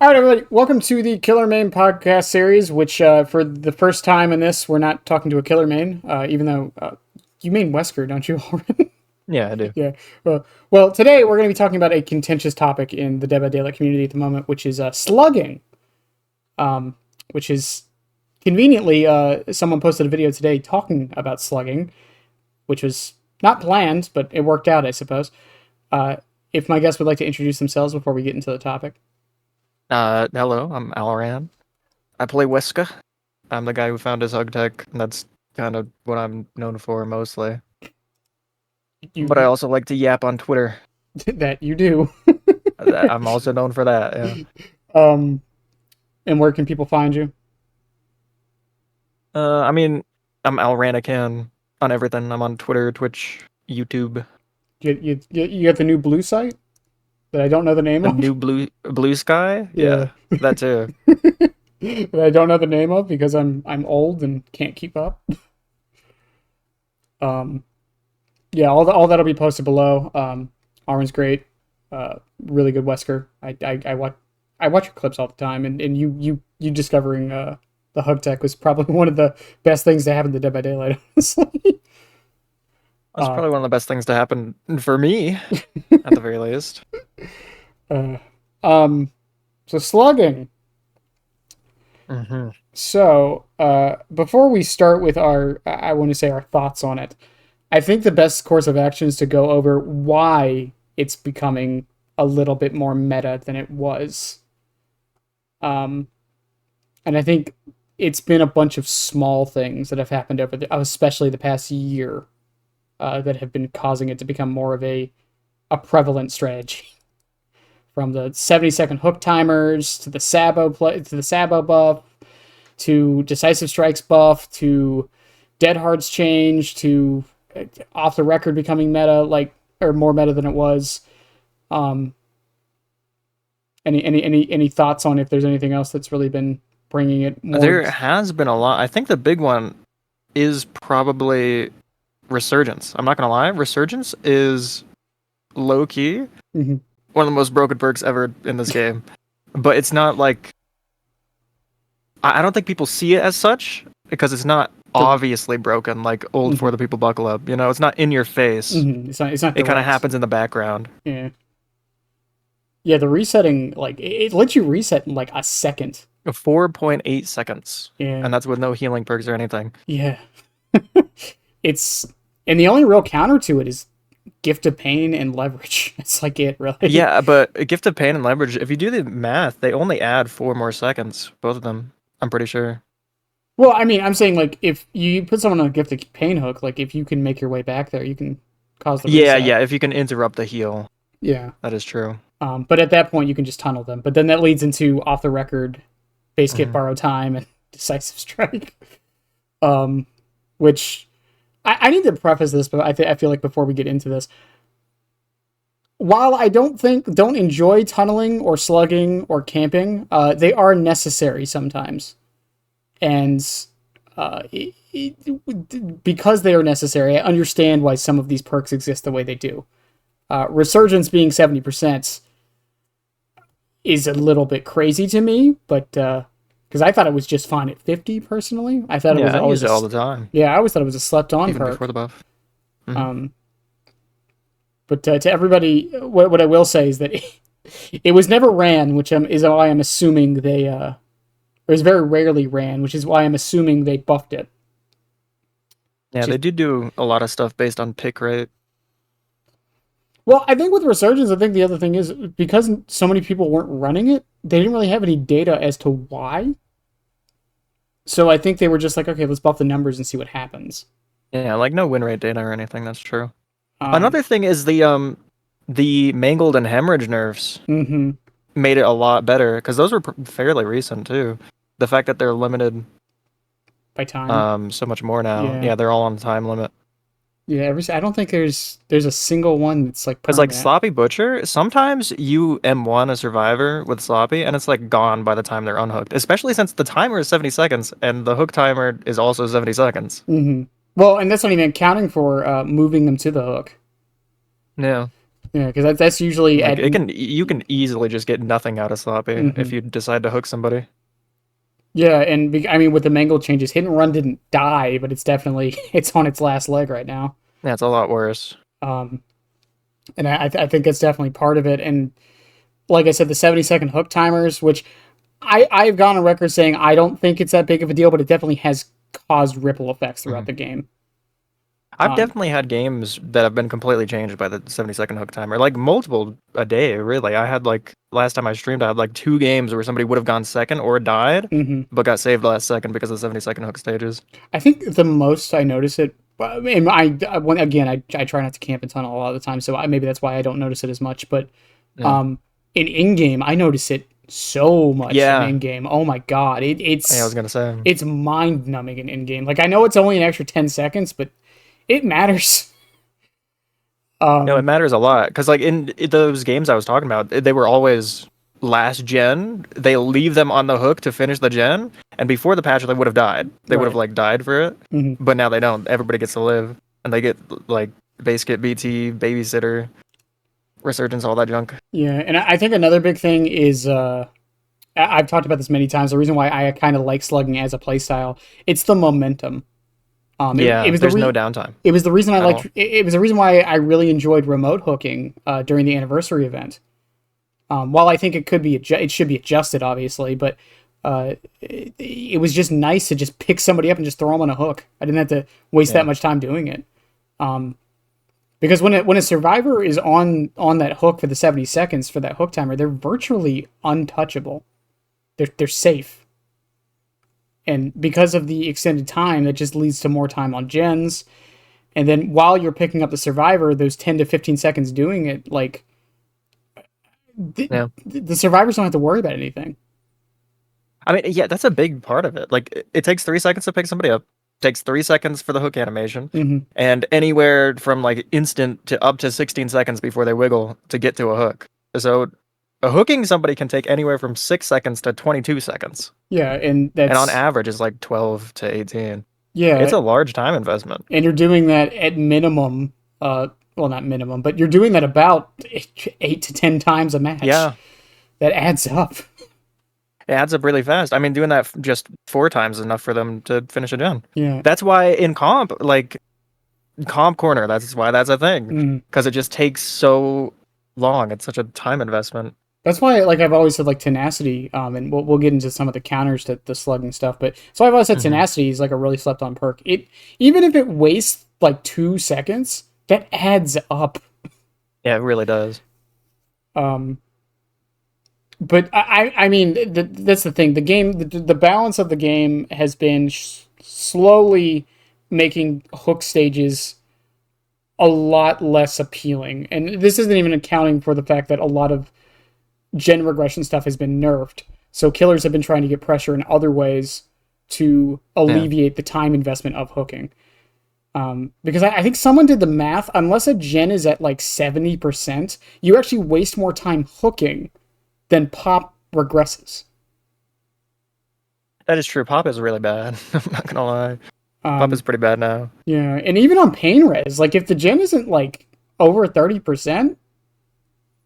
All right, everybody. Welcome to the Killer Main podcast series, which for the first time in this, we're not talking to a Killer Main, even though you mean Wesker, don't you, Alran? Yeah, I do. Yeah. Well, today we're going to be talking about a contentious topic in the Dead by Daylight community at the moment, which is slugging, which is conveniently someone posted a video today talking about slugging, which was not planned, but it worked out, I suppose. If my guests would like to introduce themselves before we get into the topic. Hello, I'm Alran. I play Weska. I'm the guy who found his hug tech, and that's kind of what I'm known for mostly. But I You also like to yap on Twitter. that you do. I'm also known for that, yeah. Um, and where can people find you? I mean, I'm Alranican on everything. I'm on Twitter, Twitch, YouTube, You got the new blue site that I don't know the name the of. new blue sky. Yeah, Yeah, that too. that I don't know the name of because I'm old and can't keep up. Um, yeah, all that'll be posted below. Armin's great, really good Wesker. I watch your clips all the time, and you discovering the hug tech was probably one of the best things to happen to Dead by Daylight. Honestly, That's uh, probably one of the best things to happen for me, at the very least. uh, um, so slugging. Hmm. So, before we start with I want to say our thoughts on it. I think the best course of action is to go over why it's becoming a little bit more meta than it was. Um, and I think it's been a bunch of small things that have happened especially the past year, that have been causing it to become more of a prevalent strategy. From the 70-second hook timers to the Sabo buff to decisive strikes buff to dead hards change to off the record becoming meta, like, or more meta than it was. um any thoughts on if there's anything else that's really been bringing it more? There has been a lot. I think the big one is probably Resurgence. I'm not gonna lie, Resurgence is low key Mhm. one of the most broken perks ever in this game. But it's not like I don't think people see it as such because it's not the obviously broken like old For mhm. the People Buckle Up. You know, it's not in your face. It's not It kind of direct. happens in the background. Yeah, yeah, the resetting, like, it lets you reset in like a second. 4.8 seconds, Yeah, and that's with no healing perks or anything. yeah. it's and the only real counter to it is gift of pain and leverage. It's like it really. Yeah, but Gift of Pain and Leverage, if you do the math, they only add 4 more seconds, both of them. I'm pretty sure. Well, I mean, I'm saying, like, if you put someone on a gift of pain hook, like, if you can make your way back there, you can cause the Yeah, reset. yeah, if you can interrupt the heal, Yeah. that is true. But at that point, you can just tunnel them. But then that leads into off the record, base kit Hmm. borrow time and decisive strike. Um, which I need to preface this, but I feel like before we get into this, while I don't enjoy tunneling or slugging or camping, they are necessary sometimes, and because they are necessary, I understand why some of these perks exist the way they do. Resurgence being 70% is a little bit crazy to me, but because I thought it was just fine at 50 personally. I thought it was Yeah, I always use it all the time, yeah, I always thought it was a slept on even before perk. the buff. Hmm. Um, but to everybody, what I will say is that it was never ran, which is why I'm assuming it was very rarely ran, which is why I'm assuming they buffed it. Yeah, Just they do a lot of stuff based on pick rate. Well, I think with Resurgence, I think the other thing is because so many people weren't running it, they didn't really have any data as to why. So I think they were just like, okay, let's buff the numbers and see what happens. Yeah, like no win rate data or anything, that's true. Um, Another thing is the mangled and hemorrhage nerfs mm-hmm. made it a lot better because those were fairly recent too. The fact that they're limited By time, so much more now. yeah, Yeah, they're all on time limit. yeah. I don't think there's a single one that's like Because like permanent. Sloppy Butcher, sometimes you M1 a survivor with Sloppy and it's like gone by the time they're unhooked. Especially since the timer is 70 seconds and the hook timer is also 70 seconds. Mm-hmm. Well, and that's not even counting for moving them to the hook. Yeah. Yeah, because that's usually Like at. you can easily just get nothing out of sloppy Mhm. if you decide to hook somebody. Yeah, and I mean with the Mangle changes, hit and run didn't die, but it's definitely it's on its last leg right now. Yeah, it's a lot worse. Um, and I think that's definitely part of it. And like I said, the 70-second hook timers, which I've gone on record saying I don't think it's that big of a deal, but it definitely has caused ripple effects throughout Mhm. the game. I've Um, definitely had games that have been completely changed by the 70-second hook timer. Like multiple a day, really. I had like last time I streamed, I had like 2 games where somebody would have gone second or died, mhm. but got saved last second because of the 70-second hook stages. I think the most I notice it. And when again, I try not to camp in tunnel a lot of the time, so maybe that's why I don't notice it as much. But Yeah. um, in game, I notice it so much Yeah. in game. Oh my god, Yeah, I was gonna say. it's mind numbing in game. Like I know it's only an extra 10 seconds, but it matters. No, it Um, matters a lot because like in those games I was talking about, they were always last gen. They leave them on the hook to finish the gen, and before the patch, they would have died. They would have right. like died for it, Hmm. but now they don't. Everybody gets to live, and they get like base kit, BT, babysitter, resurgence, all that junk. Yeah, and I think another big thing is I've talked about this many times. The reason why I kind of like slugging as a playstyle, it's the momentum. It Yeah, was there's no downtime it was the reason I at liked all. it was the reason why I really enjoyed remote hooking during the anniversary event. While I think it could be it should be adjusted, obviously, but it was just nice to just pick somebody up and just throw them on a hook. I didn't have to waste that Yeah, much time doing it. Because when a survivor is on that hook for the 70 seconds for that hook timer, they're virtually untouchable. They're safe. And because of the extended time, that just leads to more time on gens. And then while you're picking up the survivor, those 10 to 15 seconds doing it, like yeah. the survivors don't have to worry about anything. I mean, yeah, that's a big part of it. Like, it takes 3 seconds to pick somebody up, takes 3 seconds for the hook animation, Hmm. and anywhere from like instant to up to 16 seconds before they wiggle to get to a hook. So, a hooking somebody can take anywhere from 6 seconds to 22 seconds, Yeah, and and on that's average is like 12 to 18. It's yeah, a large time investment. and you're doing that at minimum. Well, not minimum, but you're doing that about 8 to 10 times a match. Yeah, That adds up. it adds up really fast. I mean, doing that just 4 times is enough for them to finish a gen. Yeah. That's why in comp, like comp corner, that's why that's a thing, Mm. because it just takes so long. It's such a time investment. That's why, like I've always said, like tenacity. And we'll get into some of the counters to the slugging stuff. But so I've always said Hmm. tenacity is like a really slept on perk. It even if it wastes like 2 seconds, that adds up. Yeah, it really does. Um, but I mean that's the thing. The game, the balance of the game has been slowly making hook stages a lot less appealing. And this isn't even accounting for the fact that a lot of gen regression stuff has been nerfed. So killers have been trying to get pressure in other ways to Yeah. alleviate the time investment of hooking. Because I think someone did the math. Unless a gen is at like 70%, you actually waste more time hooking than pop regresses. That is true. Pop is really bad. I'm not gonna lie. Pop is Um, pretty bad now. yeah, and even on pain res, like if the gen isn't like over 30%,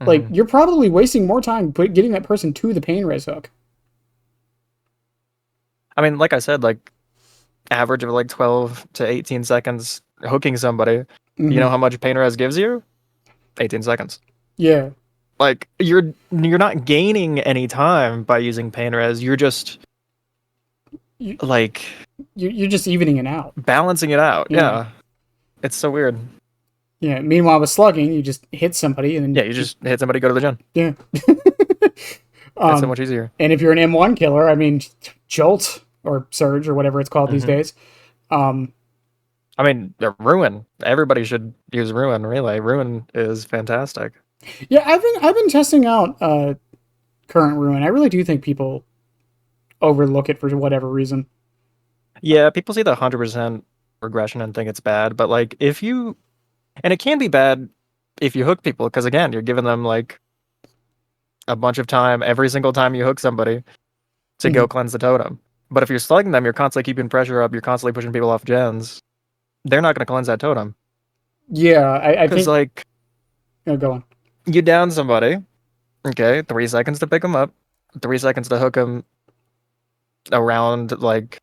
like Hmm. you're probably wasting more time getting that person to the pain res hook. I mean, like I said, like average of like 12 to 18 seconds hooking somebody. You Mm-hmm. know how much pain res gives you? 18 seconds. Yeah, Like you're not gaining any time by using pain res. You're just you, like you're just evening it out. balancing it out. Yeah. Yeah. It's so weird. Yeah. Meanwhile, with slugging, you just hit somebody and Yeah, then you just hit somebody, go to the gym. yeah. It's so um, much easier. and if you're an M1 killer, I mean, Jolt or Surge or whatever it's called these Hmm. days. Um, I mean, the Ruin. Everybody should use Ruin. Relay. Ruin is fantastic. yeah, I've been testing out current ruin. I really do think people overlook it for whatever reason. Yeah, people see the 100% regression and think it's bad, but like if you, and it can be bad if you hook people, because again, you're giving them like a bunch of time every single time you hook somebody to Mhm. go cleanse the totem. But if you're slugging them, you're constantly keeping pressure up, you're constantly pushing people off gens. They're not going to cleanse that totem Yeah, I because think. like Oh, go on. You down somebody. Okay, 3 seconds to pick them up. 3 seconds to hook them around like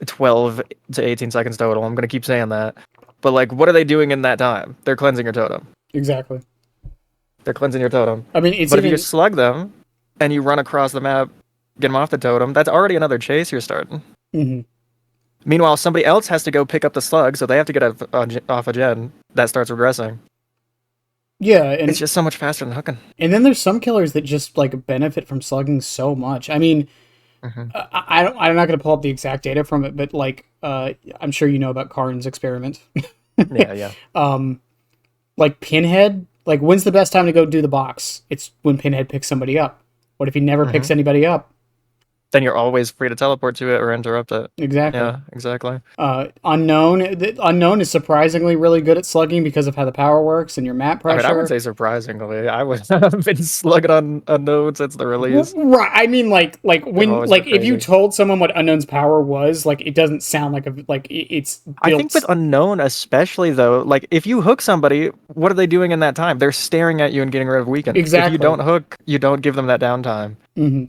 12 to 18 seconds total. I'm gonna keep saying that. But like, what are they doing in that time? They're cleansing your totem. Exactly. They're cleansing your totem. I mean, it's But if you even slug them and you run across the map, get them off the totem, that's already another chase you're starting. mhm. Meanwhile, somebody else has to go pick up the slug, so they have to get off a gen. That starts regressing. Yeah, It's just so much faster than hooking. and then there's some killers that just like benefit from slugging so much. I mean, Hmm. I'm not going to pull up the exact data from it, but like I'm sure you know about Karn's experiment. Yeah, yeah. um, like Pinhead, like when's the best time to go do the box? It's when Pinhead picks somebody up. What if he never Hmm. picks anybody up? Then you're always free to teleport to it or interrupt it. Exactly. Yeah, exactly. Unknown is surprisingly really good at slugging because of how the power works and your map I mean, I would pressure. say surprisingly, I would have been slugging on Unknown since the release. Right. I mean, They've when always been if you crazy. told someone what Unknown's power was, like it doesn't sound like it's I think with built Unknown, especially though, like if you hook somebody, what are they doing in that time? They're staring at you and getting rid of weaken. If you don't exactly. hook, you don't give them that downtime. Hmm.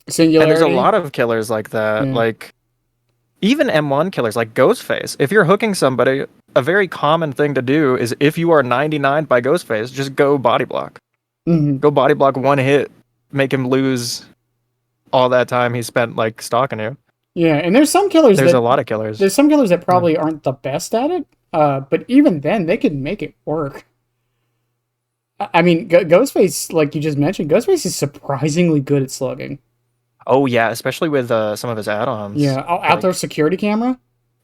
And there's a Singularity. lot of killers like that. Yeah. Like even M1 killers, like Ghostface. If you're hooking somebody, a very common thing to do is if you are 99 by Ghostface, just go body block. Hmm. Go body block one hit, make him lose all that time he spent like stalking you. Yeah, and There's a lot of killers. there's some killers that Yeah. probably aren't the best at it. But even then, they can make it work. I mean, Ghostface, like you just mentioned, Ghostface is surprisingly good at slugging. Oh yeah, especially with some of his add-ons. Yeah, outdoor Like, security camera.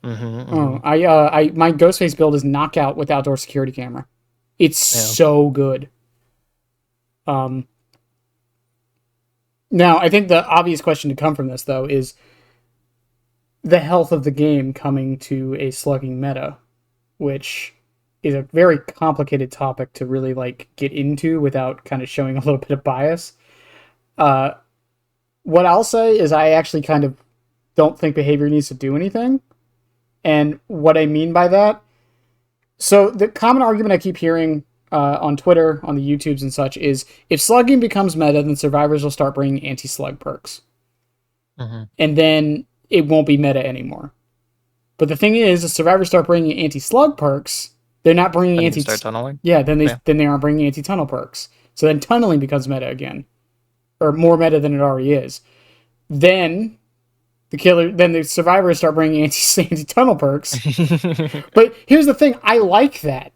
hmm. Oh, I my Ghostface build is knockout with outdoor security camera. It's Yeah. so good. Um, Now I think the obvious question to come from this though is the health of the game coming to a slugging meta, which is a very complicated topic to really like get into without kind of showing a little bit of bias. Uh, what I'll say is I actually kind of don't think behavior needs to do anything. And what I mean by that, so the common argument I keep hearing on Twitter, on the YouTubes and such is if slugging becomes meta, then survivors will start bringing anti-slug perks. Hmm. And then it won't be meta anymore. But the thing is, if survivors start bringing anti-slug perks, they're not bringing Then you can anti. start tunneling. Yeah, Yeah. then they aren't bringing anti-tunnel perks. So then tunneling becomes meta again, or more meta than it already is. Then then the survivors start bringing anti-tunnel perks. But here's the thing: I like that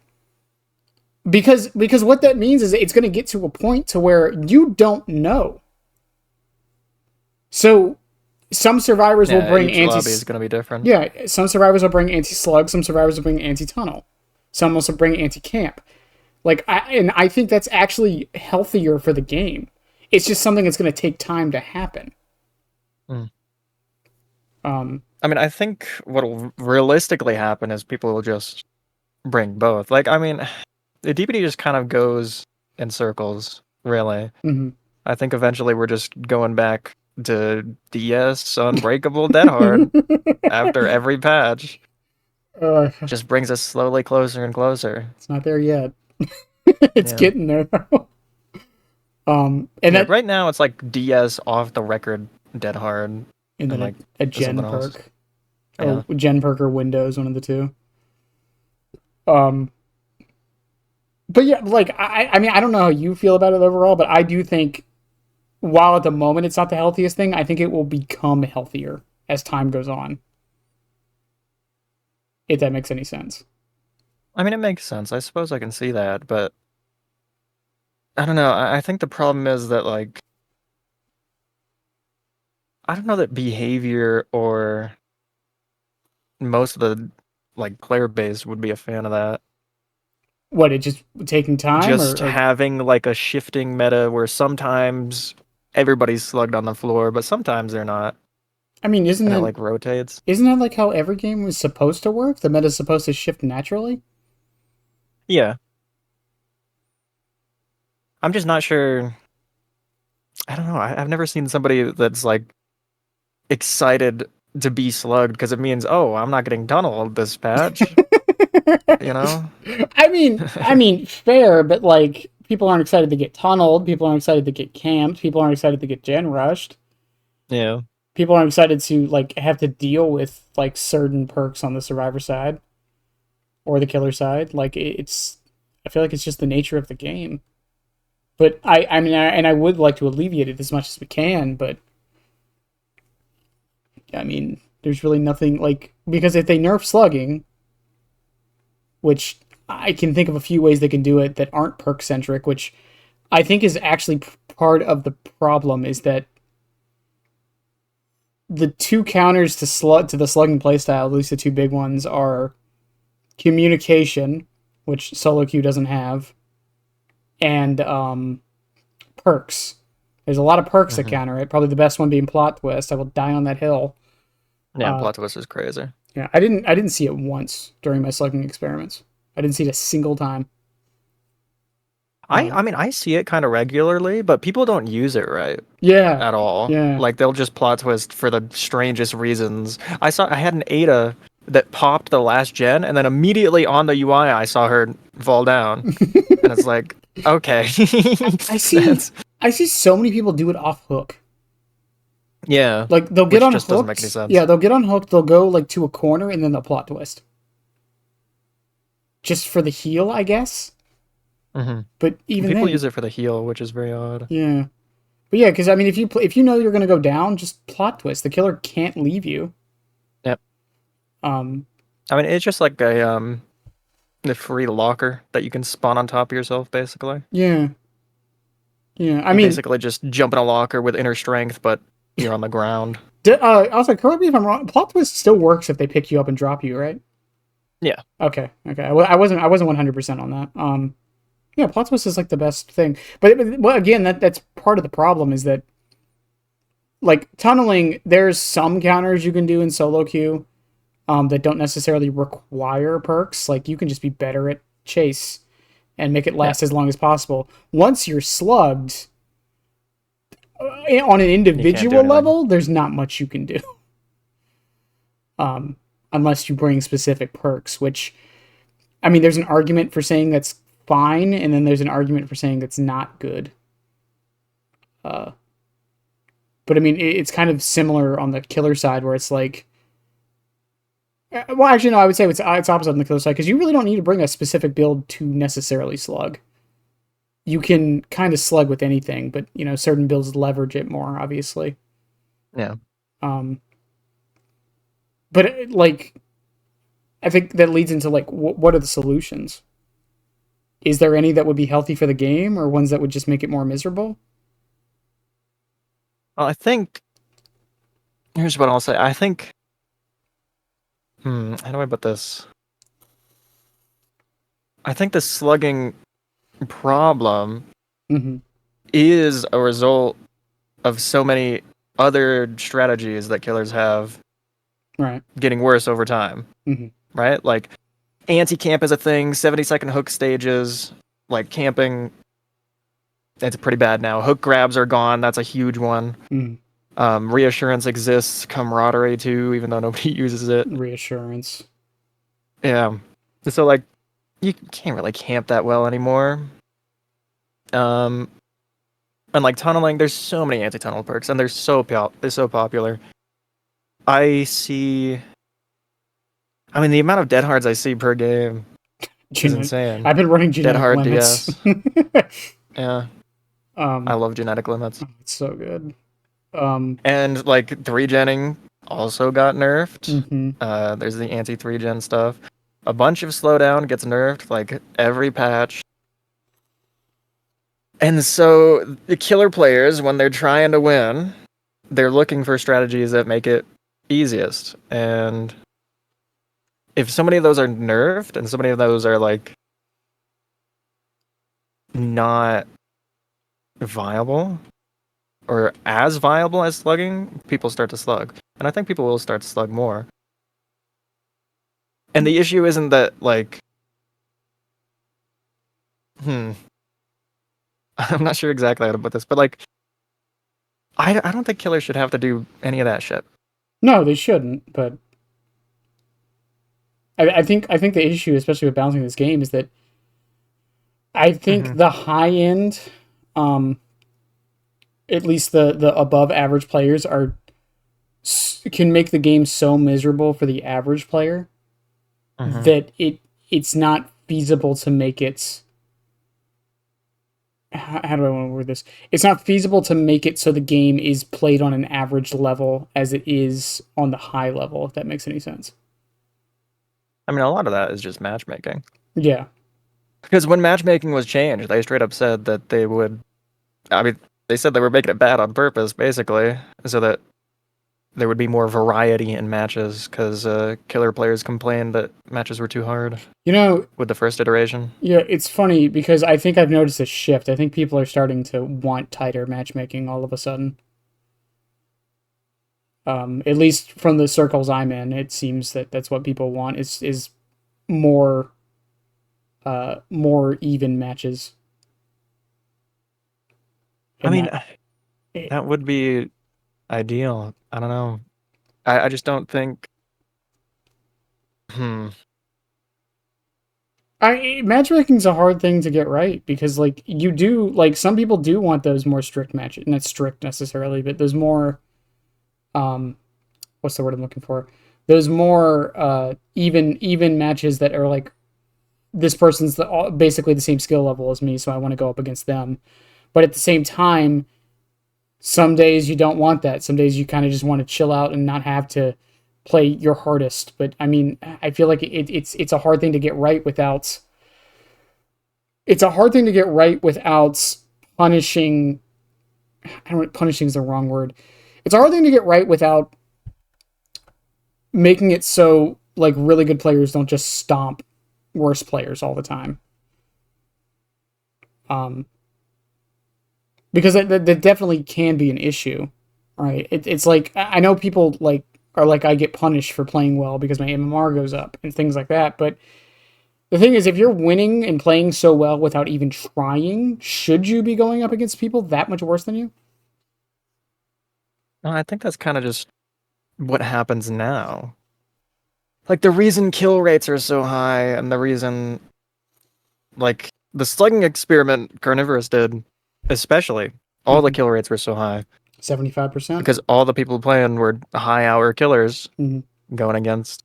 because what that means is it's going to get to a point to where you don't know. So some survivors will Yeah, bring each anti. lobby is gonna be different. Yeah, some survivors will bring anti-slug. Some survivors will bring anti-tunnel. Some also bring anti-camp. I think that's actually healthier for the game. It's just something that's going to take time to happen. Mm. Um, I mean, I think what will realistically happen is people will just bring both. Like, I mean, the DBD just kind of goes in circles, really. mhm. I think eventually we're just going back to DS Unbreakable Dead Hard after every patch. uh, Just brings us slowly closer and closer. it's not there yet. It's Yeah. getting there though. And Yeah, that right now it's like DS off the record Dead Hard and and then like a there's gen something else. perk Yeah. or gen perk or Windows, one of the two. Um, but yeah, like I mean, I don't know how you feel about it overall, but I do think while at the moment it's not the healthiest thing, I think it will become healthier as time goes on. If that makes any sense. I mean, it makes sense. I suppose I can see that, but I don't know. I think the problem is that like I don't know that behavior or most of the like player base would be a fan of that. What, it just taking time Just or having like a shifting meta where sometimes everybody's slugged on the floor, but sometimes they're not, I mean, and it like rotates. isn't that like how every game was supposed to work? The meta's supposed to shift naturally? Yeah, I'm just not sure. I don't know. I've never seen somebody that's like excited to be slugged because it means, oh, I'm not getting tunneled this patch. You know? Fair, but like people aren't excited to get tunneled. People aren't excited to get camped. People aren't excited to get gen rushed. Yeah. People aren't excited to like have to deal with like certain perks on the survivor side or the killer side. Like it's, I feel like it's just the nature of the game. But I would like to alleviate it as much as we can. But I mean, there's really nothing like because if they nerf slugging, which I can think of a few ways they can do it that aren't perk centric, which I think is actually part of the problem is that the two counters to the slugging playstyle, at least the two big ones, are communication, which solo queue doesn't have, and perks. There's a lot of perks that Hmm. counter it. Probably the best one being plot twist. I will die on that hill. Yeah, Uh, plot twist is crazy. yeah, I didn't see it once during my slugging experiments. I didn't see it a single time. I mean, I see it kind of regularly, but people don't use it right Yeah, at all. yeah. Like they'll just plot twist for the strangest reasons. I had an Ada that popped the last gen, and then immediately on the UI I saw her fall down, and it's like, okay, I see that's I see so many people do it off hook. yeah, Like they'll get which just doesn't make any unhooked. Yeah, sense. they'll get unhooked. They'll go like to a corner and then they'll plot twist just for the heal, I guess. Hmm. But even People then, use it for the heal, which is very odd. yeah. But yeah, because I mean, if you know you're gonna go down, just plot twist. The killer can't leave you. Yep. Um. I mean, it's just like a the free locker that you can spawn on top of yourself, basically. Yeah. Yeah. I You mean, basically just jump in a locker with inner strength, but you're on the ground. also correct me if I'm wrong. Plot twist still works if they pick you up and drop you, right? Yeah. Okay. Okay. I wasn't 100% on that. Yeah, plot twist is like the best thing. But again, that's part of the problem is that like tunneling, there's some counters you can do in solo queue that don't necessarily require perks. Like you can just be better at chase and make it Yeah. last as long as possible. Once you're slugged on an You can't do individual anything. level, there's not much you can do um, unless you bring specific perks. Which I mean, there's an argument for saying that's fine, and then there's an argument for saying that's not good. Uh, but I mean, it's kind of similar on the killer side, where it's like, well, actually, no, I would say it's opposite on the killer side because you really don't need to bring a specific build to necessarily slug. You can kind of slug with anything, but you know, certain builds leverage it more, obviously. Yeah. Um, but like, I think that leads into like, what are the solutions? Is there any that would be healthy for the game, or ones that would just make it more miserable? Well, I think here's what I'll say. I think how do I put this? I think the slugging problem Mm-hmm. is a result of so many other strategies that killers have Right. getting worse over time. Mm-hmm. Right? Like anti-camp is a thing, 70-second hook stages, like camping, it's pretty bad now. Hook grabs are gone, that's a huge one. Mm-hmm. Reassurance exists, camaraderie too, even though nobody uses it. Reassurance. Yeah. So like you can't really camp that well anymore. Um and like tunneling, there's so many anti-tunnel perks and they're so popular. I see I mean the amount of dead hards I see per game is insane. I've been running Dead genetic hard limits. DS. Yeah. I um, love genetic limits. oh, it's so good. Um, And like 3-genning also got nerfed. mm-hmm. There's the anti 3-gen stuff. A bunch of slowdown gets nerfed like every patch. And so the killer players, when they're trying to win, they're looking for strategies that make it easiest. And if so many of those are nerfed and so many of those are like not viable or as viable as slugging, people start to slug. And I think people will start to slug more. And the issue isn't that like I'm not sure exactly how to put this, but like I don't think killers should have to do any of that shit. No, they shouldn't. But I think the issue, especially with balancing this game, is that I think Hmm. the high end, um, at least the above average players are can make the game so miserable for the average player Hmm. that it's not feasible to make it. How do I want to word this? It's not feasible to make it so the game is played on an average level as it is on the high level, if that makes any sense. I mean, a lot of that is just matchmaking. Yeah. Because when matchmaking was changed, they straight up said that they would. I mean, they said they were making it bad on purpose, basically, so that there would be more variety in matches. Because killer players complained that matches were too hard You know, with the first iteration. yeah, it's funny because I think I've noticed a shift. I think people are starting to want tighter matchmaking all of a sudden. At least from the circles I'm in, it seems that that's what people want is more more even matches I and mean, not it, that would be ideal. I don't know. I just don't think. Hmm. I matchmaking's a hard thing to get right because like you do like some people do want those more strict matches, not strict necessarily, but those more um what's the word I'm looking for? Those more even matches that are like this person's basically the same skill level as me, so I want to go up against them. But at the same time, some days you don't want that. Some days you kind of just want to chill out and not have to play your hardest. But I mean, I feel like it's a hard thing to get right without. It's a hard thing to get right without punishing. I don't. Punishing is the wrong word. It's a hard thing to get right without making it so like really good players don't just stomp worse players all the time. Um, because that definitely can be an issue, right? It's like I know people like are like I get punished for playing well because my MMR goes up and things like that. But the thing is, if you're winning and playing so well without even trying, should you be going up against people that much worse than you? No, I think that's kind of just what happens now. Like the reason kill rates are so high, and the reason like the slugging experiment Carnivorous did, especially all the Mm-hmm. kill rates were so high 75%. because all the people playing were high hour killers Mm-hmm. going against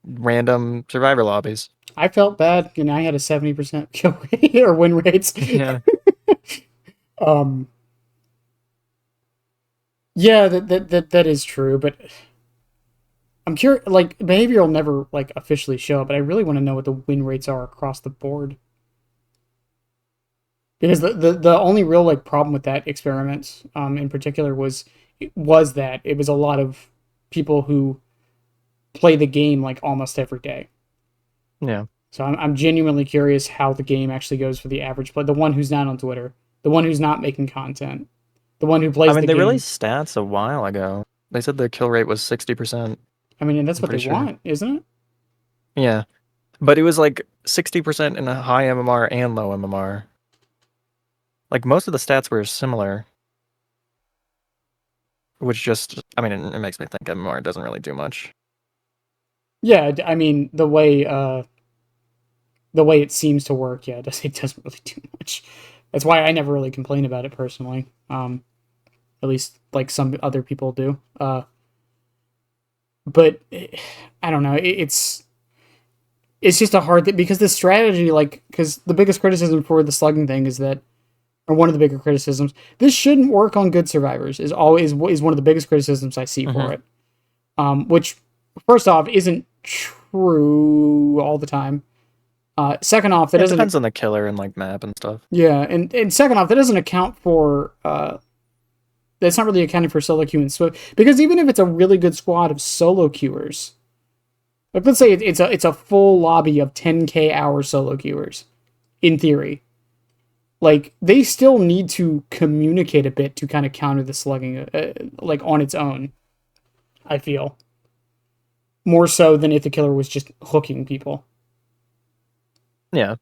random survivor lobbies. I felt bad, and I had a 70% kill rate or win rates. Yeah. um, yeah, that is true, but I'm curious. Like behavior will never like officially show up, but I really want to know what the win rates are across the board because the only real like problem with that experiment, in particular, was that it was a lot of people who play the game like almost every day. Yeah. So I'm genuinely curious how the game actually goes for the average player, the one who's not on Twitter, the one who's not making content, the one who I plays mean, the they game. released stats a while ago. They said the kill rate was 60%. I mean, and that's I'm what pretty they sure. want, isn't it? Yeah. But it was like 60% in a high MMR and low MMR. Like most of the stats were similar, which just, I mean, it makes me think MMR doesn't really do much. Yeah, I mean the way it seems to work, yeah, it doesn't really do much. That's why I never really complain about it personally. At least like some other people do. But I don't know. It's just a hard thing because the strategy, like, because the biggest criticism for the slugging thing is that, or one of the bigger criticisms, this shouldn't work on good survivors. Is one of the biggest criticisms I see for Hmm. it. Which first off isn't true all the time. Second off, that It doesn't. depends on the killer and like map and stuff. Yeah, and second off, that doesn't account for that's not really accounting for solo queue and Swift because even if it's a really good squad of solo queuers, like let's say it's a full lobby of 10k hour solo queuers, in theory, like they still need to communicate a bit to kind of counter the slugging, like on its own. I feel more so than if the killer was just hooking people. Yeah.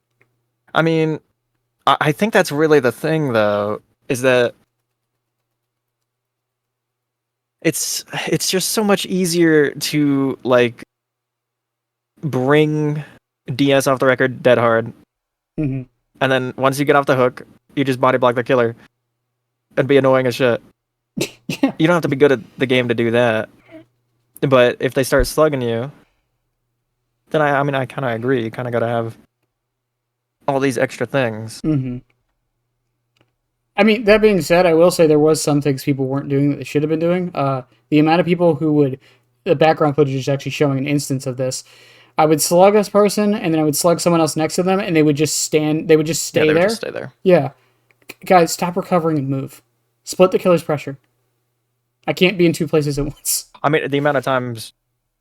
I mean, I think that's really the thing though, is that it's just so much easier to like bring DS off the record dead hard, Hmm. and then once you get off the hook, you just body block the killer and be annoying as shit. Yeah. You don't have to be good at the game to do that. But if they start slugging you, then I mean, I kind of agree. You kind of got to have all these extra things. Hmm. I mean, that being said, I will say there was some things people weren't doing that they should have been doing. The amount of people who would, the background footage is actually showing an instance of this. I would slug this person, and then I would slug someone else next to them, and they would just stand. They would just Yeah, stay they would there. just stay there. Yeah, guys, stop recovering and move. Split the killer's pressure. I can't be in two places at once. I mean, the amount of times,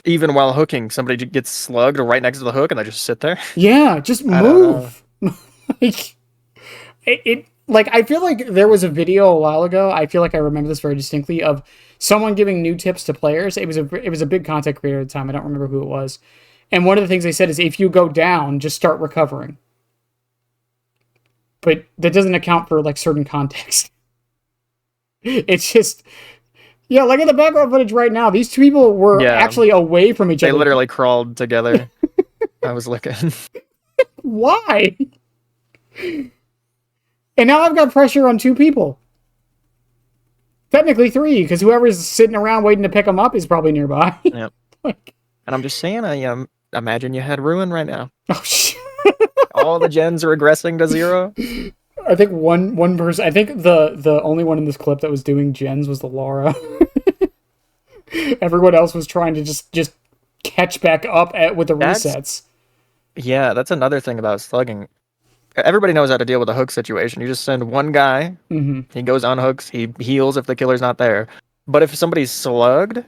even while hooking, somebody gets slugged right next to the hook, and they just sit there. Yeah, just I don't know. move. Like it like I feel like there was a video a while ago. I feel like I remember this very distinctly of someone giving new tips to players. It was a big content creator at the time. I don't remember who it was. And one of the things they said is if you go down, just start recovering. But that doesn't account for like certain context. It's just yeah, like in the background footage right now, these two people were Yeah. actually away from each They other. literally crawled together. I was looking. Why? And now I've got pressure on two people. Technically three, because whoever's sitting around waiting to pick them up is probably nearby. Yep. Like, And I'm just saying, I imagine you had ruin right now. oh shit. All the gens are regressing to 0. I think one person. I think the only one in this clip that was doing gens was the Laura. Everyone else was trying to just catch back up with the resets. Yeah, that's another thing about slugging. Everybody knows how to deal with a hook situation. You just send one guy, he goes on hooks, he heals if the killer's not there. But if somebody's slugged,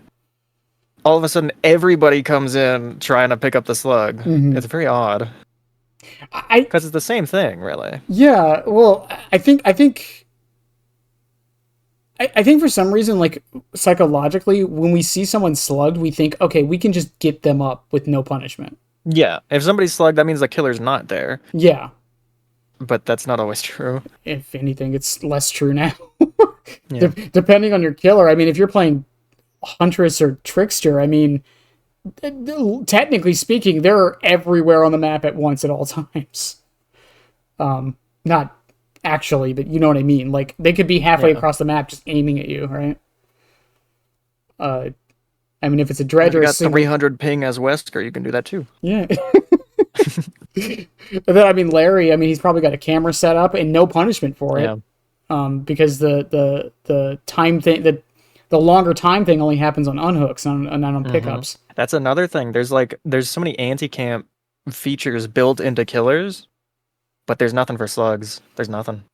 all of a sudden everybody comes in trying to pick up the slug. It's very odd. Because it's the same thing, really. Yeah, well, I think for some reason, like psychologically, when we see someone slugged, we think, okay, we can just get them up with no punishment. Yeah, if somebody's slugged, that means the killer's not there. Yeah. But that's not always true. If anything, it's less true now. Yeah. Depending on your killer. I mean, if you're playing Huntress or Trickster, I mean, technically speaking, they're everywhere on the map at once at all times. Not actually, but you know what I mean. Like, they could be halfway across the map just aiming at you, right? I mean, if it's a dredge If you or a got single... 300 ping as Wesker, you can do that too. Yeah. But then, I mean, Larry, I mean, he's probably got a camera set up and no punishment for it. Yeah. Because the time thing, the longer time thing only happens on unhooks and not on pickups. That's another thing. There's so many anti-camp features built into killers, but there's nothing for slugs. There's nothing.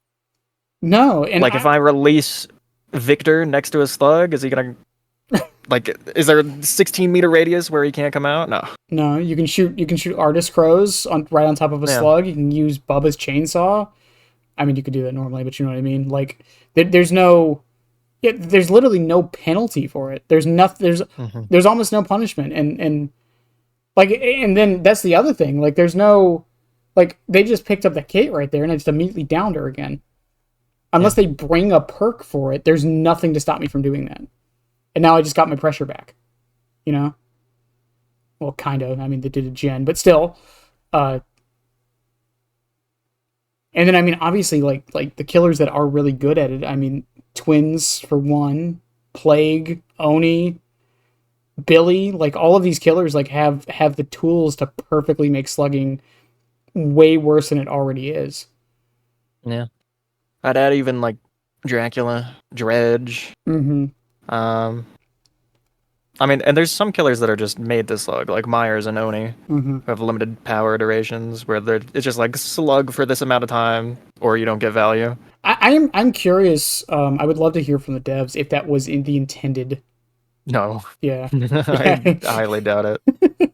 No, and Like if I release Victor next to a slug, is he gonna like? Is there a 16-meter radius where he can't come out? No. you can shoot artist crows right on top of a slug. You can use Bubba's chainsaw. I mean, you could do that normally, but you know what I mean. Like there's literally no penalty for it. There's there's almost no punishment, and then that's the other thing. Like there's no, like they just picked up the Kate right there and I just immediately downed her again. Unless they bring a perk for it, there's nothing to stop me from doing that. And now I just got my pressure back. You know? Well, kind of. I mean, they did a gen, but still. And then, I mean, obviously, like the killers that are really good at it, I mean, Twins, for one, Plague, Oni, Billy, like, all of these killers, like, have the tools to perfectly make slugging way worse than it already is. Yeah. I'd add even like Dracula, Dredge. I mean, and there's some killers that are just made to slug, like Myers and Oni, who have limited power durations, where it's just like slug for this amount of time, or you don't get value. I'm curious. I would love to hear from the devs if that was in the intended. No. Yeah. I highly doubt it.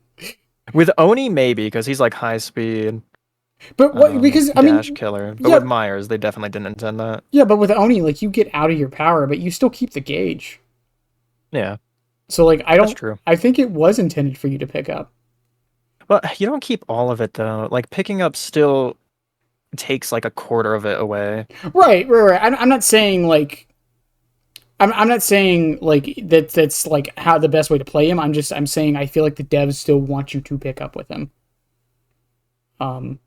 With Oni, maybe, because he's like high speed. But what? Because I mean, dash killer. But with Myers, they definitely didn't intend that. Yeah, but with Oni, like you get out of your power, but you still keep the gauge. Yeah. So like I don't. That's true. I think it was intended for you to pick up. Well, you don't keep all of it though. Like picking up still takes like a quarter of it away. Right. I'm not saying like. I'm not saying like that's like how the best way to play him. I'm saying I feel like the devs still want you to pick up with him. Um,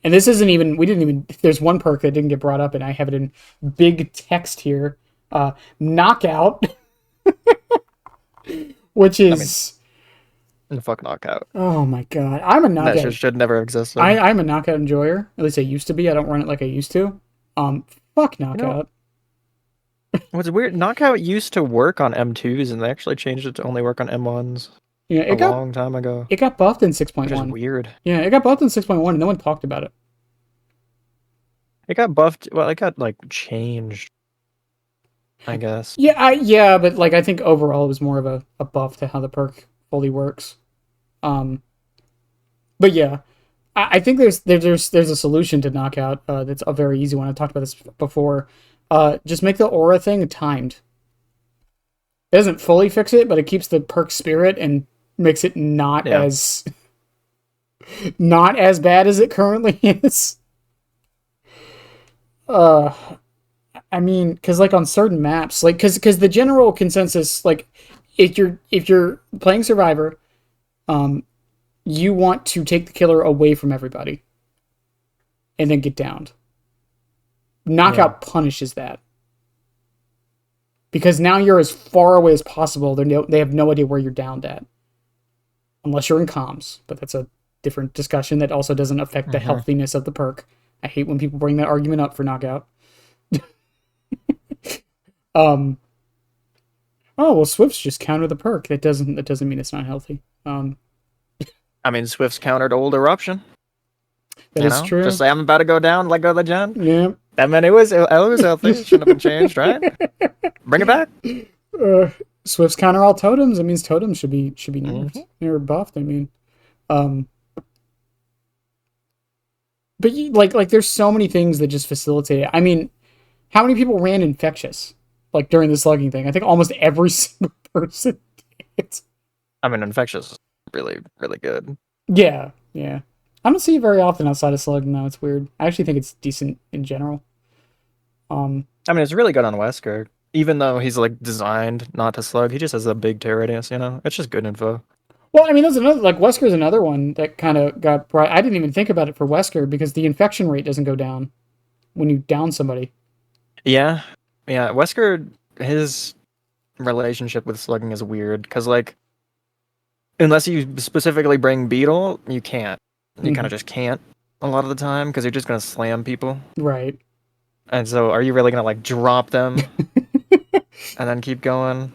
and this isn't even we didn't even there's one perk that didn't get brought up, and I have it in big text here. Knockout, which I mean, is fuck knockout. oh my god, I'm a That knockout. should never have existed. I'm a knockout enjoyer. At least I used to be. I don't run it like I used to. Fuck You know, knockout. what's weird? Knockout used to work on M2s, and they actually changed it to only work on M1s Yeah, a long time ago, it got buffed in which is 6.1. weird. Yeah, it got buffed in 6.1, and no one talked about it. It got buffed. Well, it got like changed, I guess. Yeah, but like I think overall it was more of a buff to how the perk fully works. Um, but yeah, I think there's a solution to knockout. That's a very easy one. I talked about this before. Just make the aura thing timed. It doesn't fully fix it, but it keeps the perk spirit and makes it Yeah. not as bad as it currently is. Uh, I mean, because like on certain maps, like because the general consensus, like if you're playing Survivor, um, you want to take the killer away from everybody and then get downed. Yeah. Knockout punishes that because now you're as far away as possible. They have no idea where you're downed at, unless you're in comms. But that's a different discussion that also doesn't affect the Hmm. healthiness of the perk. I hate when people bring that argument up for knockout. Um, oh well, Swift's just counter the perk. That doesn't mean it's not healthy. I mean, Swift's countered old eruption. That is Just true. say I'm about to go down, let go of the gen. Yeah. That meant it was healthy. It shouldn't have been changed, right? Bring it back. uh, Swift's counter all totems. That means totems should be nerfed Hmm. or buffed. I mean, um, but like there's so many things that just facilitate it. I mean, how many people ran infectious like during the slugging thing? I think almost every single person did. I mean, infectious is really, really good. Yeah, yeah. I don't see it very often outside of slugging though. It's weird. I actually think it's decent in general. Um, I mean, it's really good on Wesker. Even though he's like designed not to slug, he just has a big tear radius, you know? It's just good info. well, I mean, there's another like Wesker's another one that kind of got brought. I didn't even think about it for Wesker because the infection rate doesn't go down when you down somebody. Yeah. Yeah. Wesker, his relationship with slugging is weird because, like, unless you specifically bring Beetle, you can't. You kind Hmm. of just can't a lot of the time because you're just going to slam people. Right. And so, are you really going to, like, drop them and then keep going?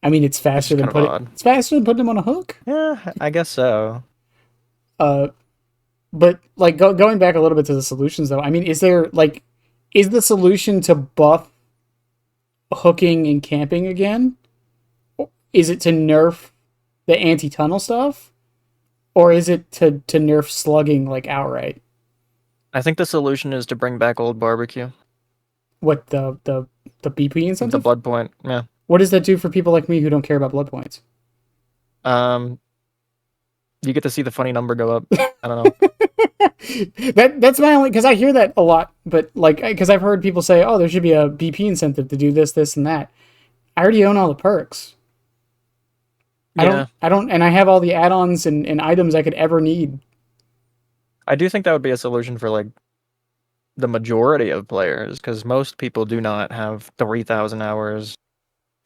I mean, It's just kind of odd. it's faster than putting them on a hook. Yeah, I guess so. Uh, but like going back a little bit to the solutions though. I mean, is the solution to buff hooking and camping again? Is it to nerf the anti-tunnel stuff, or is it to nerf slugging like outright? I think the solution is to bring back old barbecue. What the BP The incentive? blood point. Yeah. What does that do for people like me who don't care about blood points? Um, you get to see the funny number go up. I don't know. That's my only because I hear that a lot, but like because I've heard people say, "Oh, there should be a BP incentive to do this, this, and that." I already own all the perks. Yeah, I don't, and I have all the add-ons and items I could ever need. I do think that would be a solution for like the majority of players because most people do not have 3,000 hours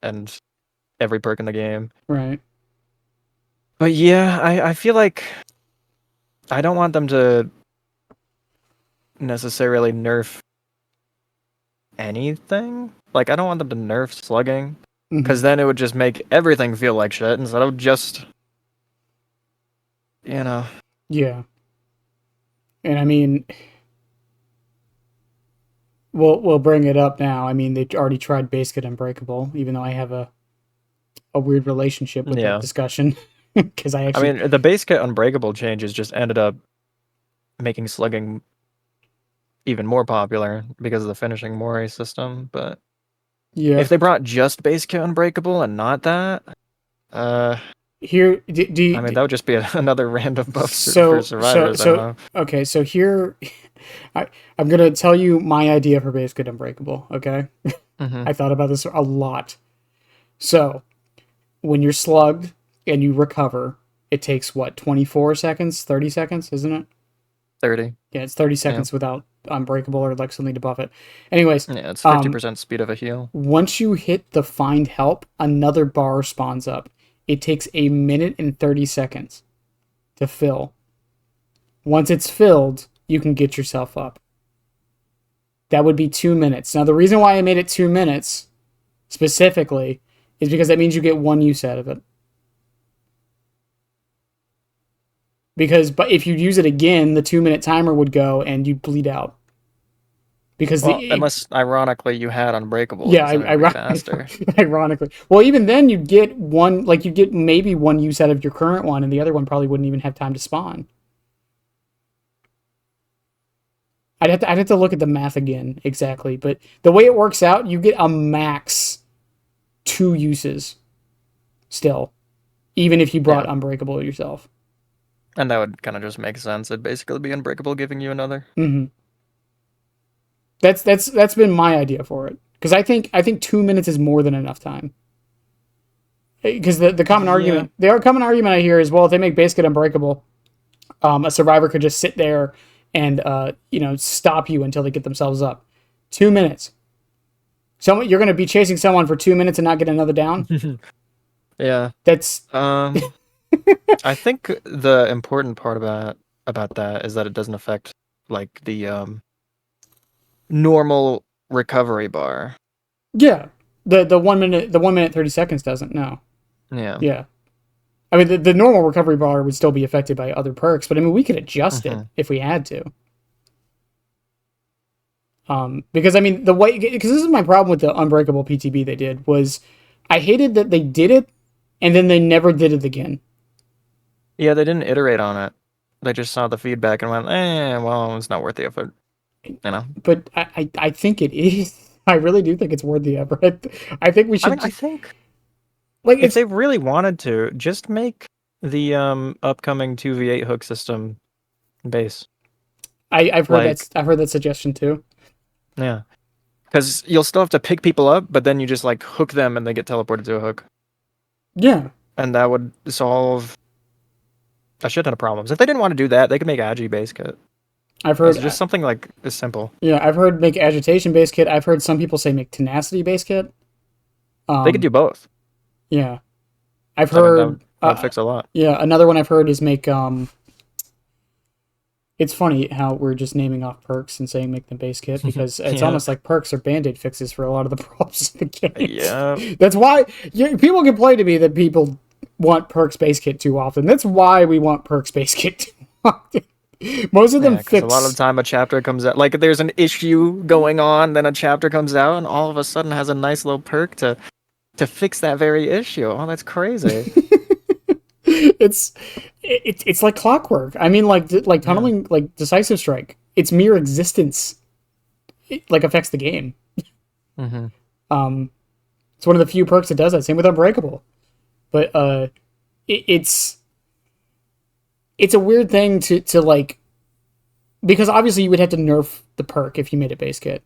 and every perk in the game. Right. But yeah, I feel like I don't want them to necessarily nerf anything. Like, I don't want them to nerf slugging Hmm. because then it would just make everything feel like shit instead of just, you know. Yeah. And I mean, we'll bring it up now. I mean, they already tried Basic Unbreakable, even though I have a weird relationship with that Yeah. discussion because I I actually mean, the base kit Unbreakable changes just ended up making slugging even more popular because of the finishing Mori system. But yeah. if they brought just base kit Unbreakable and not that, uh, Here, I mean, that would just be another random buff for so survivors. I don't know. okay, so here, I'm gonna tell you my idea for Basic Unbreakable. Okay, Hmm. I thought about this a lot. So when you're slugged and you recover, it takes what, 24 seconds, 30 seconds, isn't it? 30. Yeah, it's 30 Yeah. seconds without unbreakable or like something to buff it. Anyways, Yeah, it's 50% speed of a heal. once you hit the find help, another bar spawns up. It takes a minute and 30 seconds to fill. Once it's filled, you can get yourself up. That would be 2 minutes. Now, the reason why I made it 2 minutes specifically is because that means you get one use out of it. Because but if you use it again, the 2 minute timer would go and you'd bleed out. Because well, unless ironically you had unbreakable, yeah, then it'd be faster. Ironically, well, even then you'd get one, like you'd get maybe one use out of your current one, and the other one probably wouldn't even have time to spawn. I'd have to look at the math again exactly, but the way it works out, you get a max 2 uses still, even if you brought unbreakable yourself. And that would kind of just make sense. It'd basically be unbreakable giving you another. Mm-hmm. That's been my idea for it, because I think 2 minutes is more than enough time. Because the common argument, the common argument I hear is, well, if they make base kit unbreakable, a survivor could just sit there and stop you until they get themselves up. 2 minutes. You're going to be chasing someone for 2 minutes and not get another down. Yeah, that's. I think the important part about that is that it doesn't affect like the normal recovery bar. Yeah, the 1 minute 30 seconds doesn't. No. Yeah. I mean, the normal recovery bar would still be affected by other perks, but I mean, we could adjust it if we had to. Because I mean, because this is my problem with the unbreakable PTB they did, was I hated that they did it and then they never did it again. Yeah, they didn't iterate on it. They just saw the feedback and went, well, it's not worth the effort. But I think it is. I really do think it's worth the effort. I think we should. I think like if they really wanted to, just make the upcoming 2v8 hook system base. I've heard I've heard that suggestion too. Yeah, because you'll still have to pick people up, but then you just like hook them and they get teleported to a hook. Yeah, and that would solve a shit ton of problems. If they didn't want to do that, they could make Agi base kit. I've heard just something like as simple. Yeah, I've heard make agitation base kit. I've heard some people say make tenacity base kit. They could do both. Yeah, I've heard that would fix a lot. Yeah, another one I've heard is make It's funny how we're just naming off perks and saying make them base kit, because it's almost like perks are band-aid fixes for a lot of the problems in the game. Yeah. That's why people complain to me that people want perks base kit too often. That's why we want perks base kit too often. Most of them fix. A lot of the time a chapter comes out, like there's an issue going on, then a chapter comes out and all of a sudden has a nice little perk to fix that very issue. Oh, that's crazy. It's like clockwork. I mean, like tunneling, like decisive strike. Its mere existence, like affects the game. Mm-hmm. It's one of the few perks that does that. Same with unbreakable, but it's a weird thing to like, because obviously you would have to nerf the perk if you made it base kit,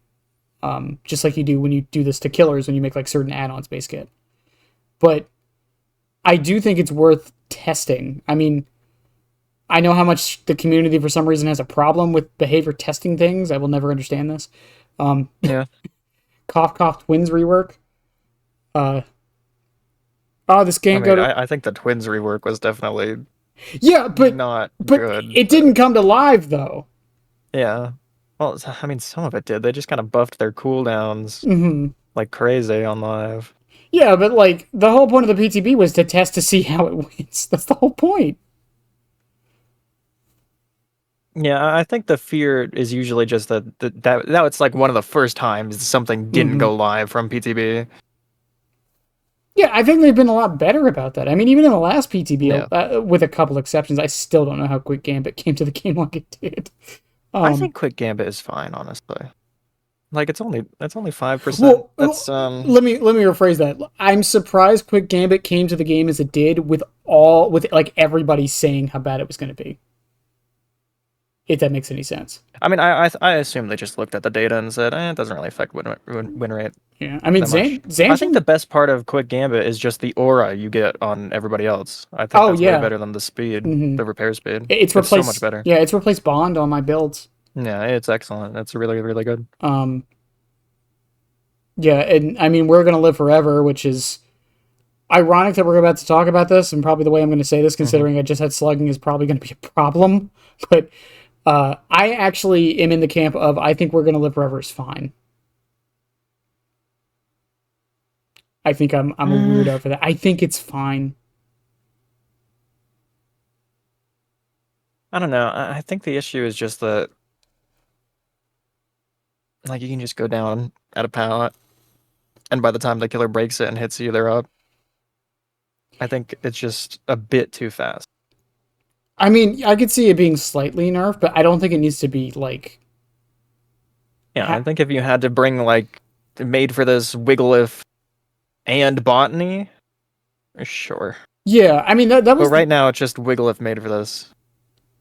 just like you do when you do this to killers when you make like certain add-ons base kit. But I do think it's worth testing. I mean, I know how much the community for some reason has a problem with behavior testing things. I will never understand this. Yeah. Cough Twins rework. This game I think the Twins rework was definitely not good. It didn't come to live though. Yeah. Well, I mean, some of it did. They just kind of buffed their cooldowns like crazy on live. Yeah, but like the whole point of the PTB was to test to see how it wins. That's the whole point. Yeah, I think the fear is usually just that it's like one of the first times something didn't go live from PTB. Yeah, I think they've been a lot better about that. I mean, even in the last PTB, with a couple exceptions, I still don't know how Quick Gambit came to the game like it did. I think Quick Gambit is fine, honestly. Like it's only 5%. Well, that's let me rephrase that. I'm surprised Quick Gambit came to the game as it did, with like everybody saying how bad it was going to be. if that makes any sense. I mean, I assume they just looked at the data and said, it doesn't really affect win rate Yeah, I mean that much. I think the Zancian. best part of Quick Gambit is just the aura you get on everybody else. I think Oh that's way yeah, better than the speed, hmm the repair speed. it's It's so much replaced. better. Yeah, it's replaced Bond on my builds. Yeah, it's excellent. It's really, really good. Um, yeah, and I mean we're gonna live forever, which is ironic that we're about to talk about this, and probably the way I'm going to say this, Hmm. considering I just had slugging, is probably going to be a problem. But I actually am in the camp of I think we're going to live forever is fine. I think I'm a Mm, weirdo for that. I think it's fine. I don't know. I think the issue is just that, like, you can just go down at a pallet, and by the time the killer breaks it and hits you, they're up. I think it's just a bit too fast. I mean, I could see it being slightly nerfed, but I don't think it needs to be like. Yeah, I think if you had to bring, like, made for this Wiggleth and Botany, sure. Yeah, I mean that But was right now, it's just Wiggleth made for this.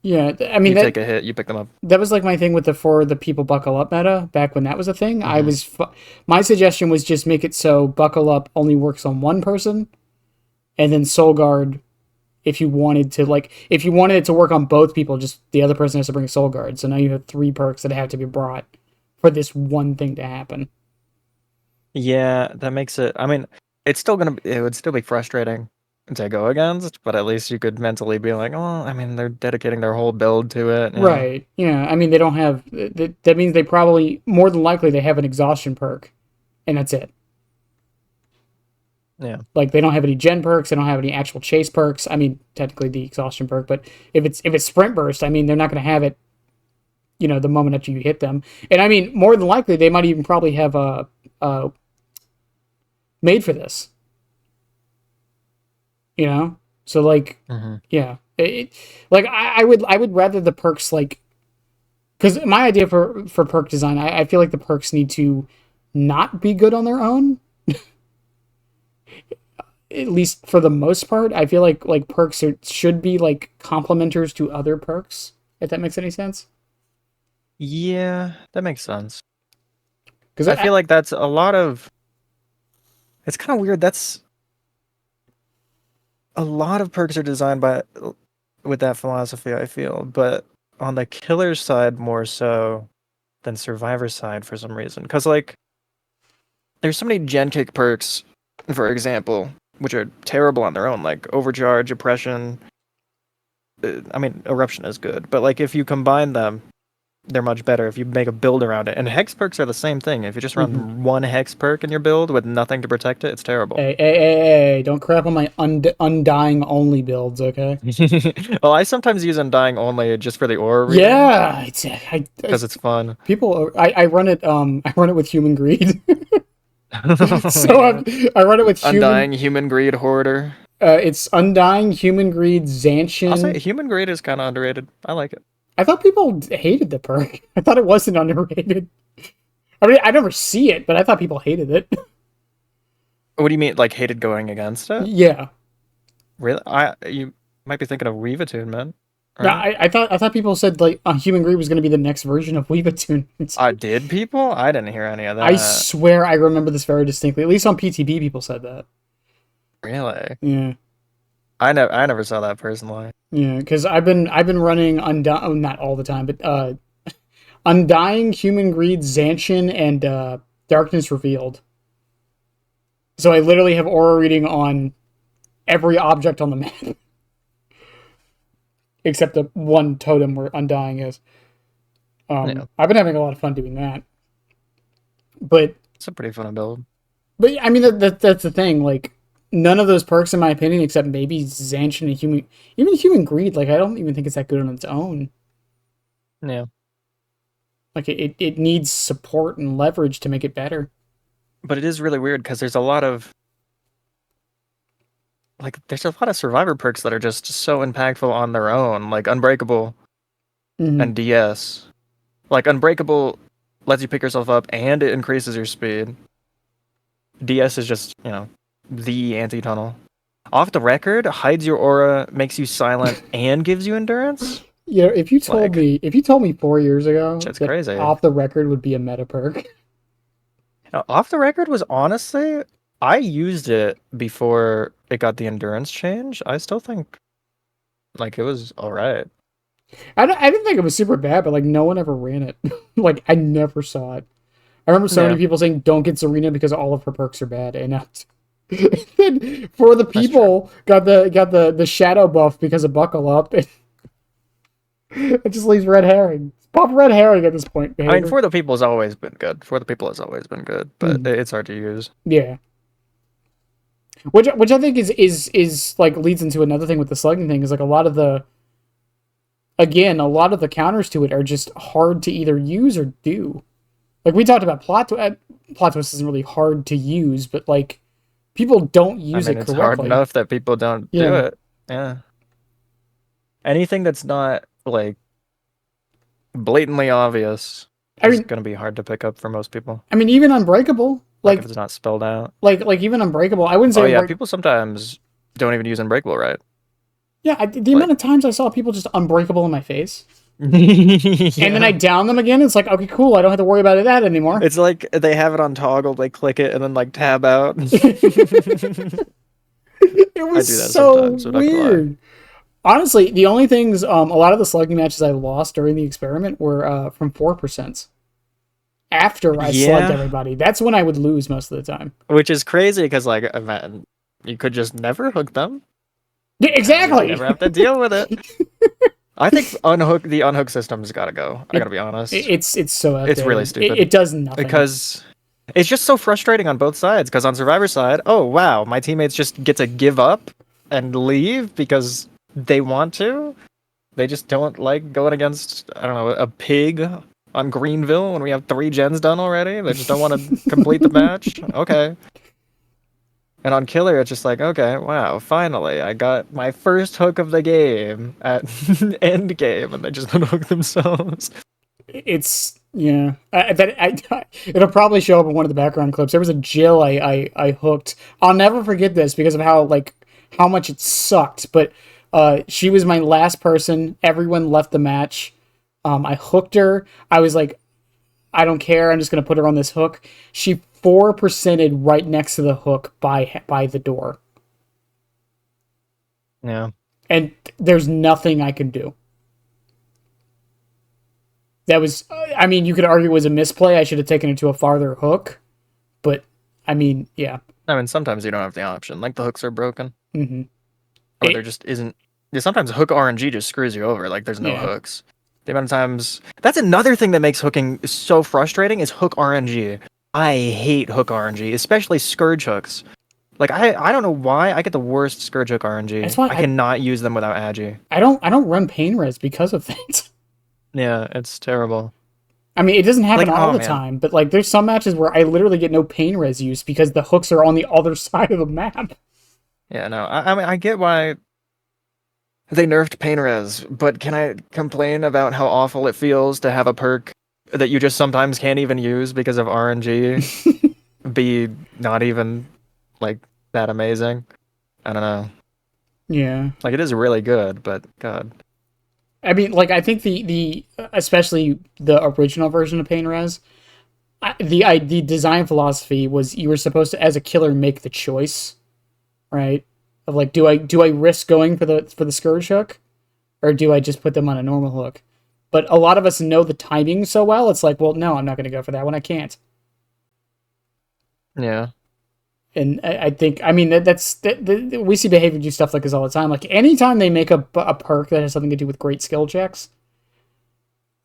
yeah. I mean You take a hit, you pick them up. that was like my thing with the for the people buckle up meta back when that was a thing. Hmm. My suggestion was just make it so buckle up only works on one person, and then soul guard if you wanted to like if you wanted it to work on both people, just the other person has to bring soul guard. So now you have three perks that have to be brought for this one thing to happen. Yeah, that makes it. I mean, it would still be frustrating to go against, but at least you could mentally be like, oh, I mean, they're dedicating their whole build to it, you know? Right. Yeah. I mean, they don't have that means they probably more than likely they have an exhaustion perk, and that's it. Yeah. Like they don't have any gen perks, they don't have any actual chase perks. I mean, technically the exhaustion perk, but if it's sprint burst, I mean, they're not going to have it. The moment that you hit them, and I mean, more than likely they might even probably have a made for this. So like, Hmm. yeah, like I would rather the perks like because my idea for perk design, I feel like the perks need to not be good on their own, at least for the most part. I feel like perks should be like complementers to other perks, if that makes any sense. Yeah, that makes sense. Because I feel like that's a lot of. It's kind of weird. That's a lot of perks are designed by with that philosophy, I feel, but on the killer side more so than survivor side for some reason. Because like, there's so many gen kick perks, for example, which are terrible on their own, like overcharge, oppression. I mean, eruption is good, but like if you combine them, they're much better if you make a build around it. And hex perks are the same thing. If you just mm-hmm. run one hex perk in your build with nothing to protect it, it's terrible. Hey, don't crap on my undying only builds, okay? Well, I sometimes use Undying only just for the aura reading Yeah, because it's fun. people. I run it. I run it with human greed. So Yeah. I run it with human. Undying human greed hoarder. It's undying human greed I'll say Zancian. human greed is kind of underrated. I like it. I thought people hated the perk. I thought it wasn't underrated. I mean, I never see it, but I thought people hated it. What do you mean, like hated going against it? Yeah. Really? You might be thinking of Weavatune, man. No, Right? I thought people said like human greed was going to be the next version of Leave It Tune. Did people? I didn't hear any of I that. swear I remember this very distinctly. At least on PTB, people said that. Really? Yeah, I never saw that personally. yeah. Because I've been running not all the time, but undying human greed Zancian and darkness revealed. So I literally have aura reading on every object on the map except the one totem where undying is. Yeah, I've been having a lot of fun doing that, but it's a pretty fun build. I mean that's the thing. Like none of those perks, in my opinion, except maybe Zancian and even human greed. Like I don't even think it's that good on its own. Yeah. Like it needs support and leverage to make it better. But it is really weird because there's a lot of survivor perks that are just so impactful on their own, like Unbreakable Mm-hmm. and DS. Like Unbreakable lets you pick yourself up and it increases your speed. DS is just, the anti-tunnel. Off the record, hides your aura, makes you silent, and gives you endurance. You know, Like, if you told me 4 years ago shit's that crazy. off the record would be a meta perk, Now, off the record was honestly, I used it before it got the endurance change. I still think like it was all right. I didn't think it was super bad, but like no one ever ran it. Like I never saw it. I remember so many Yeah, people saying don't get Serena because all of her perks are bad, and then for the that's true. people got the shadow buff because of buckle up. It just leaves red herring. Pop red herring at this point I mean, behavior. for the people has always been good. For the people has always been good, but Mm, it's hard to use. yeah, which I think is like leads into another thing with the slugging thing is like a lot of the counters to it are just hard to either use or do. Like we talked about plot twist isn't really hard to use, but like people don't I use mean, it it's hard correctly. enough that people don't do Yeah, it. Yeah. Anything that's not like blatantly obvious I is mean, gonna be hard to pick up for most people. even Unbreakable, Like if it's not spelled out. like even Unbreakable. I wouldn't say Oh yeah, Unbreak. people sometimes don't even use Unbreakable right. Yeah, the Like amount of times I saw people just Unbreakable in my face, and then I yeah. down them again. It's like okay, cool. I don't have to worry about that anymore. It's like they have it on toggle, they click it and then like tab out. It I was do that so sometimes, I'm not gonna lie. weird. Honestly, the only things a lot of the slugging matches I lost during the experiment were from 4%. After I slugged Yeah, everybody, that's when I would lose most of the time. which is crazy because like man, you could just never hook them Yeah, and you'd exactly. never have to deal with it. I think the unhook system's gotta go. I gotta It, be honest. it's so It's really outdated. stupid It does nothing. because it's just so frustrating on both sides. Because on Survivor's side, oh wow, my teammates just get to give up and leave because they want to. They just don't like going against, I don't know, a pig on Greenville when we have 3 gens done already. They just don't want to complete the match. Okay. And on Killer, it's just like, okay, wow, finally, I got my first hook of the game at end game, and they just don't hook themselves. It's yeah. It'll probably show up in one of the background clips. There was a Jill I hooked. I'll never forget this because of how much it sucked. But she was my last person. Everyone left the match. I hooked her. I was like, I don't care. I'm just gonna put her on this hook. She 4%ed right next to the hook by the door, Yeah. and there's nothing I can do. That was, I mean, you could argue it was a misplay. I should have taken it to a farther hook, but I mean, yeah. I mean, sometimes you don't have the option. Like the hooks are broken, hmm or there just isn't. Yeah, sometimes hook RNG just screws you over. Like there's no Yeah. hooks. The amount of times that's another thing that makes hooking so frustrating is hook RNG. I hate hook RNG, especially scourge hooks. Like I don't know why I get the worst scourge hook That's RNG. why I cannot use them without agi. I don't run pain res because of that. Yeah, it's terrible. I mean, it doesn't happen Like all oh the man, time, but like there's some matches where I literally get no pain res use because the hooks are on the other side of the map. yeah no. I mean I get why they nerfed pain res, but can I complain about how awful it feels to have a perk that you just sometimes can't even use because of RNG be not even like that amazing? I don't know. Yeah. Like it is really good, but God. I mean, like I think the especially the original version of pain res, the design philosophy was you were supposed to as a killer make the choice, right? Of like do I risk going for the scourge hook or do I just put them on a normal hook? But a lot of us know the timing so well. It's like, well, no, I'm not going to go for that one. I can't. Yeah. And I think, I mean, we see behavior do stuff like this all the time. Like anytime they make a perk that has something to do with great skill checks,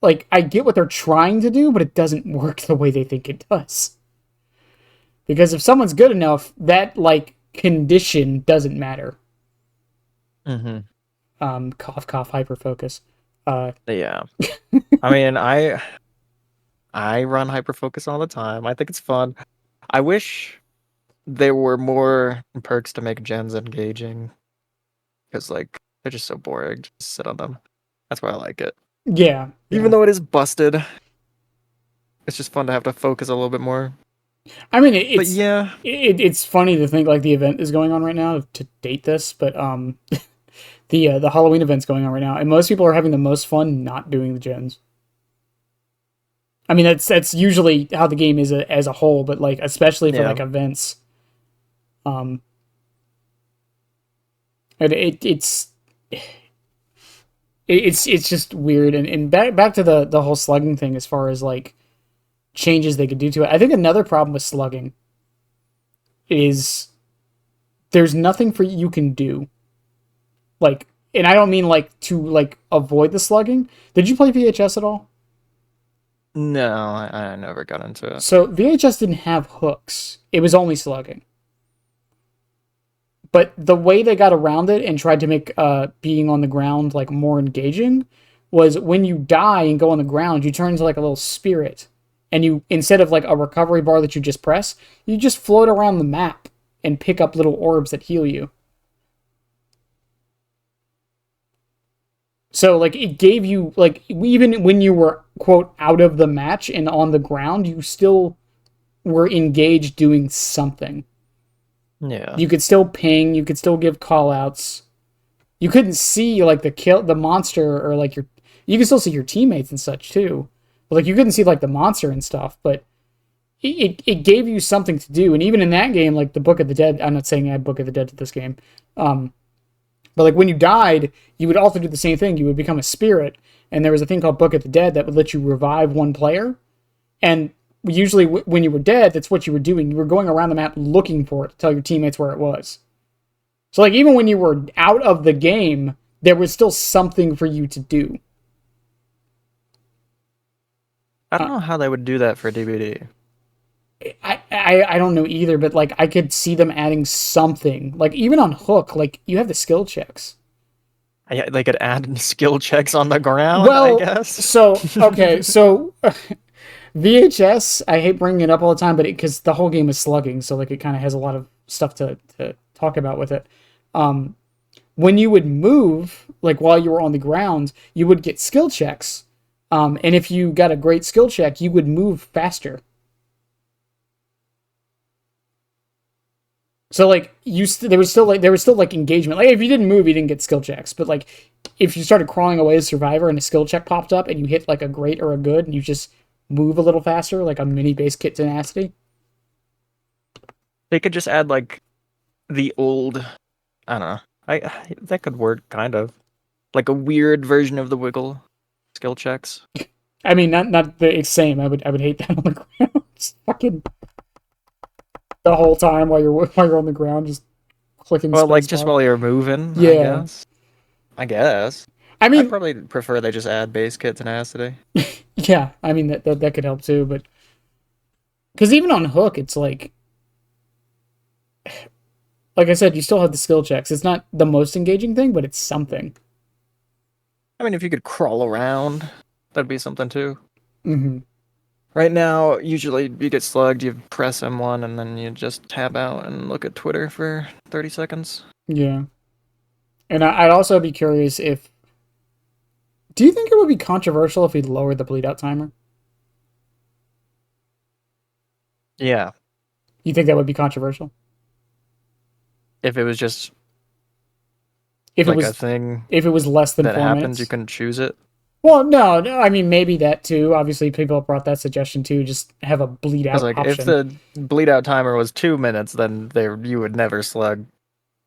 like I get what they're trying to do, but it doesn't work the way they think it does. Because if someone's good enough, that like condition doesn't matter. Mm-hmm. Cough, cough, hyper focus. Yeah. I mean, I run hyperfocus all the time. I think it's fun. I wish there were more perks to make gens engaging because like they're just so boring. Just sit on them. That's why I like it. Yeah, Even yeah. though it is busted, it's just fun to have to focus a little bit more. I mean, But yeah, it's funny to think like the event is going on right now to date this, but the Halloween events going on right now, and most people are having the most fun not doing the gens. I mean, that's usually how the game is as a whole, but like especially for Yeah. like events, um, it's just weird. And back to the whole slugging thing as far as like changes they could do to it. I think another problem with slugging is there's nothing for you can do. Like, and I don't mean like to like avoid the slugging. Did you play VHS at all? No, I never got into it. So VHS didn't have hooks. It was only slugging. But the way they got around it and tried to make being on the ground like more engaging was when you die and go on the ground, you turn into like a little spirit, and you instead of like a recovery bar that you just press, you just float around the map and pick up little orbs that heal you. So like it gave you like even when you were quote out of the match and on the ground, you still were engaged doing something. Yeah. You could still ping, you could still give call outs. You couldn't see like the monster or like your you can still see your teammates and such too. But like you couldn't see like the monster and stuff, but it gave you something to do. And even in that game, like the Book of the Dead, I'm not saying add Book of the Dead to this game. But like when you died, you would also do the same thing. You would become a spirit, and there was a thing called Book of the Dead that would let you revive one player. And usually, when you were dead, that's what you were doing. You were going around the map looking for it to tell your teammates where it was. So like even when you were out of the game, there was still something for you to do. I don't know how they would do that for DBD. I don't know either, but like I could see them adding something. Like even on Hook, like you have the skill checks. They could add skill checks on the ground, I Well, guess. so okay, so VHS, I hate bringing it up all the time, but because the whole game is slugging, so like it kind of has a lot of stuff to talk about with it. Um, when you would move, like while you were on the ground, you would get skill checks. And if you got a great skill check, you would move faster. So like there was still like engagement. Like if you didn't move, you didn't get skill checks. But like if you started crawling away as survivor and a skill check popped up and you hit like a great or a good and you just move a little faster, like a mini base kit tenacity. They could just add like the old, I don't know. That could work kind of like a weird version of the wiggle skill checks. I mean, not the same. I would hate that on the ground. Just fucking the whole time while you're on the ground, just clicking Well, like space just bar. while you're moving, I Yeah, guess. I guess. I I'd mean, probably prefer they just add base kit tenacity. yeah, I mean that could help too. But because even on Hook, it's like I said, you still have the skill checks. It's not the most engaging thing, but it's something. I mean, if you could crawl around, that'd be something too. Mm-hmm. Right now, usually you get slugged, you press M1, and then you just tab out and look at Twitter for 30 seconds. Yeah, and I'd also be curious if. Do you think it would be controversial if we lowered the bleed out timer? Yeah, You think that would be controversial if it was just if it like a was thing if it was less than that four happens, you minutes? can choose it. Well, no, I mean maybe that too. Obviously, people have brought that suggestion too. Just have a bleed Because out like if option. the bleed out timer was 2 minutes, then you would never slug.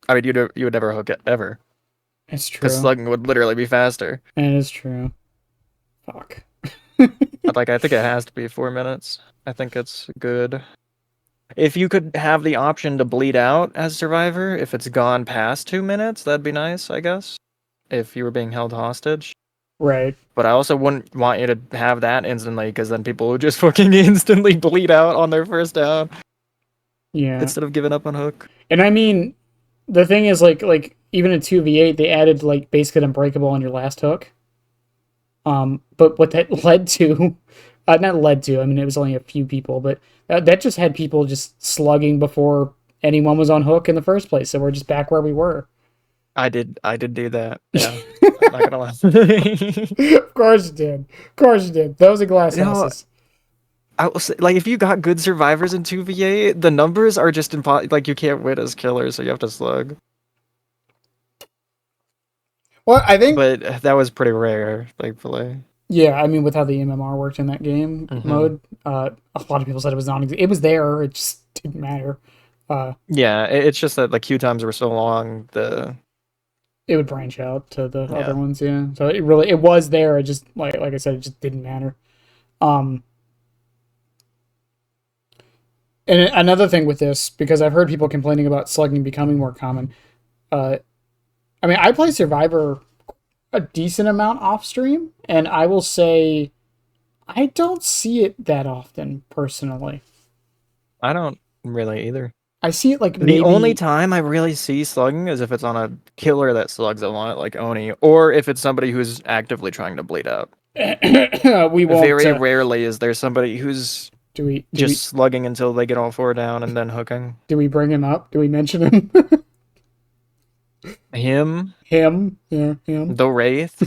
I mean, you would never hook it ever, It's because true. slugging would literally be faster. It is true. Fuck. But like I think it has to be 4 minutes. I think it's good. If you could have the option to bleed out as survivor, if it's gone past 2 minutes, that'd be nice, I guess. If you were being held hostage. Right. But I also wouldn't want you to have that instantly, because then people would just fucking instantly bleed out on their first down Yeah. instead of giving up on hook. And I mean, the thing is, like even in 2v8, they added like basically unbreakable on your last hook. But what that led to, not led to. I mean, it was only a few people, but that just had people just slugging before anyone was on hook in the first place. So we're just back where we were. I did do that. Yeah, I'm not gonna lie. Of course you did. Of course you did. Those are glass You know, houses. I will say, like, if you got good survivors in 2v8, the numbers are just like you can't win as killers, so you have to slug. Well, I think but that was pretty rare, thankfully. yeah. I mean, with how the MMR worked in that game Hmm. mode, a lot of people said it was non. It was there. It just didn't matter. Uh, Yeah, it's just that the queue times were so long. it would branch out to the other Yeah, ones. Yeah. So it was there. It just like I said, it just didn't matter. Um, and another thing with this, because I've heard people complaining about slugging becoming more common. Uh, I mean, I play Survivor a decent amount off stream, and I will say I don't see it that often personally. I don't really either. I see it like The only maybe time I really see slugging is if it's on a killer that slugs a lot, like Oni, or if it's somebody who's actively trying to bleed out. we won't. Very rarely is there somebody who's Do we? Do just we? slugging until they get all four down and then hooking. Do we bring him up? Do we mention him? Him, Him? Yeah, him. the Wraith,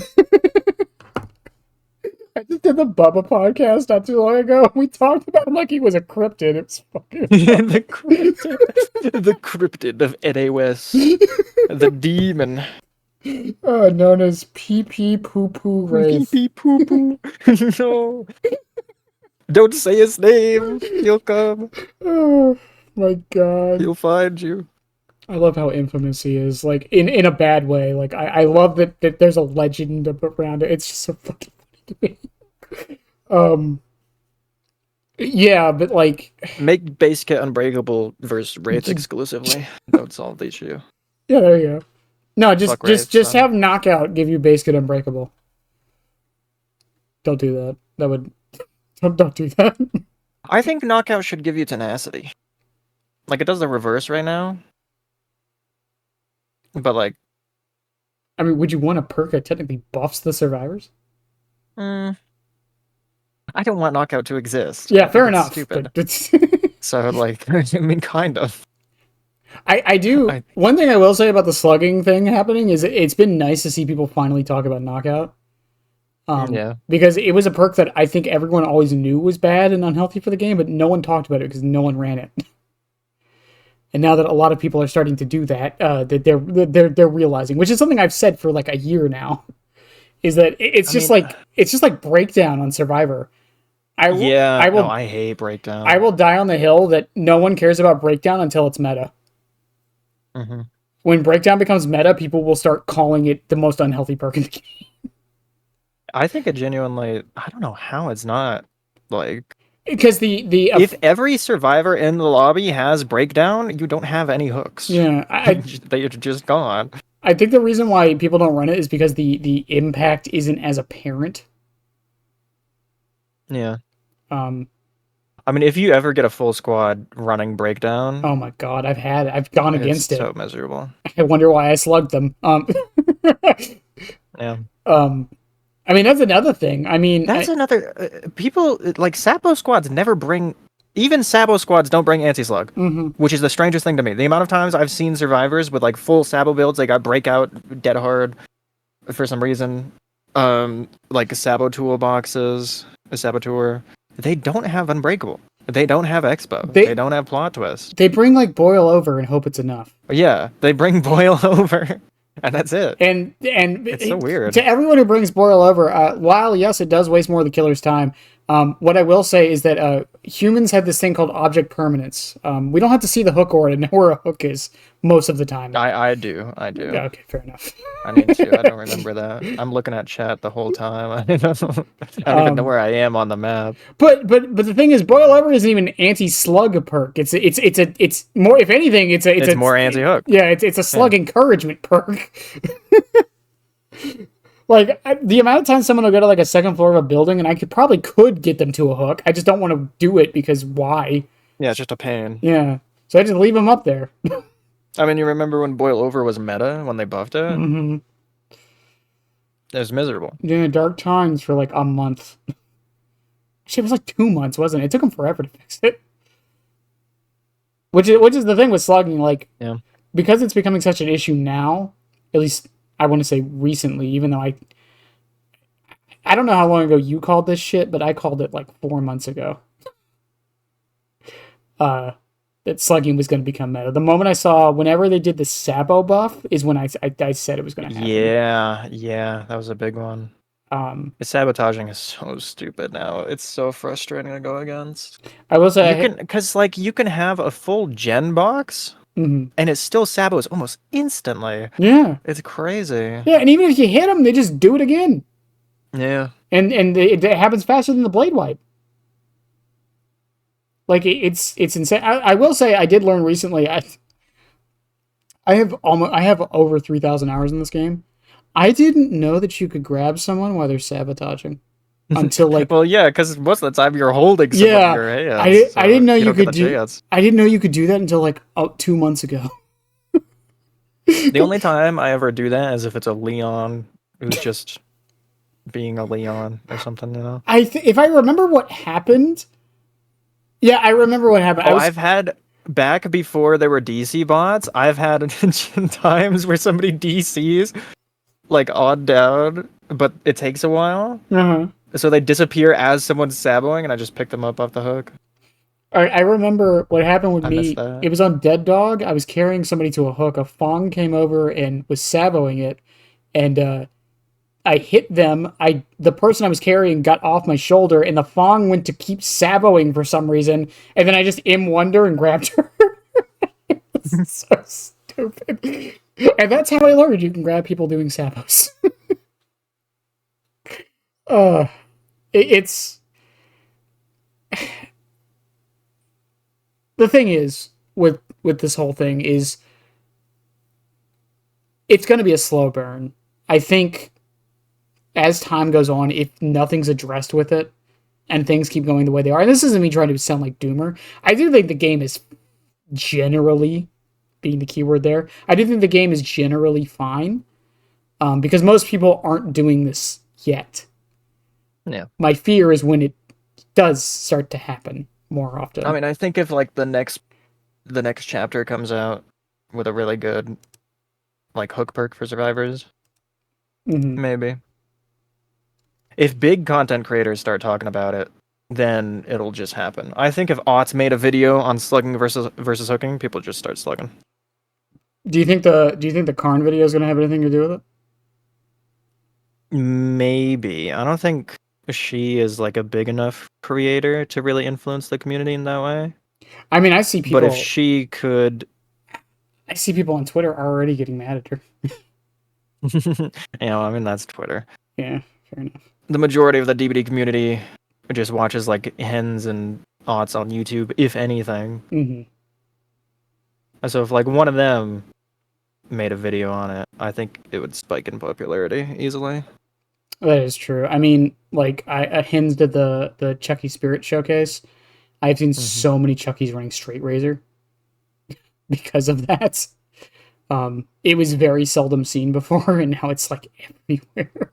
I just did the Bubba podcast not too long ago. We talked about him like he was a cryptid. It's fucking the cryptid, the cryptid of NAS, the demon. known as Pee Pee Poo Poo Pee Wraith. pee poo poo. No, don't say his name. He'll come. Oh my god. He'll find you. I love how infamous he is, like in a bad way. Like I love that there's a legend around it. It's just so fucking funny to me. Yeah, but like, Make base kit unbreakable versus Wraith exclusively. That would solve the issue. yeah, there you go. No, just Fuck just Wraiths, just then. have knockout give you base kit unbreakable. Don't do that. That would don't do that. I think knockout should give you tenacity. Like it does the reverse right now. But like, I mean, would you want a perk that technically buffs the survivors? mm, I don't want knockout to exist. Yeah, I think fair it's enough. stupid. But it's So like, I mean, kind of. I do. I One thing I will say about the slugging thing happening is it's been nice to see people finally talk about knockout. yeah. Because it was a perk that I think everyone always knew was bad and unhealthy for the game, but no one talked about it because no one ran it. And now that a lot of people are starting to do that, that they're realizing, which is something I've said for like a year now, is that I mean, it's just like breakdown on Survivor. I will yeah. I No, will I hate I breakdown. will die on the hill that no one cares about breakdown until it's meta. Hmm. When breakdown becomes meta, people will start calling it the most unhealthy perk in the game. I think it genuinely. I don't know how it's not like. Because the If every survivor in the lobby has breakdown, you don't have any hooks. yeah, They're just gone. I think the reason why people don't run it is because the impact isn't as apparent. Yeah. Um, I mean, if you ever get a full squad running breakdown, oh my god, I've gone it's against it. so miserable. I wonder why I slugged them. Yeah. Um, I mean that's another thing. I mean, That's another. People like Sabo squads never bring. Even Sabo squads don't bring anti-slug, mhm. which is the strangest thing to me. The amount of times I've seen survivors with like full Sabo builds, they got breakout dead hard for some reason. Like Sabo toolboxes, a saboteur. They don't have unbreakable. They don't have expo. They they don't have plot twist. they bring like boil over and hope it's enough. Yeah, they bring boil over, and that's it. And It's so weird. to everyone who brings boil over, while yes, it does waste more of the killer's time. What I will say is that humans have this thing called object permanence. We don't have to see the hook or to know where a hook is most of the time. I do. I do. Yeah, okay, fair enough. I need to. I don't remember that. I'm looking at chat the whole time. I don't even know where I am on the map. But the thing is, boil over isn't even anti-slug perk. It's more, if anything, It's more anti-hook. yeah, it's a slug Yeah. encouragement perk. Like the amount of times someone will go to like a second floor of a building, and I could get them to a hook. I just don't want to do it because why? Yeah, it's just a pain. Yeah, so I just leave them up there. I mean, you remember when Boil Over was meta when they buffed it? Hmm. It was miserable. Yeah, dark times for like a month. Actually, it was like 2 months, wasn't it? It took them forever to fix it. Which is the thing with slugging, like Yeah. because it's becoming such an issue now. At least I want to say recently, even though I don't know how long ago you called this shit, but I called it like 4 months ago. that slugging was going to become meta. The moment I saw, whenever they did the Sabo buff, is when I said it was going to happen. Yeah, that was a big one. Um, The sabotaging is so stupid now. It's so frustrating to go against. I will You say, can, because like you can have a full gen box mhm. and it still sabos almost instantly. Yeah, It's crazy. yeah, and even if you hit them, they just do it again, Yeah. and it happens faster than the blade wipe. Like it's insane. I will say I did learn recently. I have over 3,000 hours in this game. I didn't know that you could grab someone while they're sabotaging until like Well, yeah, because most of the time you're holding someone in yeah. your hands, I didn't so know you you don't get could the do. chance. I didn't know you could do that until like 2 months ago. The only time I ever do that is if it's a Leon who's just being a Leon or something, you know? If I remember what happened, yeah, I remember what happened. I Oh, was I've had back before there were DC bots, I've had times where somebody DCs like odd down, but it takes a while. uh-huh. So they disappear as someone's saboing, and I just pick them up off the hook. I remember what happened with I miss me. that. It was on Dead Dog. I was carrying somebody to a hook. A Fong came over and was saboing it, and I hit them. The person I was carrying got off my shoulder, and the Fong went to keep saboing for some reason, and then I just M1'd her and grabbed her. So stupid. And that's how I learned you can grab people doing sabos. uh, it's the thing is with this whole thing is it's going to be a slow burn. I think as time goes on, if nothing's addressed with it and things keep going the way they are, and this isn't me trying to sound like doomer, I do think the game is generally, being the keyword there, I do think the game is generally fine, because most people aren't doing this yet. Yeah. My fear is when it does start to happen more often. I mean, I think if like the next chapter comes out with a really good like hook perk for survivors, Mm-hmm. maybe. If big content creators start talking about it, then it'll just happen. I think if Aughts made a video on slugging versus hooking, people just start slugging. Do you think the Karn video is going to have anything to do with it? Maybe. I don't think she is like a big enough creator to really influence the community in that way. I mean, But if she could, I see people on Twitter already getting mad at her. I mean that's Twitter. Yeah, fair enough. The majority of the DBD community just watches like hens and Aughts on YouTube, if anything. Mm-hmm. So if like one of them made a video on it, I think it would spike in popularity easily. That is true. I mean, like Hims did the Chucky Spirit showcase. I've seen so many Chuckies running straight razor because of that. It was very seldom seen before, and now it's like everywhere.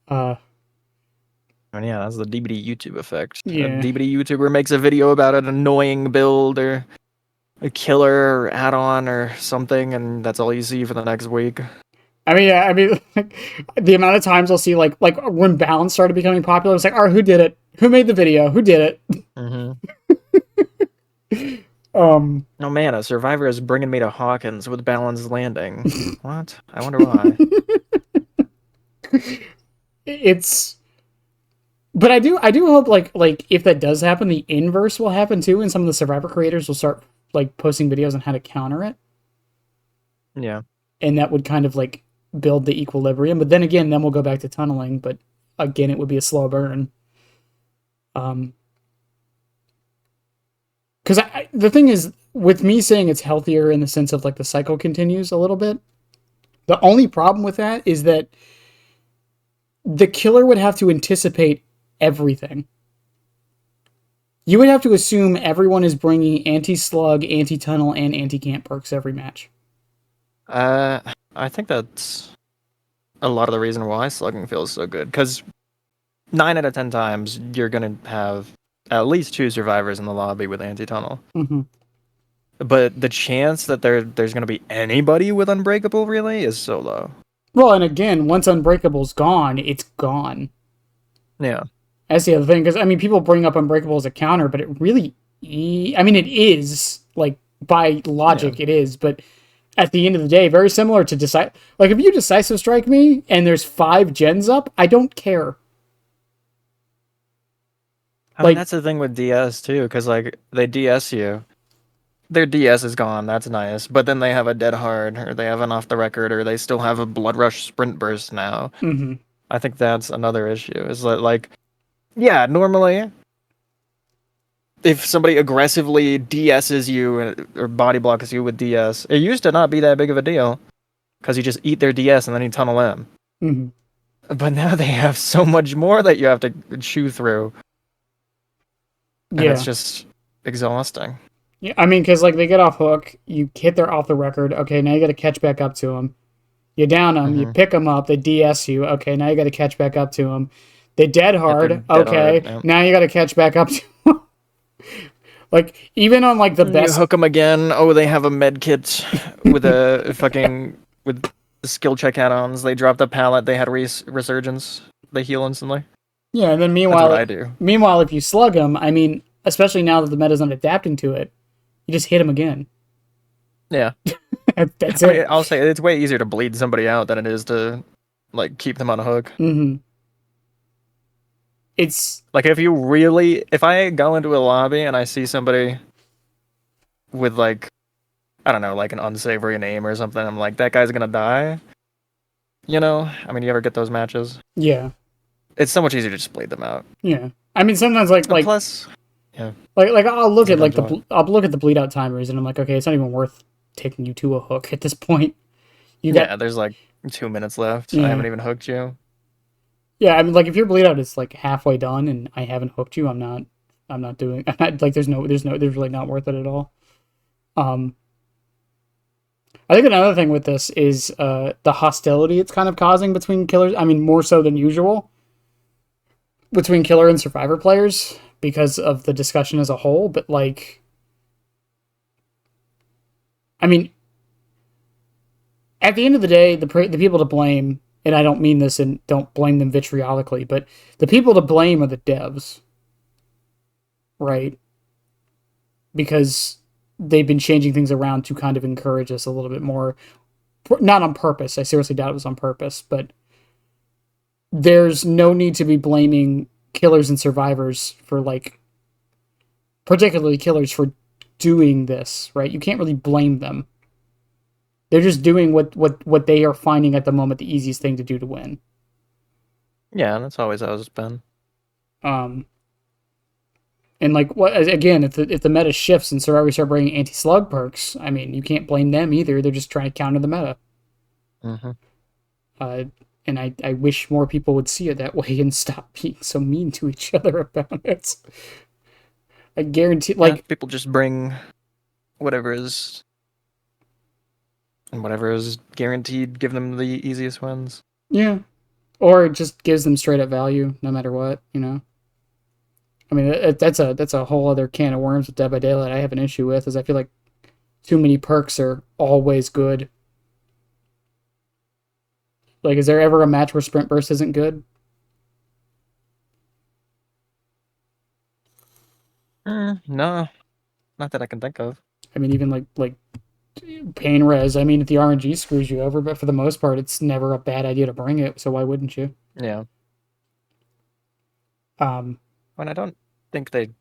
And yeah, that's the DBD YouTube effect. A Yeah. DBD YouTuber makes a video about an annoying build or a killer or add-on or something, and that's all you see for the next week. I mean, yeah. I mean, like, the amount of times I'll see like when balance started becoming popular, it's like, all right, who did it? Who made the video? Who did it? Oh man, a survivor is bringing me to Hawkins with balanced landing. What? I wonder why. It's, but I do hope like if that does happen, the inverse will happen too, and some of the survivor creators will start like posting videos on how to counter it, Yeah. and that would kind of like build the equilibrium. But then again, then we'll go back to tunneling, but again, it would be a slow burn. Because the thing is, with me saying it's healthier in the sense of like the cycle continues a little bit, the only problem with that is that the killer would have to anticipate everything. You would have to assume everyone is bringing anti-slug, anti-tunnel, and anti-camp perks every match. I think that's a lot of the reason why slugging feels so good. Because 9 out of 10 times, you're going to have at least 2 survivors in the lobby with anti-tunnel. Mm-hmm. But the chance that there's going to be anybody with Unbreakable, really, is so low. Well, and again, once Unbreakable's gone, it's gone. Yeah. That's the other thing. Because, I mean, people bring up Unbreakable as a counter, but it really I mean, it is, like, by Yeah. logic, it is, but at the end of the day, very similar to like, if you decisive strike me and there's 5 gens up, I don't care. I mean, Like, that's the thing with DS too, because like they DS you, their DS is gone. That's nice, but then they have a dead hard, or they have an off the record, or they still have a blood rush sprint burst now. mhm. I think that's another issue. Is that like, yeah, normally if somebody aggressively DSs you or body blocks you with DS, it used to not be that big of a deal because you just eat their DS and then you tunnel in. Mhm. But now they have so much more that you have to chew through, and it's Yeah. just exhausting. Yeah, I mean, because, like, they get off hook, you hit their off the record. Okay, now you got to catch back up to them. You down them, you Mm-hmm. pick them up, they DS you. Okay, now you got to catch back up to them. They dead Hit their hard. dead hard. Okay, Yeah. now you got to catch back up to 'em. Like, even on, like, the You best. hook them again. Oh, they have a med kit with a fucking with skill check add-ons. They dropped the pallet. They had resurgence. They heal instantly. Yeah, and then That's what meanwhile, I do. if you slug them, I mean, especially now that the meta's not adapting to it, you just hit them again. Yeah. That's I mean, it. I'll say it's way easier to bleed somebody out than it is to like keep them on a hook. Hmm. It's Like if I go into a lobby and I see somebody with like, I don't know, like an unsavory name or something, I'm like, that guy's gonna die. You know? I mean, you ever get those matches? yeah, It's so much easier to just bleed them out. yeah. I mean, sometimes And plus, yeah, I'll look at like sometimes what? I'll look at the bleed out timers, and I'm like, okay, it's not even worth taking you to a hook at this point. You got Yeah, there's like 2 minutes left. I yeah, haven't even hooked you. yeah. I mean, like, if your bleed out is like halfway done and I haven't hooked you, I'm not doing. I'm not, like, there's really not worth it at all. Um, I think another thing with this is the hostility it's kind of causing between killers. I mean, more so than usual between killer and survivor players because of the discussion as a whole. But, like, I mean, at the end of the day, the people to blame, and I don't mean this and don't blame them vitriolically, but the people to blame are the devs, right? Because they've been changing things around to kind of encourage us a little bit more. Not on purpose. I seriously doubt it was on purpose, but there's no need to be blaming killers and survivors for, like, particularly killers for doing this, right? You can't really blame them. They're just doing what they are finding at the moment the easiest thing to do to win. Yeah, that's always how it's been. Um, and, like, what again? If the meta shifts and survivors start bringing anti-slug perks, I mean, you can't blame them either. They're just trying to counter the meta. Mm-hmm. Uh, and I wish more people would see it that way and stop being so mean to each other about it. I guarantee, Yeah, like, people just bring whatever is and whatever is guaranteed give them the easiest wins. yeah, or it just gives them straight up value no matter what, you know. I mean, that's a whole other can of worms with Dead by Daylight. I have an issue with is I feel like too many perks are always good. Like, is there ever a match where Sprint Burst isn't good? No, not that I can think of. I mean, even like Pain Res. I mean, if the RNG screws you over, but for the most part, it's never a bad idea to bring it. So why wouldn't you? Yeah. Um, And I don't think they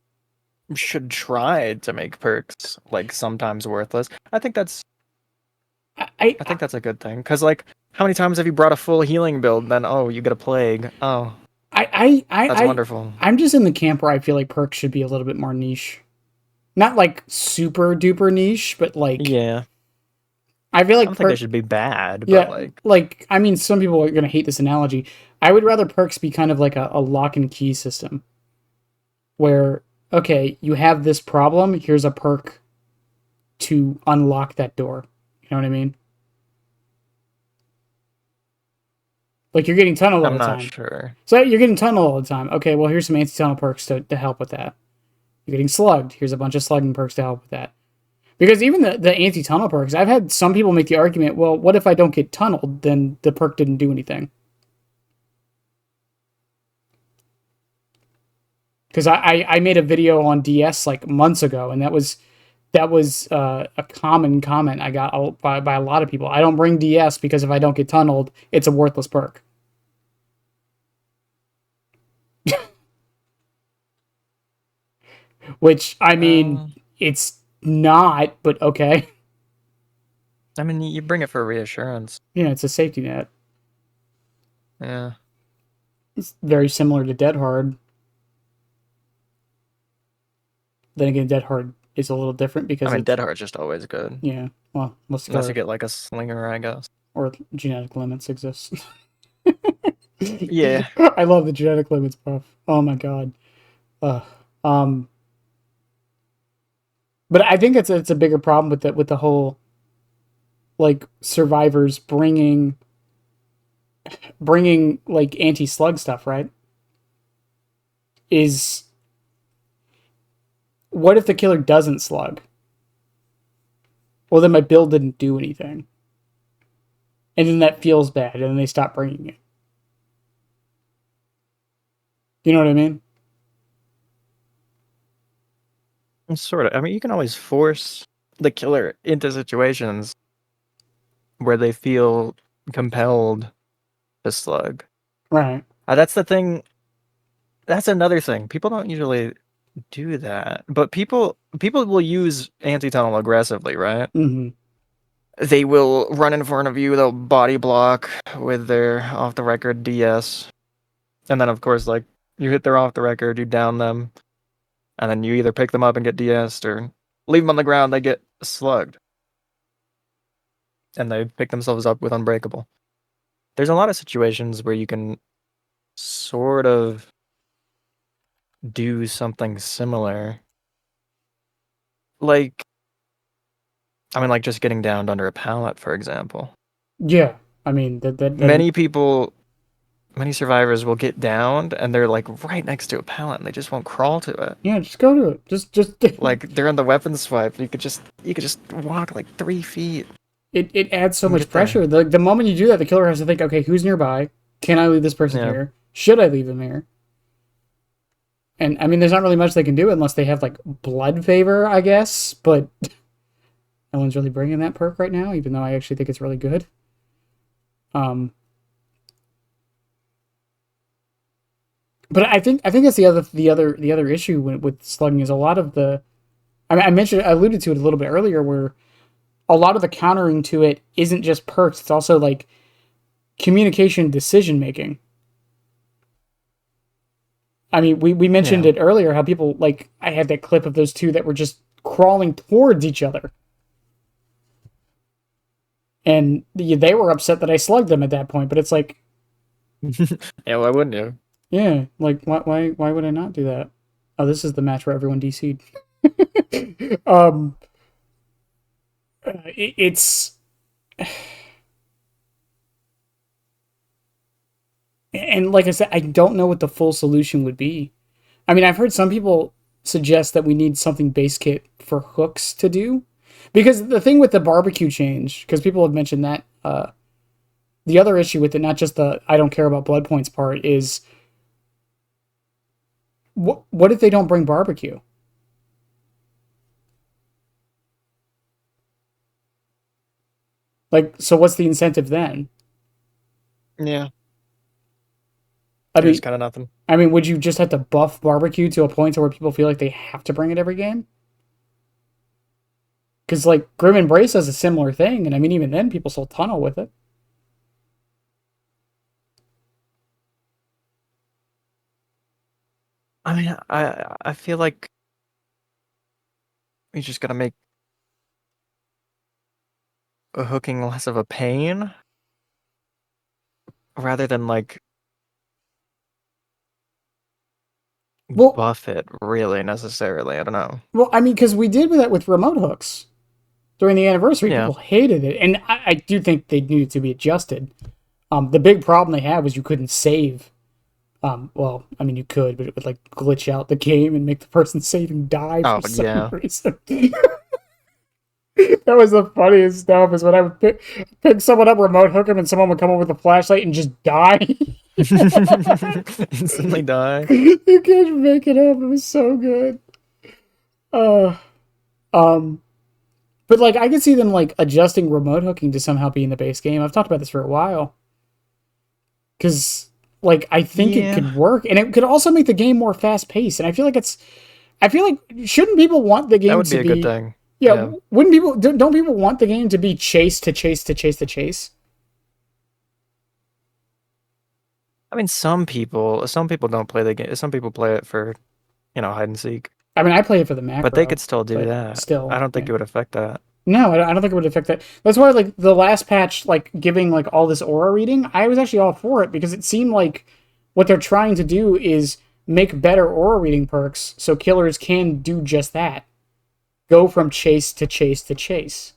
should try to make perks like sometimes worthless. I I think that's a good thing because like how many times have you brought a full healing build? Then oh you get a plague. Oh that's I wonderful. I'm just in the camp where I feel like perks should be a little bit more niche. Not like super duper niche, but like Yeah, I feel I like don't think they perk. should be bad, but Yeah, like like, I mean, some people are gonna hate this analogy. I would rather perks be kind of like a lock and key system where, okay, you have this problem. Here's a perk to unlock that door. You know what I mean? Like, you're getting tunnel all I'm the not time. sure. So you're getting tunnel all the time. Okay, well, here's some anti-tunnel perks to help with that. You're getting slugged. Here's a bunch of slugging perks to help with that. Because even the anti-tunnel perks, I've had some people make the argument, well, what if I don't get tunneled? Then the perk didn't do anything. because I made a video on DS like months ago, and that was a common comment I got by a lot of people. I don't bring DS because if I don't get tunneled, it's a worthless perk. Which I mean, Um, it's not, but okay. I mean, you bring it for reassurance. Yeah, it's a safety net. Yeah. It's very similar to Dead Hard. Then again, Dead Hard is a little different I because mean, it's Dead Heart's just always good. yeah. Well, let's Unless go you get like a slinger, I guess. or genetic limits exist. Yeah. I love the genetic limits buff. Oh my god. Uh, um, but I think it's a bigger problem with the whole like survivors bringing like anti-slug stuff, right? Is what if the killer doesn't slug? Well, then my build didn't do anything, and then that feels bad, and then they stop bringing it. You know what I mean? Sort of. I mean, you can always force the killer into situations where they feel compelled to slug. Right. That's the thing. That's another thing. People don't usually do that, but people will use anti-tunnel aggressively, right? Mm-hmm. They will run in front of you. They'll body block with their off the record DS, and then of course, like you hit their off the record, you down them, and then you either pick them up and get DS'd or leave them on the ground. They get slugged, and they pick themselves up with Unbreakable. There's a lot of situations where you can sort of do something similar. Like, I mean, like just getting downed under a pallet, for example. Yeah. I mean that Many people, many survivors will get downed and they're like right next to a pallet and they just won't crawl to it. yeah. Just go to it. Just Like during the weapon swipe, you could just walk like 3 feet it adds so and much get there. pressure. The moment you do that, the killer has to think, okay, who's nearby? Can I leave this person Yeah. here? Should I leave them here? And I mean, there's not really much they can do unless they have like blood favor, I guess. But no one's really bringing that perk right now, even though I actually think it's really good. Um, but I think that's the other issue with slugging is a lot of the. I mean, I alluded to it a little bit earlier, where a lot of the countering to it isn't just perks; it's also like communication, decision making. I mean, we mentioned Yeah. it earlier how people like I had that clip of those two that were just crawling towards each other, and they were upset that I slugged them at that point. But it's like, Yeah, why wouldn't you? yeah, like why would I not do that? Oh, this is the match where everyone DC'd. um, it's and like I said, I don't know what the full solution would be. I mean, I've heard some people suggest that we need something base kit for hooks to do, because the thing with the barbecue change, because people have mentioned that the other issue with it, not just the I don't care about blood points part, is what if they don't bring barbecue? Like, so what's the incentive then? Yeah. I There's mean, kind of nothing. would you just have to buff barbecue to a point to where people feel like they have to bring it every game? Because like Grim Embrace does a similar thing, and I mean even then people still tunnel with it. I mean, I feel like we just gotta make hooking less of a pain rather than like Well, buff it really necessarily. I don't know. I mean, because we did that with remote hooks during the anniversary. Yeah. People hated it, and I do think they needed to be adjusted. The big problem they had was you couldn't save. Well, I mean you could, but it would like glitch out the game and make the person saving die Oh for some yeah. reason. That was the funniest stuff. Is when I would pick someone up, remote hook them, and someone would come up with a flashlight and just die. Instantly die. You can't make it up. It was so good. Uh, um, but like I could see them like adjusting remote hooking to somehow be in the base game. I've talked about this for a while because like I think it Yeah, could work, and it could also make the game more fast paced. And I feel like it's. I feel like shouldn't people want the that game would to be a good be? thing. Yeah, Yeah. wouldn't people? Don't people want the game to be chase to chase to chase to chase? I mean, some people don't play the game. Some people play it for, hide and seek. I mean, I play it for the But they macro, could still do but that. I still, don't think yeah. it would affect that. No, I don't think it would affect that. That's why, like the last patch, like giving like all this aura reading, I was actually all for it because it seemed like what they're trying to do is make better aura reading perks so killers can do just that. Go from chase to chase to chase.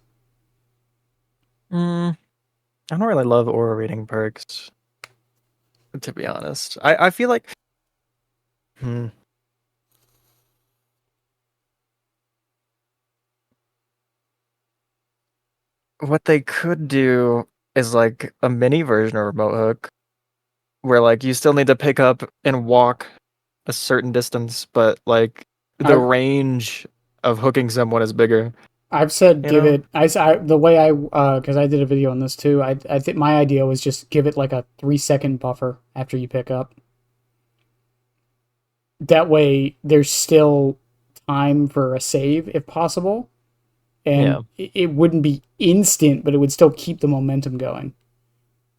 Mm, I don't really love aura reading perks, to be honest. I feel like hmm, what they could do is like a mini version of remote hook where like you still need to pick up and walk a certain distance, but like the I've range of hooking someone is bigger, I've said you give know? it. I the way I because I did a video on this too. I think my idea was just give it like a 3 second buffer after you pick up. That way, there's still time for a save if possible, and Yeah. it wouldn't be instant, but it would still keep the momentum going.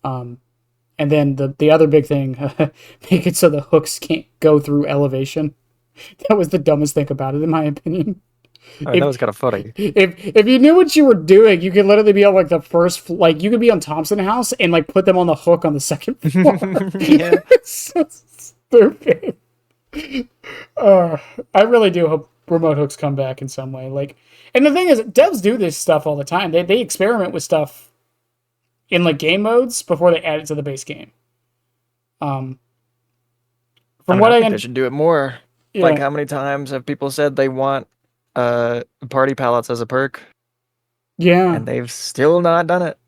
Um, and then the other big thing, make it so the hooks can't go through elevation. That was the dumbest thing about it, in my opinion. I mean, that If was kind of funny. if you knew what you were doing, you could literally be on like the first, like you could be on Thompson House and like put them on the hook on the second floor. Yeah. It's so stupid. Uh, I really do hope remote hooks come back in some way. Like, and the thing is, devs do this stuff all the time. They experiment with stuff in like game modes before they add it to the base game. Um, I from mean, what I I think they should do it more. Like, yeah, how many times have people said they want party palettes as a perk, yeah, and they've still not done it?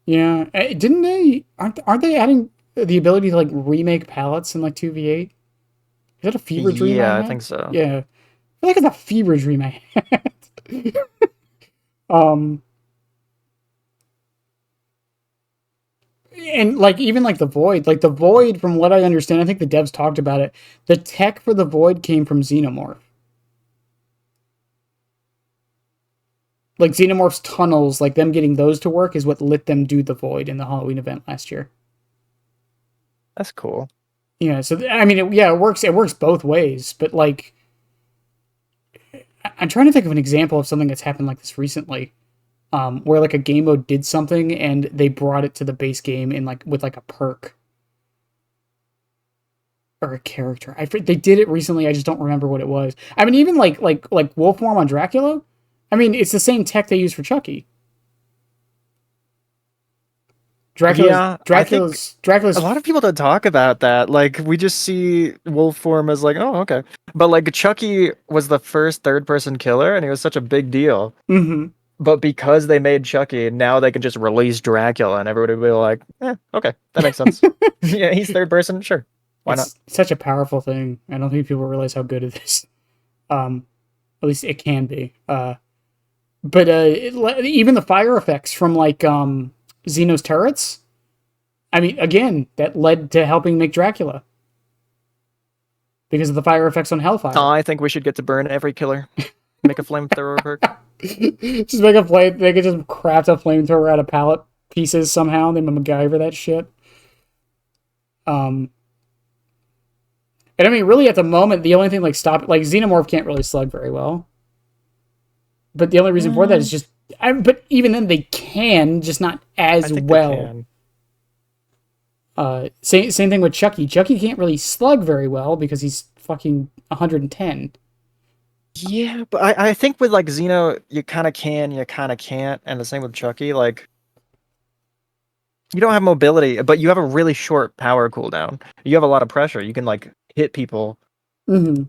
yeah. Didn't they? Aren't they adding the ability to like remake palettes in like 2v8? Is that a fever dream I Yeah, I had? think so. Yeah, I feel like it's a fever dream I had. um, and like even like the void, from what I understand, I think the devs talked about it. The tech for the void came from Xenomorph. Like Xenomorph's tunnels, like them getting those to work, is what let them do the void in the Halloween event last year. That's cool. Yeah, so I mean, yeah, it works. It works both ways, but like, I'm trying to think of an example of something that's happened like this recently, where like a game mode did something and they brought it to the base game in like with like a perk or a character. They did it recently. I just don't remember what it was. I mean, even like Wolfworm on Dracula. I mean, it's the same tech they use for Chucky. Yeah, I think a Dracula's. lot of people don't talk about that. Like, we just see wolf form as like, oh, okay. But like, Chucky was the first third-person killer, and he was such a big deal. Mm-hmm. But because they made Chucky, now they can just release Dracula, and everybody will be like, okay, that makes sense. Yeah, he's third person, sure, why not? It's such a powerful thing. I don't think people realize how good it is. Um, at least it can be. But even the fire effects from like Xeno's turrets. I mean, again, that led to helping make Dracula because of the fire effects on Hellfire. I think we should get to burn every killer. Make a flamethrower perk. Just make a flame. They could just craft a flamethrower out of pallet pieces somehow. They MacGyver that shit. Um, and I mean, really, at the moment, the only thing like Xenomorph can't really slug very well. But the only reason for that is Mm, just. But even then, they can, just not I as think they well. can. Same thing with Chucky. Chucky can't really slug very well because he's fucking 110. Yeah, but I think with like Xeno, you kind of can, you kind of can't, and the same with Chucky. Like, you don't have mobility, but you have a really short power cooldown. You have a lot of pressure. You can like hit people Mm-hmm.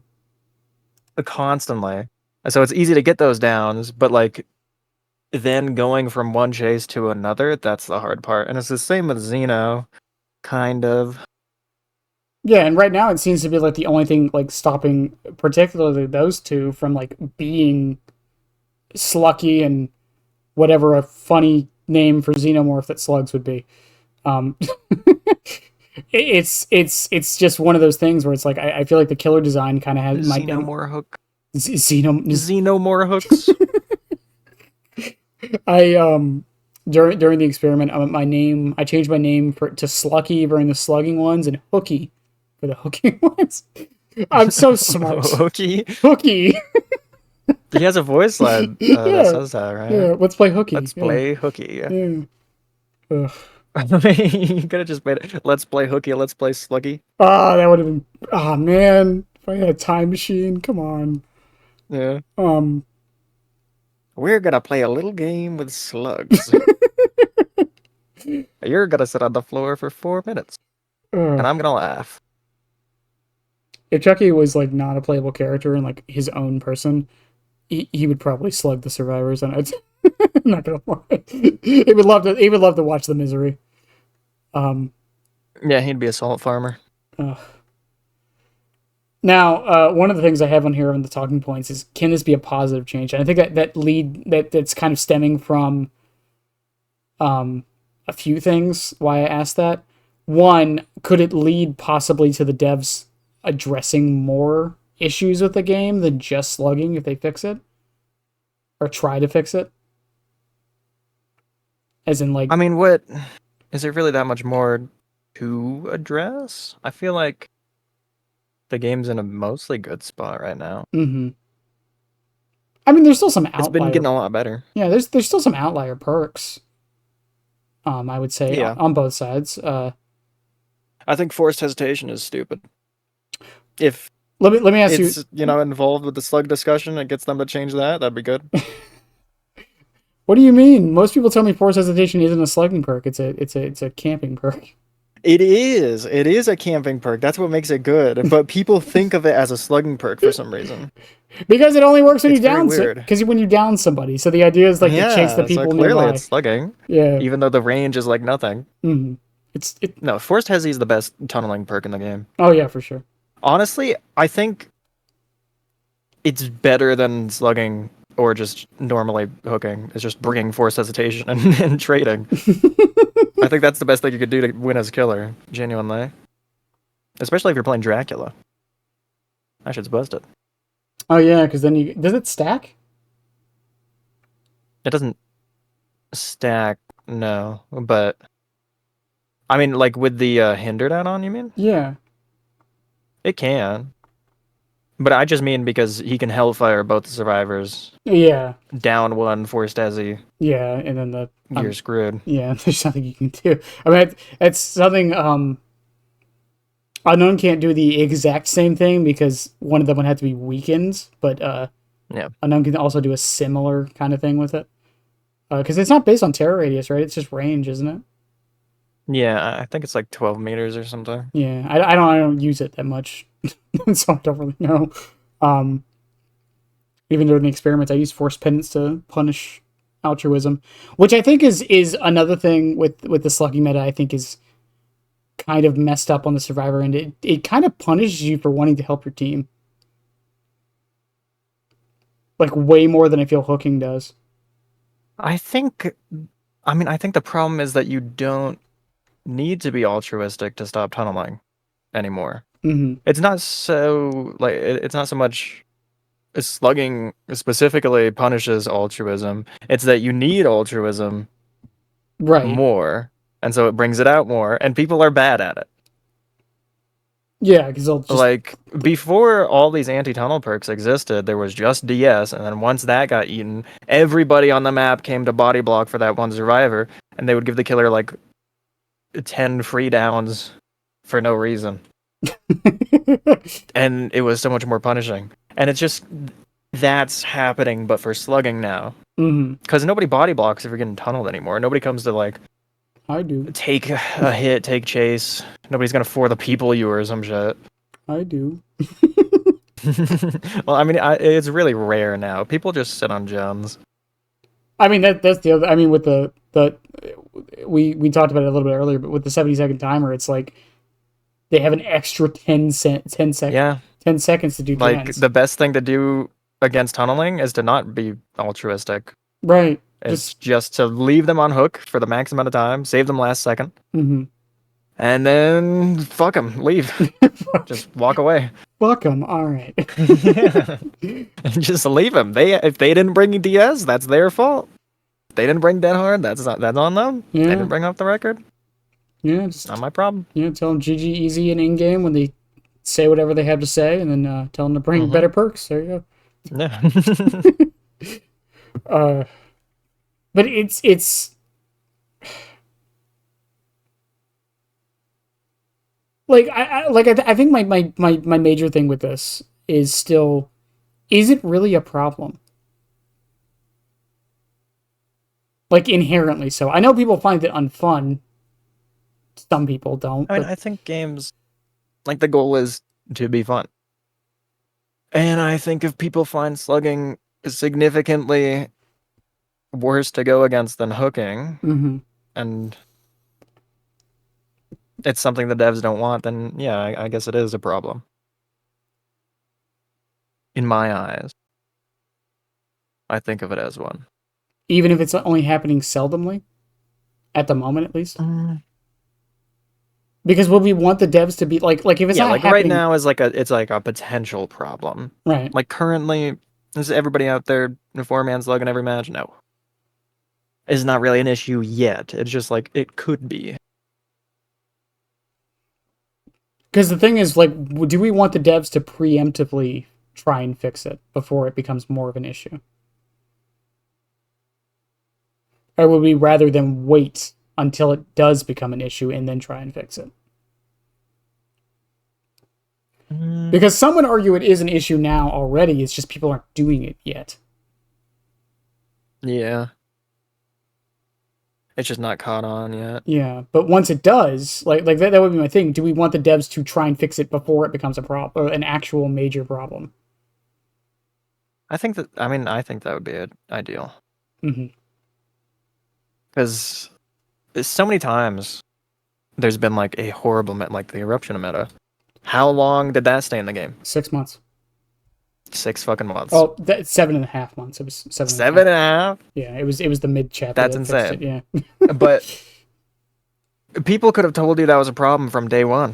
constantly, and so it's easy to get those downs. But like then going from one chase to another, that's the hard part. And it's the same with Xeno, kind of. Yeah, and right now it seems to be like the only thing like stopping particularly those two from like being Slucky and whatever a funny name for xenomorph that slugs would be. Um, it's just one of those things where it's like I feel like the killer design kind of has might Xenomore hook. xenom. Xenomore hooks. I during the experiment, my name I changed my name to Slucky during the slugging ones and Hooky for the hooking ones. I'm so smart. Hooky. Hooky. He has a voice line that Yeah. says that, right? Yeah. Let's play Hooky. Let's Yeah. play hooky. Yeah. Ugh. You could have just made it. Let's play hooky. Let's play sluggy. Ah, that would have been. Ah, man. If I had a time machine, come on. Yeah. Um. We're gonna play a little game with slugs. You're gonna sit on the floor for 4 minutes, and I'm gonna laugh. If Chucky was like not a playable character and like his own person, he would probably slug the survivors. And it's I'm not gonna lie. He would love to. He would love to watch the misery. Um. Yeah, he'd be a salt farmer. Uh, Now, one of the things I have on here on the talking points is can this be a positive change? And I think that's kind of stemming from um, a few things. Why I asked that. One, could it lead possibly to the devs addressing more issues with the game than just slugging if they fix it or try to fix it? As in, like, I mean, what is there really that much more to address? I feel like the game's in a mostly good spot right now. mm-hmm. I mean, there's still some It's been outlier. getting a lot better. Yeah, there's still some outlier perks. I would say Yeah. on both sides. I think forced hesitation is stupid. If Let me ask you. it's involved with the slug discussion, it gets them to change that. That'd be good. What do you mean? Most people tell me force hesitation isn't a slugging perk. It's a camping perk. It is. It is a camping perk. That's what makes it good. But people think of it as a slugging perk for some reason. Because it only works when It's you very down. weird. Because when you down somebody, so the idea is like to chase the Yeah, so people clearly nearby. it's slugging, Yeah. even though the range is like nothing. Mm-hmm. It. No, forced hesi is the best tunneling perk in the game. Oh yeah, for sure. Honestly, I think it's better than slugging or just normally hooking. It's just bringing forced hesitation and trading. I think that's the best thing you could do to win as killer, genuinely. Especially if you're playing Dracula. That shit's busted. Oh yeah, because then you does it stack? It doesn't stack, no, but I mean, like with the hindered add-on, you mean? Yeah. It can. But I just mean because he can hellfire both the survivors. Yeah. Down one, forced hesi. Yeah, and then You're screwed. yeah, there's nothing you can do. I mean, it's something. Unknown can't do the exact same thing because one of them would have to be weakened, but Yeah. Unknown can also do a similar kind of thing with it. Because it's not based on terror radius, right? It's just range, isn't it? Yeah, I think it's like 12 meters or something. Yeah, I don't use it that much, so I don't really know. Um, Even during the experiments, I use force pendants to punish altruism, which I think is another thing with the slugging meta. I think is kind of messed up on the survivor end. It kind of punishes you for wanting to help your team, like way more than I feel hooking does. I think the problem is that you don't need to be altruistic to stop tunneling anymore. Mm-hmm. It's not so like it's not so much slugging specifically punishes altruism. It's that you need altruism Right. more, and so it brings it out more, and people are bad at it. Yeah, because they'll just Like before all these anti-tunnel perks existed, there was just DS, and then once that got eaten, everybody on the map came to body block for that one survivor, and they would give the killer like 10 free downs for no reason. And it was so much more punishing. And it's just that's happening but for slugging now. Mm-hmm. Because nobody body blocks if you're getting tunneled anymore. Nobody comes to like I do. take a hit, take chase. Nobody's gonna for the people you or some shit. I do. Well, I mean, it's really rare now. People just sit on gems. I mean that's the other. I mean with the we talked about it a little bit earlier, but with the 70-second timer, it's like they have an extra 10 seconds to do Like, gens. the best thing to do against tunneling is to not be altruistic. Right. It's just to leave them on hook for the max amount of time, save them last second, Mm-hmm. and then fuck them, leave. Just walk away. Fuck them. All right. Yeah. Just leave them. If they didn't bring DS, that's their fault. If they didn't bring Dead Hard, that's on them. Yeah. They didn't bring off the record. Yeah. Just Not my problem. tell them GG easy and in game when they say whatever they have to say, and then tell them to bring better perks. There you go. Yeah. But it's like I think my major thing with this is still, is it really a problem? Like, inherently so. I know people find it unfun. Some people don't. I mean, I think games, like, the goal is to be fun. And I think if people find slugging significantly worse to go against than hooking, and it's something the devs don't want, then yeah, I guess it is a problem. In my eyes. I think of it as one. Even if it's only happening seldomly? At the moment, at least? Because would we want the devs to be like if it's not like happening... right now is it's like a potential problem. Right. Like currently, is everybody out there in a 4-man slug in every match? No. It's not really an issue yet. It's just like it could be. Because the thing is, like, do we want the devs to preemptively try and fix it before it becomes more of an issue? Or would we rather them wait until it does become an issue and then try and fix it? Because some would argue it is an issue now already, it's just people aren't doing it yet. Yeah. It's just not caught on yet. Yeah, but once it does, like that would be my thing. Do we want the devs to try and fix it before it becomes a problem, or an actual major problem? I think that would be ideal. Because so many times there's been like a horrible like the eruption meta. How long did that stay in the game? 6 months. 6 fucking months. Oh, 7.5 months. It was 7. 7.5. Yeah, it was the mid chapter. That's insane. Yeah, but people could have told you that was a problem from day one.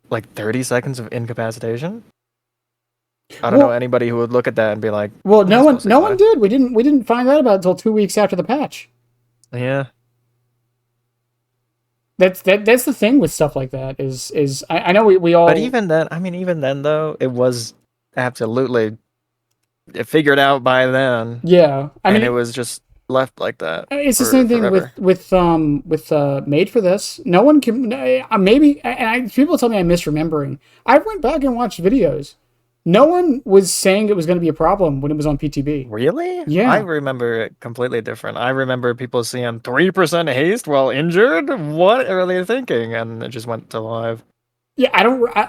Like 30 seconds of incapacitation. I don't know anybody who would look at that and be like, "Well, no one did. We didn't find out about it until 2 weeks after the patch." Yeah. That's the thing with stuff like that is I know we all. But even then though, it was absolutely figured out by then. Yeah, I mean, it was just left like that. It's the same thing with Made for This. No one can maybe, and people tell me I'm misremembering. I went back and watched videos. No one was saying it was going to be a problem when it was on PTB. Really? Yeah. I remember it completely different. I remember people seeing 3% haste while injured. What are they thinking? And it just went to live. Yeah,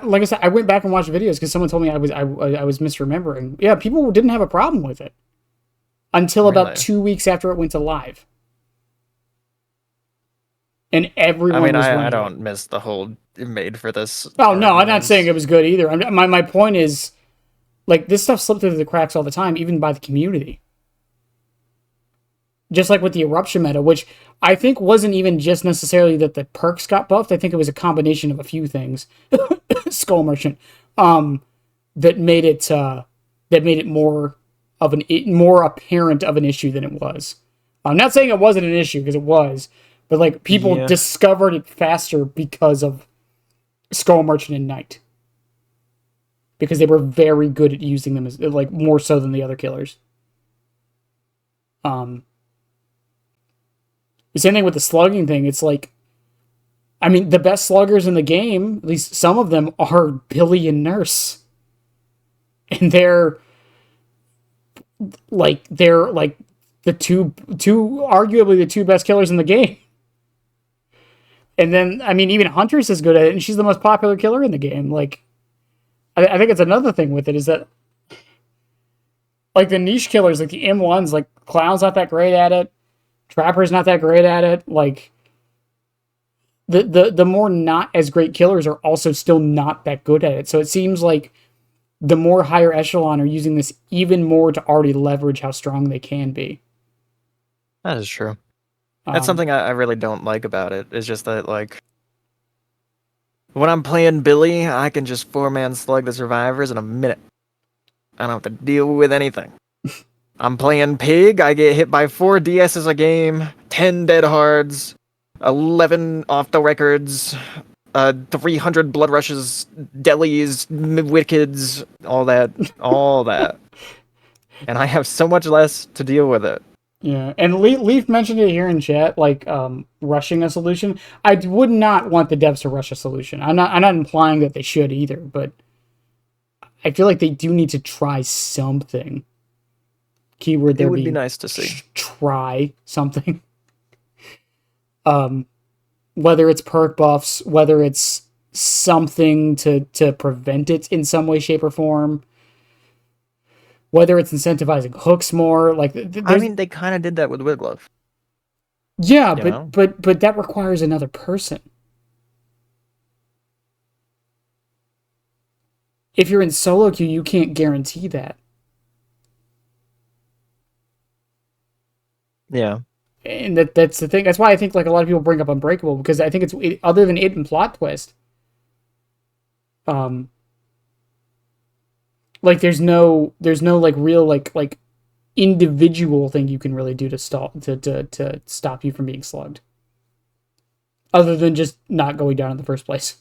like I said, I went back and watched videos because someone told me I was misremembering. Yeah, people didn't have a problem with it until about 2 weeks after it went to live. And everyone was I don't miss the whole Made for This. Oh, no, I'm not saying it was good either. My point is, like, this stuff slipped through the cracks all the time, even by the community. Just like with the eruption meta, which I think wasn't even just necessarily that the perks got buffed. I think it was a combination of a few things. Skull Merchant, that made it more apparent of an issue than it was. I'm not saying it wasn't an issue, because it was, but like people discovered it faster because of Skull Merchant and Knight. Because they were very good at using them as, like, more so than the other killers. The same thing with the slugging thing. It's like, I mean, the best sluggers in the game, at least some of them, are Billy and Nurse. And they're the two arguably the two best killers in the game. And then, I mean, even Huntress is good at it, and she's the most popular killer in the game. Like, I think it's another thing with it is that, like, the niche killers, like the M1s, like, Clown's not that great at it. Trapper's not that great at it. Like, the more not as great killers are also still not that good at it. So it seems like the more higher echelon are using this even more to already leverage how strong they can be. That is true. That's Um, something I really don't like about it. Is just that like when I'm playing Billy, I can just four-man slug the survivors in a minute. I don't have to deal with anything. I'm playing Pig, I get hit by 4 DSs a game, 10 dead hards, 11 off the records, 300 blood rushes, delis, wickeds, all that. And I have so much less to deal with it. yeah, and Leaf mentioned it here in chat, like rushing a solution. I would not want the devs to rush a solution. I'm not implying that they should either, but I feel like they do need to try something. Keyword It there would be being nice to see. try something. Um, whether it's perk buffs, whether it's something to prevent it in some way, shape, or form, whether it's incentivizing hooks more. Like I there's mean, they kind of did that with Wiglove, yeah, you but know? but that requires another person. If you're in solo queue, you can't guarantee that. Yeah. And that's the thing. That's why I think like a lot of people bring up Unbreakable because I think other than it and plot twist, um, like there's no like real like individual thing you can really do to to stop you from being slugged, other than just not going down in the first place.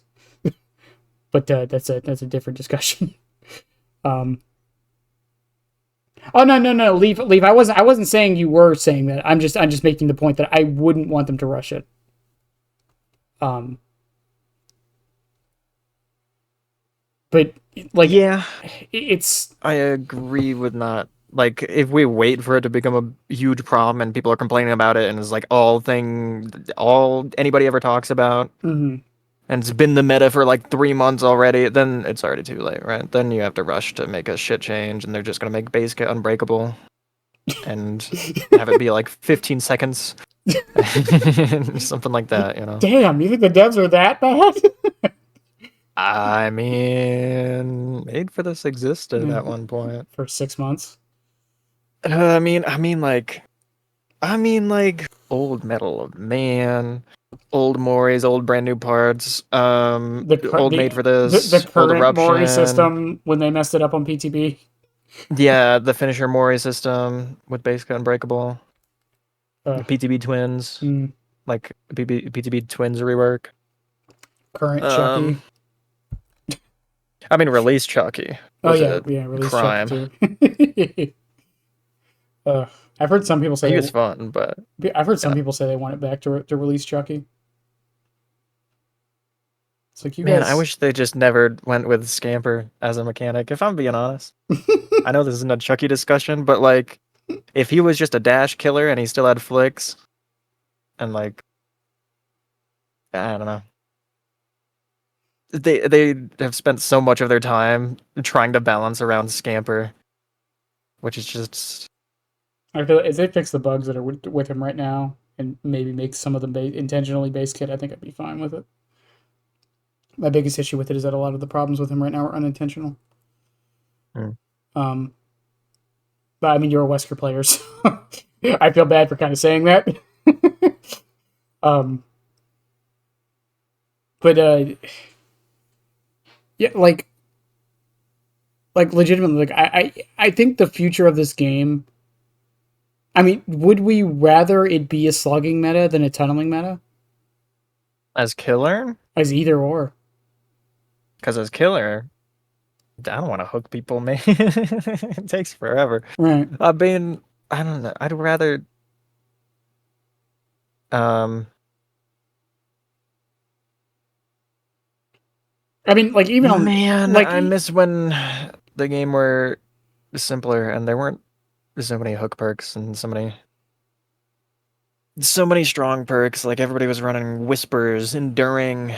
But that's a different discussion. um, oh no, leave. I wasn't saying you were saying that. I'm just making the point that I wouldn't want them to rush it. Um, but like Yeah, it's I agree with not like if we wait for it to become a huge problem and people are complaining about it and it's like all anybody ever talks about mhm. and it's been the meta for like 3 months already, then it's already too late, right? Then you have to rush to make a shit change and they're just gonna make base kit unbreakable and have it be like 15 seconds. Something like that, you know. Damn, you think the devs are that bad? I mean, Made for This existed at one point. For 6 months. I mean, like old Metal of Man, old Mori's, old brand new parts, The cur- old Made for the This, old current Mori Eruption. system when they messed it up on PTB. Yeah, the finisher Mori system with Basic Unbreakable, Uh, the PTB Twins, mm, like PTB Twins rework. current Um, Chucky. I mean, release Chucky Oh was yeah, a yeah, release Chucky crime. too. I've heard some people He say was fun, but I've heard some yeah. people say they want it back to release Chucky. It's like you Man, I guys. wish they just never went with Scamper as a mechanic, if I'm being honest. I know this isn't a Chucky discussion, but like, if he was just a dash killer and he still had flicks, and like, I don't know. They have spent so much of their time trying to balance around Scamper, which is just I feel like if they fix the bugs that are with him right now and maybe make some of them intentionally base kit, I think I'd be fine with it. My biggest issue with it is that a lot of the problems with him right now are unintentional. mm. Um, but I mean, you're a Wesker player, so I feel bad for kind of saying that. um, but yeah, like legitimately, like I think the future of this game. I mean, would we rather it be a slugging meta than a tunneling meta? As killer, As either or. because as killer, I don't want to hook people, man. It takes forever. Right. I mean, I don't know. I'd rather um I mean, like even on man, like I miss when the game were simpler and there weren't so many hook perks and so many strong perks. Like everybody was running whispers, enduring.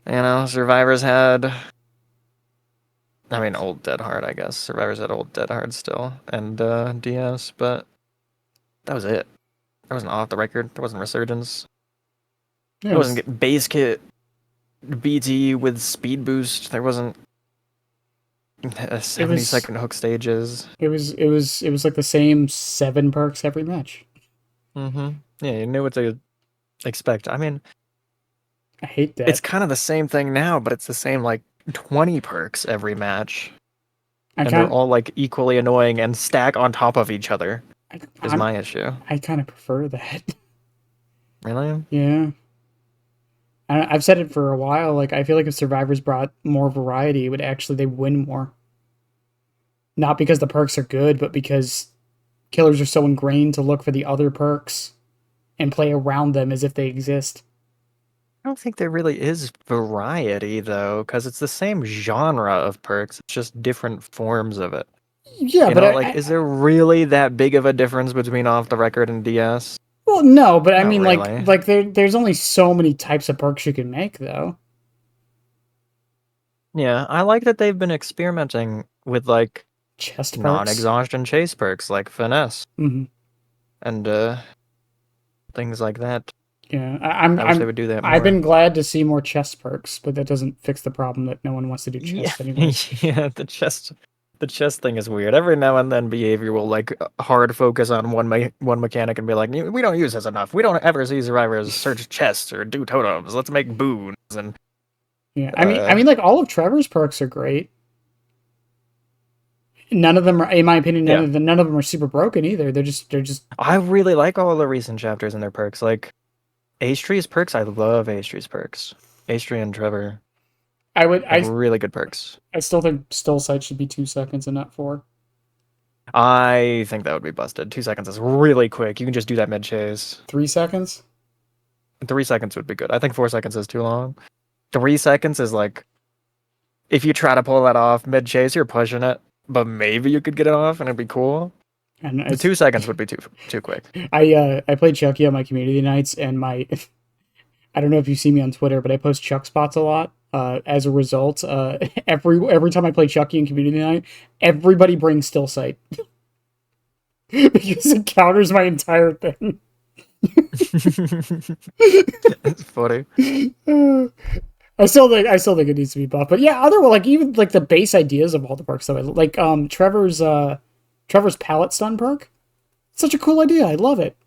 Survivors had. I mean, old Dead Hard, I guess. Survivors had old Dead Hard still, and DS, but that was it. There wasn't off the record. There wasn't resurgence. Yeah, It wasn't base kit BT with speed boost. There wasn't a it 70-second hook stages. it was like the same 7 perks every match. Yeah, you knew what to expect. I mean, I hate it's that. kind of the same thing now, but it's the same like 20 perks every match. I And they're kind all like equally annoying and stack on top of each other I, is I'm my issue. I kind of prefer that. Really? Yeah. I've said it for a while. Like, I feel like if survivors brought more variety, it would actually they win more. Not because the perks are good, but because killers are so ingrained to look for the other perks and play around them as if they exist. I don't think there really is variety though, because it's the same genre of perks. It's just different forms of it. Yeah, You but know, like, is there really that big of a difference between off the record and DS? well, no, but I Not mean, really. there's only so many types of perks you can make, though. Yeah, I like that they've been experimenting with like Chest perks. non-exhaustion chase perks like finesse Hmm. and things like that. Yeah, I wish they would do that I've more. been glad to see more chest perks, but that doesn't fix the problem that no one wants to do Yeah, chests anymore. yeah, the chest thing is weird. Every now and then behavior will like hard focus on one mechanic and be like, we don't use this enough. We don't ever see survivors search chests or do totems. Let's make boons and Yeah, uh like all of Trevor's perks are great. None of them are, in my opinion, yeah. none of them are super broken either. They're just. I really like all the recent chapters and their perks. Like Ace Tree's perks, I love Ace Tree's perks. Ace Tree and Trevor I would have really good perks. I still think still sight should be 2 seconds and not 4. I think that would be busted. 2 seconds is really quick. You can just do that mid chase. 3 seconds. 3 seconds would be good. I think 4 seconds is too long. 3 seconds is like if you try to pull that off mid chase, you're pushing it, but maybe you could get it off and it'd be cool. And The 2 seconds would be too quick. I played Chucky on my community nights, and my I don't know if you see me on Twitter, but I post Chuck spots a lot. As a result, every time I play Chucky in community night, everybody brings still sight because it counters my entire thing. It's funny. I still think it needs to be buffed. But yeah, other like even like the base ideas of all the perks though, like Trevor's pallet stun perk. Such a cool idea. I love it.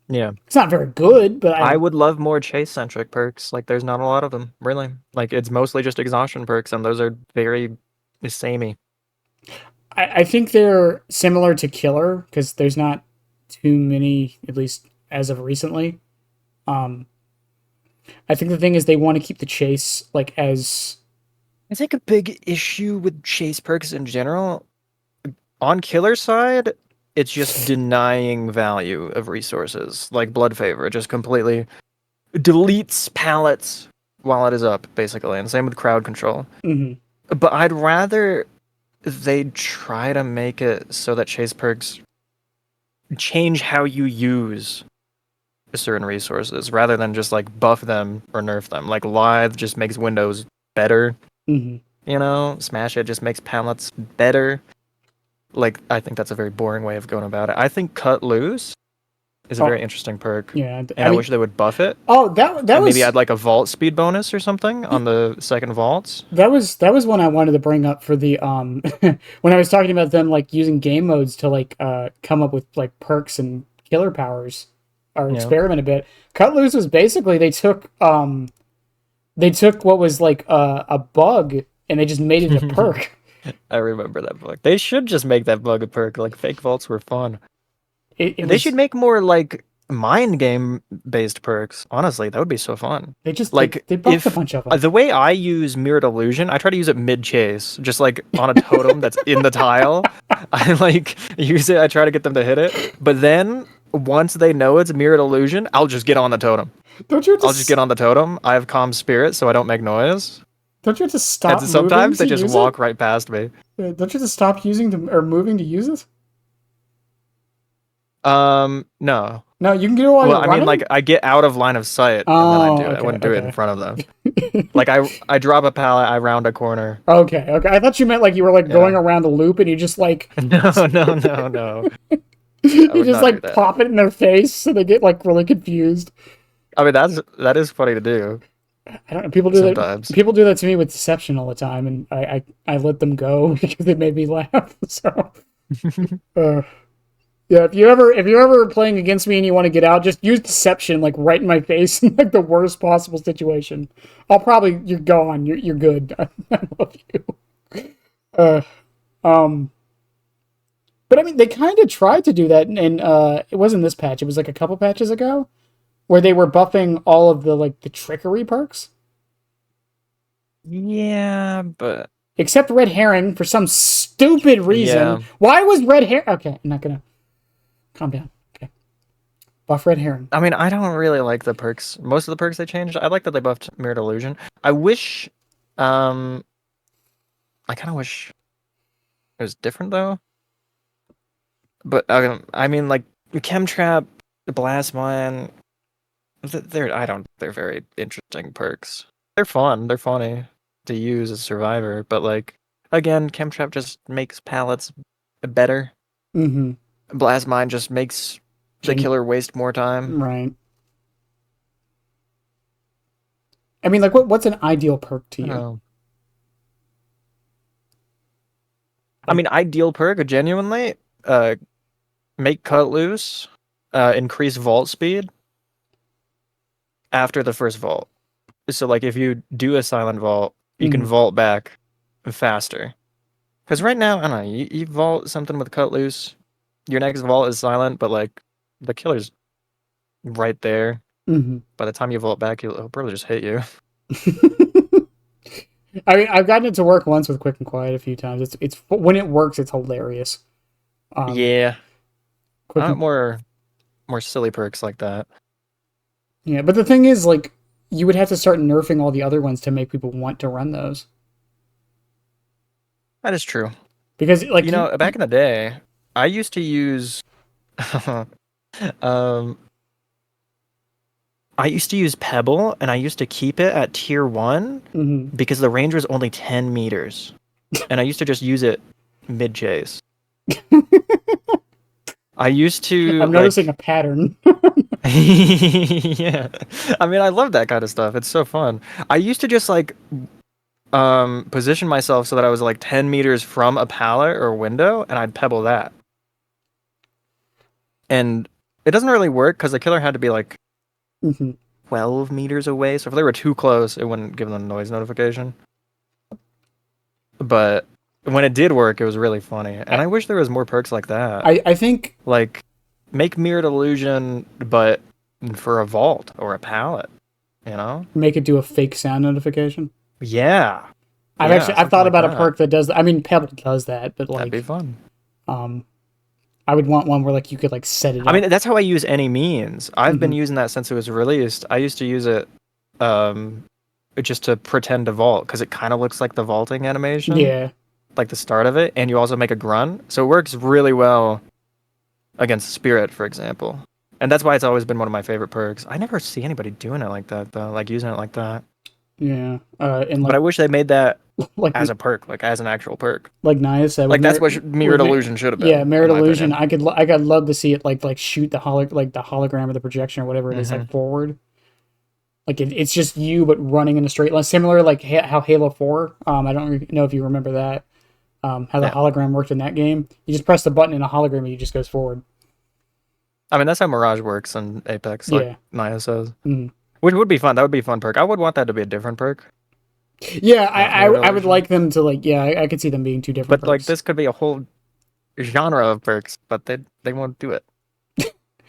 Yeah. It's not very good, but I would love more chase centric perks. Like there's not a lot of them, really. Like it's mostly just exhaustion perks and those are very samey. I think they're similar to Killer because there's not too many, at least as of recently. Um, I think the thing is they want to keep the chase like as I think a big issue with chase perks in general, on killer side, it's just denying value of resources. Like Blood Favor, it just completely deletes pallets while it is up, basically. And same with crowd control. mhm. But I'd rather they try to make it so that chase perks change how you use certain resources rather than just like buff them or nerf them. Like Lithe just makes windows better. Mhm. You know, Smash It just makes pallets better. Like, I think that's a very boring way of going about it. I think Cut Loose is a Oh very interesting perk, yeah, and I wish they would buff it oh that and maybe was add like a vault speed bonus or something on the second vaults. that was one I wanted to bring up for the when I was talking about them like using game modes to like come up with like perks and killer powers or Yeah. experiment a bit. Cut Loose was basically they took what was like a bug and they just made it a perk. I remember that bug. They should just make that bug a perk. Like, fake vaults were fun. It They was should make more like mind game based perks. Honestly, that would be so fun. they just Like they buffed a if bunch of them. the way I use mirrored illusion, I try to use it mid chase, just like on a totem that's in the tile. I like use it. I try to get them to hit it, but then once they know it's mirrored illusion, I'll just get on the totem. Don't you have to I'll just get on the totem. I have calm spirit, so I don't make noise. don't you have to And stop moving sometimes to they just use walk right past me. it? Don't you have to stop using to, or moving to use it? No. No, you can do it while Well, you're I mean, running. like I get out of line of sight and then I Oh, do it. I okay, wouldn't do it in okay. front of them. Like I drop a pallet, I round a corner. Okay, okay. I thought you meant like you were like You going know? around a loop and you just like No. I you would just not do like that. pop it in their face so they get like really confused. I mean, that is funny to do I don't know. People do that. sometimes. People do that to me with deception all the time, and I let them go because they made me laugh. So, uh, yeah. If you're ever playing against me and you want to get out, just use deception like right in my face in like the worst possible situation. You're gone. You're good. I love you. Uh, um, but I mean, they kind of tried to do that, and it wasn't this patch. It was like a couple patches ago where they were buffing all of the like the trickery perks. Yeah, but Except red herring for some stupid reason. yeah. Why was red herring? Okay, I'm not gonna calm down. Okay, buff red herring. I mean, I don't really like the perks. Most of the perks they changed. I like that they buffed Mirrored Illusion. I wish, um, I kind of wish it was different though. But I mean, like Chemtrap, the Blast Mine, they're very interesting perks. They're fun. They're funny to use as survivor. But like again, Chemtrap just makes pallets better. Mm-hmm. Blast Mine just makes the Jin- killer waste more time. right. I mean, like, what's an ideal perk to you? Oh. I Like, mean, ideal perk, genuinely, uh, make cut loose, increase vault speed after the first vault. So, like, if you do a silent vault, you can mm-hmm. vault back faster. Because right now, I don't know, you vault something with cut loose, your next vault is silent, but like the killer's right there. Mm-hmm. By the time you vault back, he'll probably just hit you. I mean, I've gotten it to work once with quick and quiet a few times. It's when it works, it's hilarious. Um, Yeah, quick I want and more silly perks like that. yeah, but the thing is, like, you would have to start nerfing all the other ones to make people want to run those That is true. because, like, You know, back in the day, I used to use um I used to use Pebble and I used to keep it at tier 1 mm-hmm. because the range was only 10 meters. And I used to just use it mid chase. I used to I'm noticing like a pattern. yeah. I mean, I love that kind of stuff. It's so fun. I used to just like position myself so that I was like 10 meters from a pallet or window and I'd pebble that. And it doesn't really work because the killer had to be like Mm-hmm. 12 meters away. So if they were too close, it wouldn't give them a noise notification. But when it did work, it was really funny. And I wish there was more perks like that. I think Like, make Mirrored Illusion, but for a vault or a pallet, you know? make it do a fake sound notification. Yeah. I've Something thought like about a that. perk that does. I mean, Pebble does that, but That'd be like, fun. um, I would want one where like you could like set it I up. mean, that's how I use any means. I've been Mm-hmm. using that since it was released. I used to use it um, just to pretend to vault because it kind of looks like the vaulting animation, Yeah, like the start of it, and you also make a grunt. So it works really well against Spirit, for example. And that's why it's always been one of my favorite perks. I never see anybody doing it like that, though, like using it like that. yeah, and But I wish they made that like as a perk, like as an actual perk. like Naya said with Like that's what Mirrored Illusion should have yeah, been, in Merit my Illusion. opinion. I could love to see it like shoot the like the hologram or the projection or whatever it is Hmm. like forward. Like it's just you but running in a straight line, similar like how Halo 4. I don't know if you remember that. How the Yeah. hologram worked in that game. You just press the button and a hologram and it just goes forward. I mean, that's how Mirage works in Apex, like Yeah. Naya says. Mm. Which would be fun. That would be a fun perk. I would want that to be a different perk, Yeah, not Mirrored I would Illusion. like them to like yeah, I could see them being two different But like perks. this could be a whole genre of perks, but they won't do it.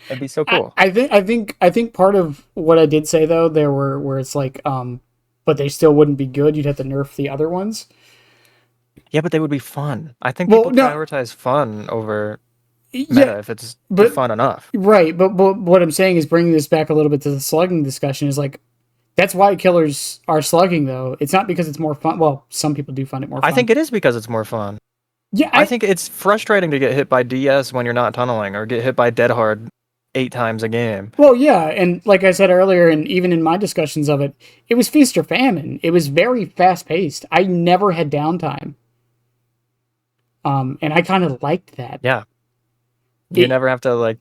That'd be so cool. I think part of what I did say though there were where it's like but they still wouldn't be good. You'd have to nerf the other ones. Yeah, but they would be fun. I think Well, people no, prioritize fun over yeah, meta if it's but fun enough. right, but what I'm saying is bringing this back a little bit to the slugging discussion is like that's why killers are slugging though. It's not because it's more fun. Well, some people do find it more I fun. think it is because it's more fun. Yeah, I think it's frustrating to get hit by DS when you're not tunneling or get hit by Dead Hard 8 times a game. well, yeah, and like I said earlier, and even in my discussions of it, it was feast or famine. It was very fast paced. I never had downtime, and I kind of liked that. Yeah. You It never have to like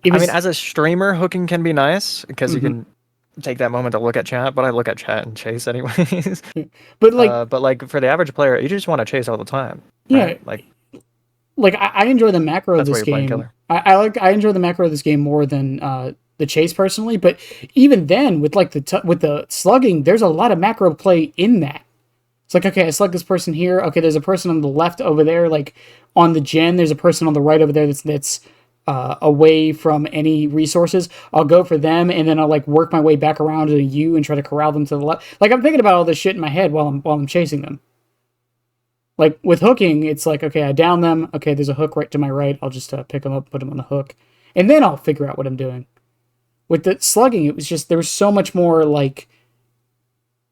it I mean was as a streamer hooking can be nice because you mhm. can take that moment to look at chat, but I look at chat and chase anyways. But like, But like for the average player, you just want to chase all the time, yeah, right? Like like I enjoy the macro of that's why this you're playing game. killer. I enjoy the macro of this game more than the chase personally. But even then, with like with the slugging, there's a lot of macro play in that. It's like, okay, I slug this person here. Okay, there's a person on the left over there, like on the gen. There's a person on the right over there that's away from any resources. I'll go for them, and then I'll like work my way back around to you and try to corral them to the left. Like I'm thinking about all this shit in my head while I'm chasing them. Like with hooking, it's like, okay, I down them. Okay, there's a hook right to my right. I'll just pick them up, put them on the hook, and then I'll figure out what I'm doing. With the slugging, it was just there was so much more like,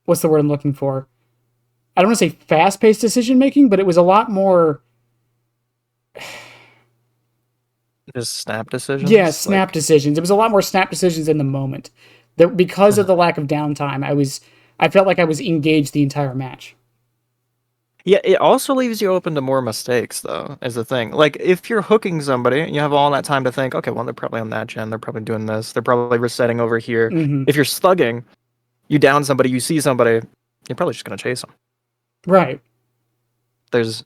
what's the word I'm looking for? I don't want to say fast paced decision making, but it was a lot more. Just snap Yeah, decisions. snap Like decisions. It was a lot more snap decisions in the moment. Because of the lack of downtime, I felt like I was engaged the entire match. yeah, it also leaves you open to more mistakes though, is the thing. Like if you're hooking somebody, you have all that time to think, okay, well they're probably on that gen, they're probably doing this, they're probably resetting over here. Mm-hmm. If you're slugging, you down somebody, you see somebody, you're probably just gonna chase them. Right. There's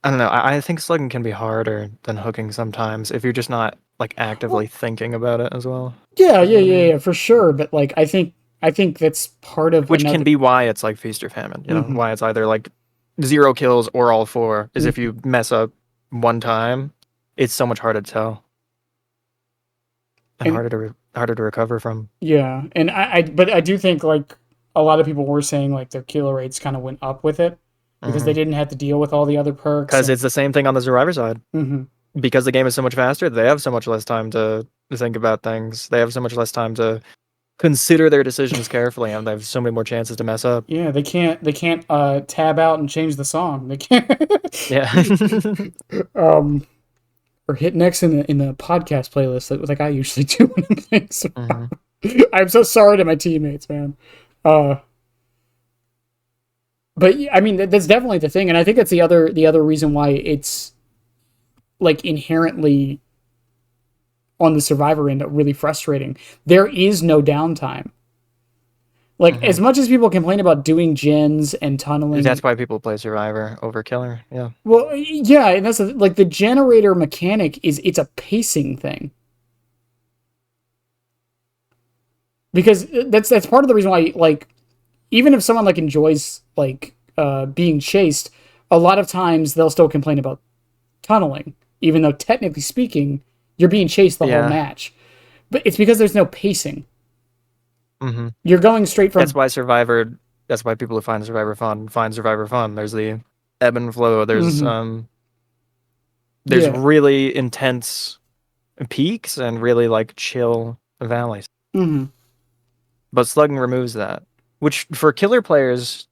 I don't know. I think slugging can be harder than hooking sometimes if you're just not like actively Well, thinking about it as well. yeah, You know yeah, what I yeah, mean? yeah, for sure. But like, I think that's part of Which can another. be why it's like feast or famine. You know, Mm-hmm. why it's either like 0 kills or all four. Is if Mm-hmm. you mess up one time, it's so much harder to tell and And harder to recover from. yeah, and but I do think like a lot of people were saying like their killer rates kind of went up with it because they Because didn't have to deal with all the other perks and. it's the same thing on the survivor side. Mm-hmm. Because the game is so much faster, they have so much less time to think about things. They have so much less time to consider their decisions carefully, and they have so many more chances to mess up. Yeah, they can't tab out and change the song. They can't Yeah. um or hit next in the podcast playlist like I usually do when I'm playing hmm Survivor. I'm so sorry to my teammates, man. Uh but I mean that's definitely the thing, and I think that's the other reason why it's like inherently on the Survivor end really frustrating. There is no downtime. Like hmm as much as people complain about doing gens and tunneling That's and why people play Survivor over Killer. Yeah. well, yeah, and that's like the generator mechanic is it's a pacing thing because that's part of the reason why like even if someone like enjoys like being chased, a lot of times they'll still complain about tunneling, even though technically speaking you're being chased the whole Yeah. match. But it's because there's no pacing. hmm You're going straight That's from. why Survivor. That's why people who find Survivor fun find Survivor fun. There's the ebb and flow. Mm-hmm. There's Yeah. really intense peaks and really like chill valleys. Mm-hmm. But slugging removes that, which for killer players,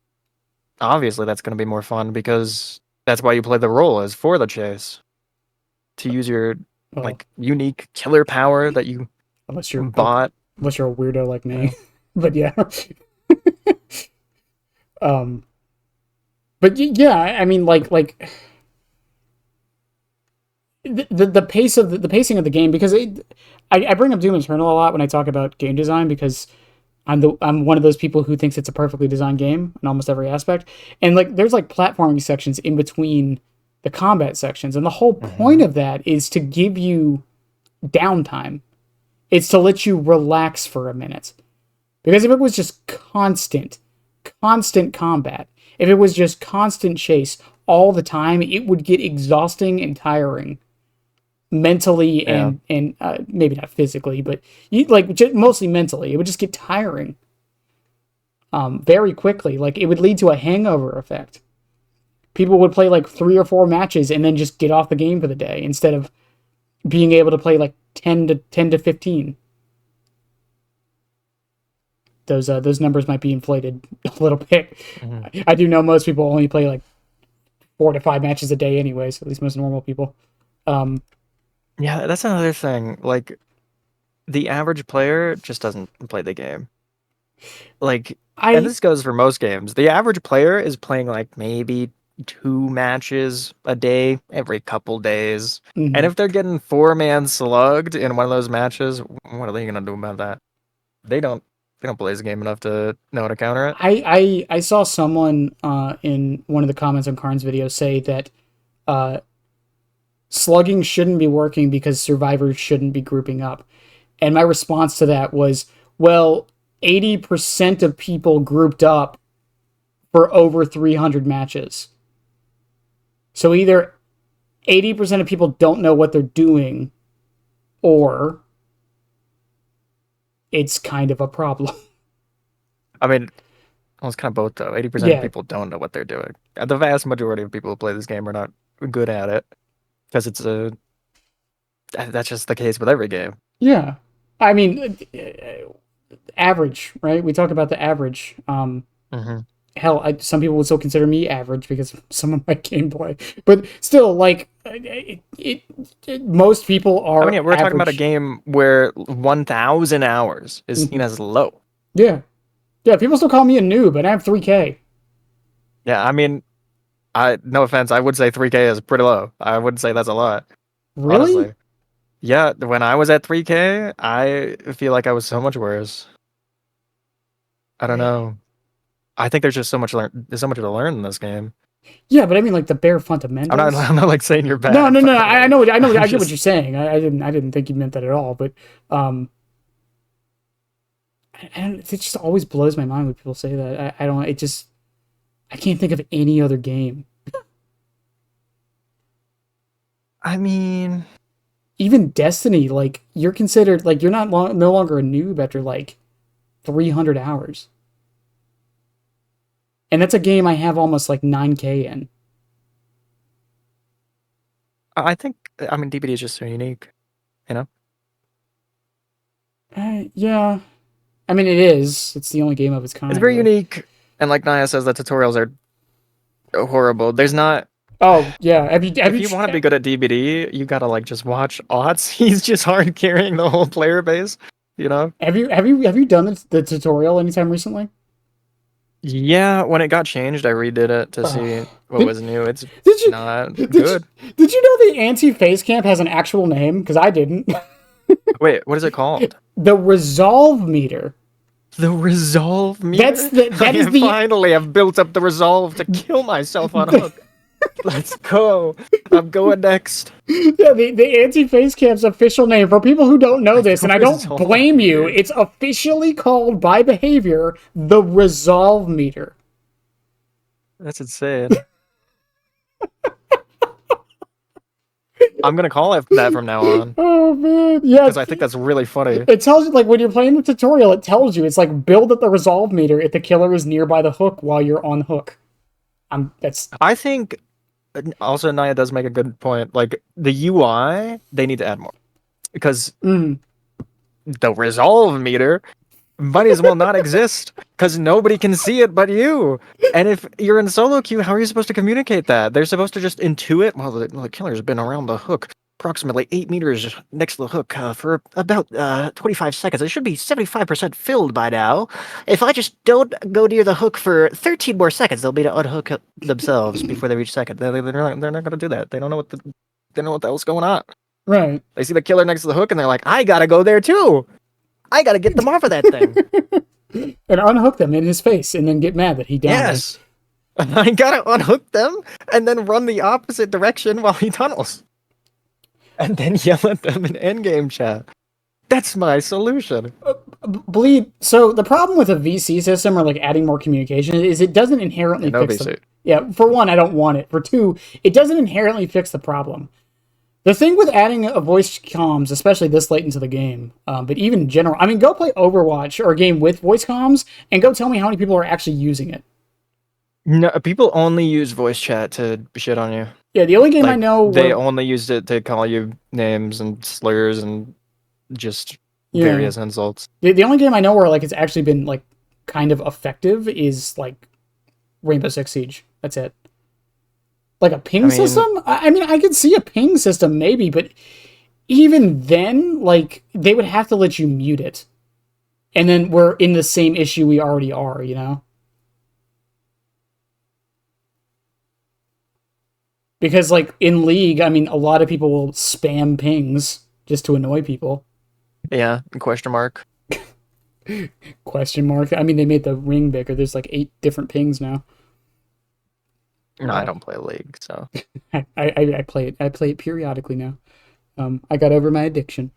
obviously that's going to be more fun because that's why you play the role is for the chase to use your Well, like unique killer power that you unless you're bought. unless you're a weirdo like You me, know? but yeah. um. But yeah, I mean, the pace of the pacing of the game because I bring up Doom Eternal a lot when I talk about game design because I'm one of those people who thinks it's a perfectly designed game in almost every aspect, and like there's like platforming sections in between the combat sections, and the whole point hmm of that is to give you downtime. It's to let you relax for a minute because if it was just constant combat, if it was just constant chase all the time, it would get exhausting and tiring mentally Yeah. and maybe not physically, but like mostly mentally. It would just get tiring very quickly. Like it would lead to a hangover effect. People would play like 3 or 4 matches and then just get off the game for the day instead of being able to play like 10 to 15. Those numbers might be inflated a little bit. hmm I do know most people only play like 4 to 5 matches a day, anyways. At least most normal people. Um, Yeah, that's another thing. Like the average player just doesn't play the game. Like, and I this goes for most games. The average player is playing like maybe 2 matches a day every couple days. And mhm. if they're getting 4-man slugged in one of those matches, what are they gonna do about that? they don't play this game enough to know how to counter it. I saw someone in one of the comments on Karn's video say that uh, slugging shouldn't be working because survivors shouldn't be grouping up. And my response to that was, well, 80% of people grouped up for over 300 matches. So either 80% of people don't know what they're doing, or it's kind of a problem. I mean, well, it's kind of both though. 80% of Yeah, people don't know what they're doing. The vast majority of people who play this game are not good at it because that's just the case with every game. yeah. I mean, average, right? We talk about the average. Hmm. Hell, some people would still consider me average because of some of my gameplay, but still, like, most people I mean, are yeah, we're talking about a average. game where 1,000 hours is seen Mhm. as low. Yeah, yeah. People still call me a noob, and I have 3K. Yeah, I mean, I no offense, I would say 3K is pretty low. I wouldn't say that's a lot, Really? honestly. Yeah, when I was at 3K, I feel like I was so much worse. I don't know. I think there's just there's so much to learn in this game. Yeah, but I mean, like the bare fundamentals. I'm not like saying you're No, bad, no, by no. the way. I know, I'm I get what you're just saying. I didn't think you meant that at all. But um, it just always blows my mind when people say that. I don't. It just I can't think of any other game. I mean, Even Destiny, like you're considered like you're not no longer a noob after like 300 hours, and that's a game I have almost like 9K in. I think I mean DBD is just so unique, you know? Yeah, I mean it is. It's the only game of its It's kind, very really. unique, and like Naya says, the tutorials are horrible. There's not Oh yeah, have if you you want to be good at DBD, you gotta like just watch Odds. He's just hard carrying the whole player base, you know? have you done the tutorial anytime recently? Yeah, when it got changed, I redid it to see Oh, what was new. It's did you not did you good. did you know the anti face camp has an actual name? Because I didn't. Wait, what is it called? The resolve meter. The resolve That's meter? the I that is the finally have built up the resolve to kill myself on hook. Let's go. I'm going next. yeah, the anti-face camp's official name for people who don't know this, The and I don't resolve blame you. meter. It's officially called by behavior the resolve meter. That's insane. I'm gonna call it that from now on Oh man, yeah. because I think that's really funny. It tells you like when you're playing the tutorial, it tells you it's like build up the resolve meter if the killer is nearby the hook while you're on hook. That's I think also Naya does make a good point. Like the UI, they need to add more because mm, the resolve meter might as well not exist because nobody can see it but you. And if you're in solo queue, how are you supposed to communicate that? They're supposed to just intuit. Well, the killer's been around the hook approximately 8 meters next to the hook for about 25 seconds. It should be 75% filled by now. If I just don't go near the hook for 13 more seconds, they'll be to unhook themselves before they reach second. They're not going to do that. They don't know they don't know what the hell's going on. right. They see the killer next to the hook and they're like, I gotta go there too. I gotta get them off of that thing. And unhook them in his face, and then get mad that he downed them. Yes. I gotta unhook them and then run the opposite direction while he tunnels. And then yell at them in endgame chat. That's my solution. Bleed. So the problem with a VC system or like adding more communication is it doesn't Yeah, inherently no fix them. BC. Yeah, for one, I don't want it. For two, it doesn't inherently fix the problem. The thing with adding a voice comms, especially this late into the game, but even in general, I mean, go play Overwatch or a game with voice comms and go tell me how many people are actually using it. No, people only use voice chat to shit on you. Yeah, the only game I Like know they where, only used it to call you names and slurs and just yeah, various insults. the only game I know where like it's actually been like kind of effective is like Rainbow Six Siege. That's it. Like a I ping mean, system? I mean, I could see a ping system maybe, but even then, like they would have to let you mute it, and then we're in the same issue we already are. You know, because like in League, I mean, a lot of people will spam pings just to annoy people. yeah, question mark. Question mark. I mean, they made the ring bigger. There's like 8 different pings now. No, I don't play League, so I play it. I play it periodically now. I got over my addiction.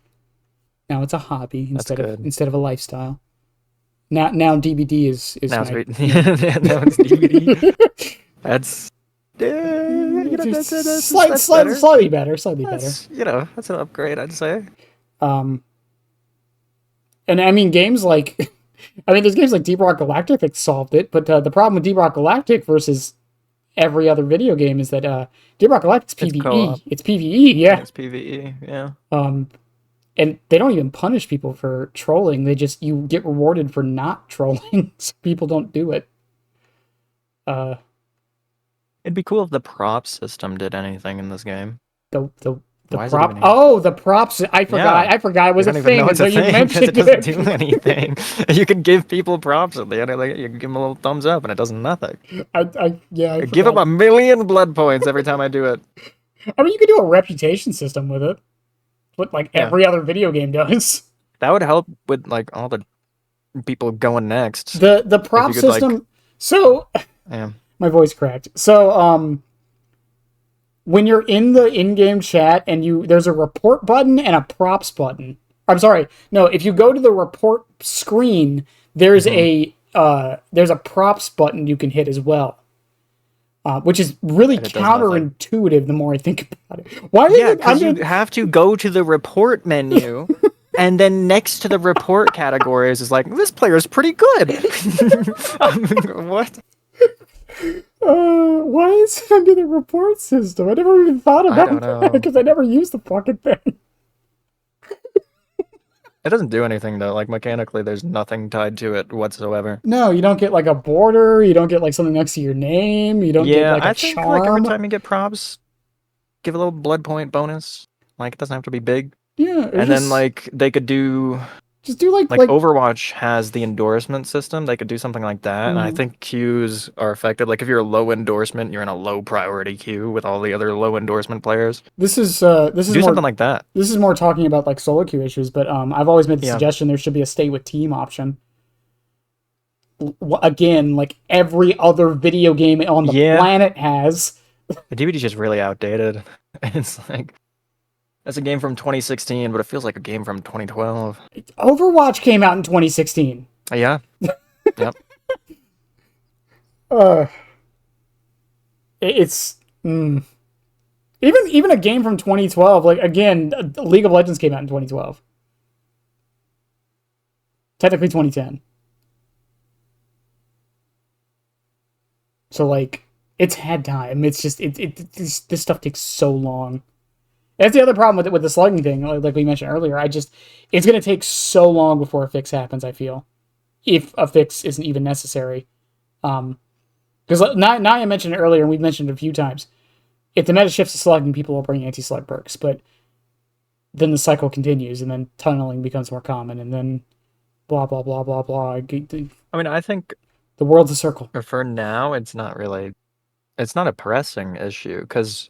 Now it's a hobby that's good. instead of a lifestyle. Now DBD is Now it's my now it's DVD. That's that's better. slightly better, slightly better. That's that's an upgrade, I'd say. Um, and I mean games like, I mean there's games like Deep Rock Galactic that solved it, but the problem with Deep Rock Galactic versus every other video game is that Deep Rock Galactic's It's PvE. co-op. It's PvE, Yeah, yeah. it's PvE. Yeah. And they don't even punish people for trolling. They just you get rewarded for not trolling, so people don't do it. Uh, It'd be cool if the prop system did anything in this game. the the the Why is it even prop. here? Oh, the props. I Yeah. forgot. I forgot it was You a don't even thing know it's until a you thing because mentioned it doesn't it. do anything. You can give people props at the end. Like, you can give them a little thumbs up, and it does nothing. I I give them forgot. 1,000,000 blood points every time I do it. I mean, you could do a reputation system with it, what like Yeah, every other video game does. that would help with like all the people going next. The If prop you could like, system. So yeah, my voice cracked. So when you're in the in-game chat and there's a report button and a props button. I'm sorry. No, if you go to the report screen, there's a props button you can hit as well. Which is really and it does nothing. counterintuitive the more I think about it. Why is Yeah, it because under you have to go to the report menu, and then next to the report categories is like, this player is pretty good. What? why is it under the report system? I never even thought I about don't that know. because I never used the fucking thing. It doesn't do anything though. Like mechanically, there's nothing tied to it whatsoever. No, you don't get like a border. You don't get like something next to your name. You don't get Yeah, like a I think like every charm. time you get props, give a little blood point bonus. Like it doesn't have to be big. Yeah, or And then like they could do just do like Overwatch has the endorsement system. They could do something like that. And I mm, think queues are affected. Like if you're a low endorsement, you're in a low priority queue with all the other low endorsement players. this is Do more something like that. this is more talking about like solo queue issues. But I've always made the Yeah. suggestion there should be a stay with team option. Again, like every other video game on the Yeah. planet has. The DBD's just really outdated. It's like it's a game from 2016, but it feels like a game from 2012. Overwatch came out in 2016. Yeah. Yep. Uh, it's even a game from 2012. Like again, League of Legends came out in 2012. Technically 2010. So like it's had time. It's just this stuff takes so long. That's the other problem with the slugging thing, like we mentioned earlier. It's gonna take so long before a fix happens. I feel, if a fix isn't even necessary. Because Naya mentioned it earlier, and we've mentioned it a few times. If the meta shifts to slugging, people will bring anti-slug perks, but then the cycle continues, and then tunneling becomes more common, and then blah blah blah blah blah. I mean, I think The world's a circle. for now, it's not a pressing issue because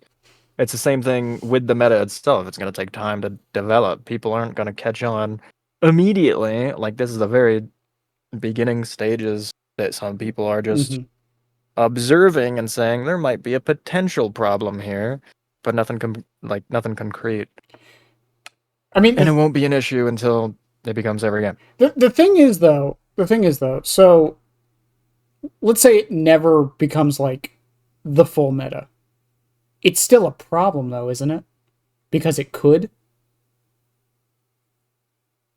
it's the same thing with the meta itself. It's going to take time to develop. People aren't going to catch on immediately. Like this is the very beginning stages that some people are just observing and saying there might be a potential problem here, but nothing concrete. I mean, And it won't be an issue until it becomes every game. the thing is though, so let's say it never becomes like the full meta. It's still a problem though, isn't it? Because it could.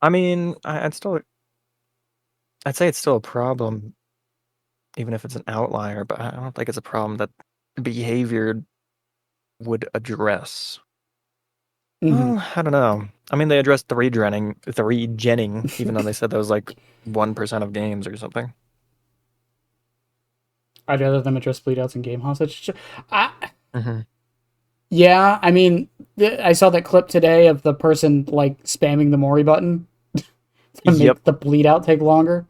I mean, I'd say it's still a problem, even if it's an outlier, but I don't think it's a problem that behavior would address. Well, I don't know. I mean, they addressed three genning, even though they said that was like 1% of games or something. I'd rather them address bleed outs in game hostage. Mm-hmm. Yeah, I mean, I saw that clip today of the person like spamming the Mori button to make the bleed out take longer.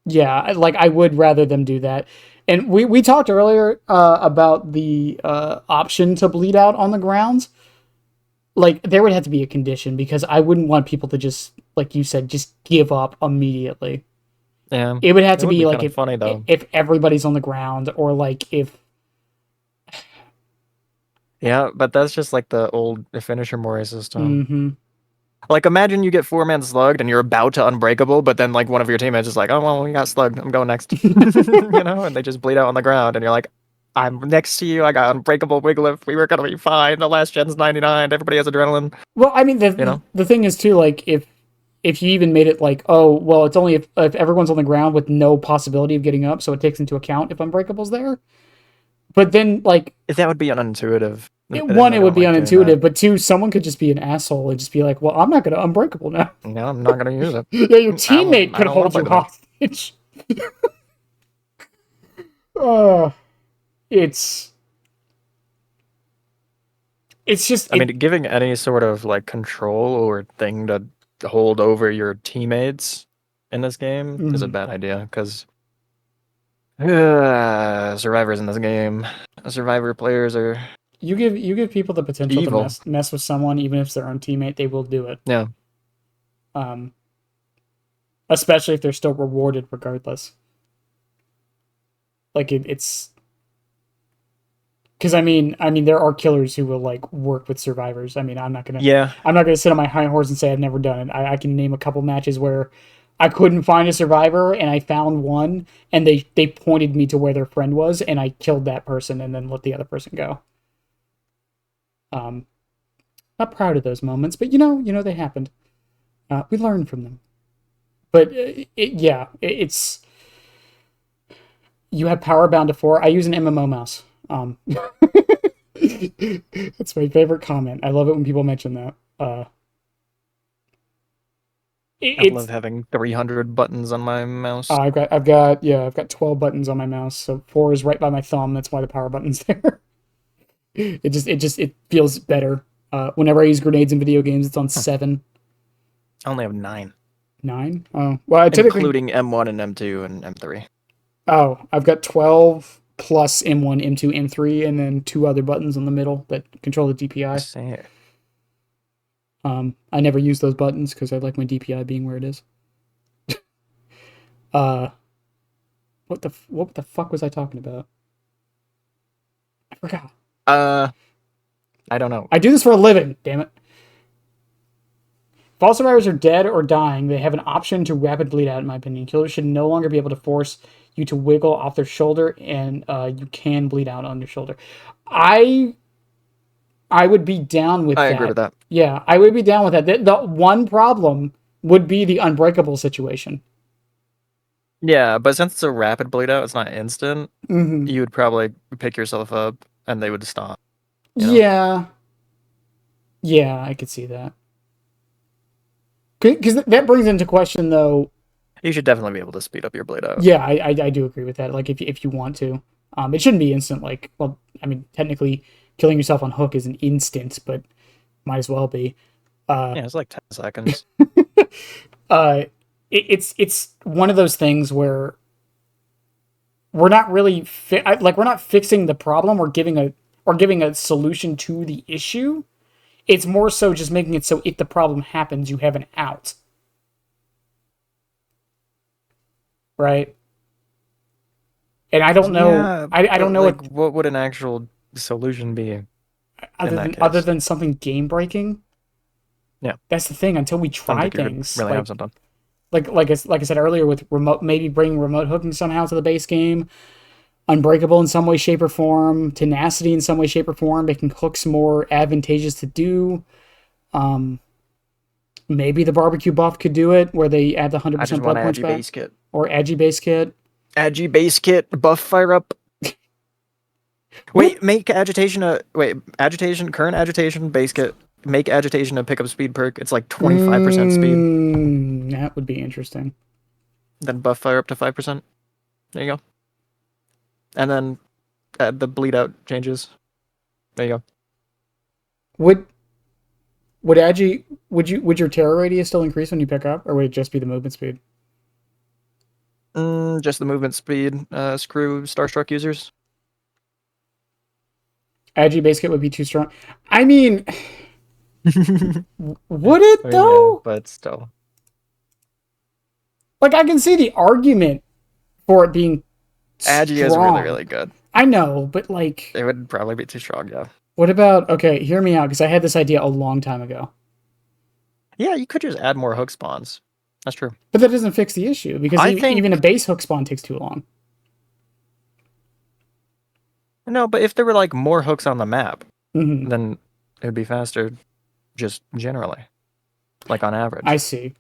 Yeah, like I would rather them do that. And we talked earlier about the option to bleed out on the grounds. like there would have to be a condition because I wouldn't want people to just, like you said, just give up immediately. Yeah, It would have it to would be be like kind of funny though. if everybody's on the ground, or like if Yeah, but that's just like the old finisher Mori system. mm-hmm. Like imagine you get four-man slugged and you're about to unbreakable, but then like one of your teammates is like, "Oh well, we got slugged. I'm going next," and they just bleed out on the ground, and you're like, "I'm next to you. I got unbreakable Wiglif. We were gonna be fine. The last gen's 99. Everybody has adrenaline." Well, I mean You know? the thing is too, like if you even made it like, oh well, it's only if everyone's on the ground with no possibility of getting up, so it takes into account if Unbreakable's there. But then like That would be unintuitive, one, and it I would don't be like doing that. unintuitive, but two, someone could just be an asshole and just be like, well, I'm not gonna Unbreakable now. No, I'm not gonna use it. Yeah, your teammate I could don't want to hold play you the match. hostage. uh it's it's just I mean, giving any sort of like control or thing to hold over your teammates in this game is a mm, bad idea because survivors in this game, survivor players are you give people the potential to evil. mess with someone, even if it's their own teammate, they will do it. Yeah, Um, especially if they're still rewarded regardless. Like it's because I mean, there are killers who will like work with survivors. I mean, yeah. I'm not gonna sit on my high horse and say I've never done it. I can name a couple matches where I couldn't find a survivor and I found one, and they pointed me to where their friend was, and I killed that person and then let the other person go. Um, Not proud of those moments, but they happened. We learned from them. But it's you have power bound to four. I use an MMO mouse. That's my favorite comment. I love it when people mention that. I It's love having 300 buttons on my mouse. I've got 12 buttons on my mouse. So four is right by my thumb. That's why the power button's there. It feels better. Whenever I use grenades in video games, it's on seven. I only have 9, Nine. Oh well, I typically. including M1 and M2 and M3. Oh, I've got 12 plus M1, M2, M3, and then two other buttons in the middle that control the DPI. See. I never use those buttons because I like my DPI being where it is. Uh, what the fuck was I talking about? I forgot. I don't know. I do this for a living. Damn it. If all survivors are dead or dying, they have an option to rapid bleed out. In my opinion, killers should no longer be able to force you to wiggle off their shoulder, and you can bleed out on your shoulder. I I would be down with I that. agree with that. Yeah, I would be down with that. The one problem would be the unbreakable situation. Yeah, but since it's a rapid bleed out, it's not instant. Mm-hmm. You would probably pick yourself up and they would stop. You know? Yeah, yeah, I could see that. Because that brings into question, though. You should definitely be able to speed up your bleed out. Yeah, I do agree with that. Like if you want to, it shouldn't be instant. Like, well, I mean, technically, killing yourself on hook is an instant, but might as well be. Yeah, it's like 10 seconds. It's one of those things where we're not really we're not fixing the problem. We're giving a solution to the issue. It's more so just making it so if the problem happens, you have an out. Right? And I don't know. Yeah, I don't know like, what would an actual solution be in that case? other than something game breaking. Yeah, That's the thing. Until we I don't try think you could things, really have something. like I said earlier, with remote, maybe bringing remote hooking somehow to the base game, unbreakable in some way, shape, or form, tenacity in some way, shape, or form, making hooks more advantageous to do. Maybe the barbecue buff could do it, where they add the I just 100% want blood points Agi back, base kit. or Agi base kit. Agi base kit, buff fire up. Wait, make agitation current agitation base kit. Make agitation a pickup speed perk. It's like 25% speed. That would be interesting. Then buff fire up to 5%. There you go. And then add the bleed out changes. There you go. Would Agi would your terror radius still increase when you pick up, or would it just be the movement speed? Just the movement speed. Screw Starstruck users. Agi base kit would be too strong. I mean, Would it I mean, yeah, though? but still. Like I can see the argument for it being Agi is really, strong. really good. I know, but like, It would probably be too strong, yeah. what about? Okay, hear me out because I had this idea a long time ago. Yeah, you could just add more hook spawns. That's true. But that doesn't fix the issue because I even a think base hook spawn takes too long. no, but if there were like more hooks on the map, Hmm. then it would be faster just generally, like on I average. see.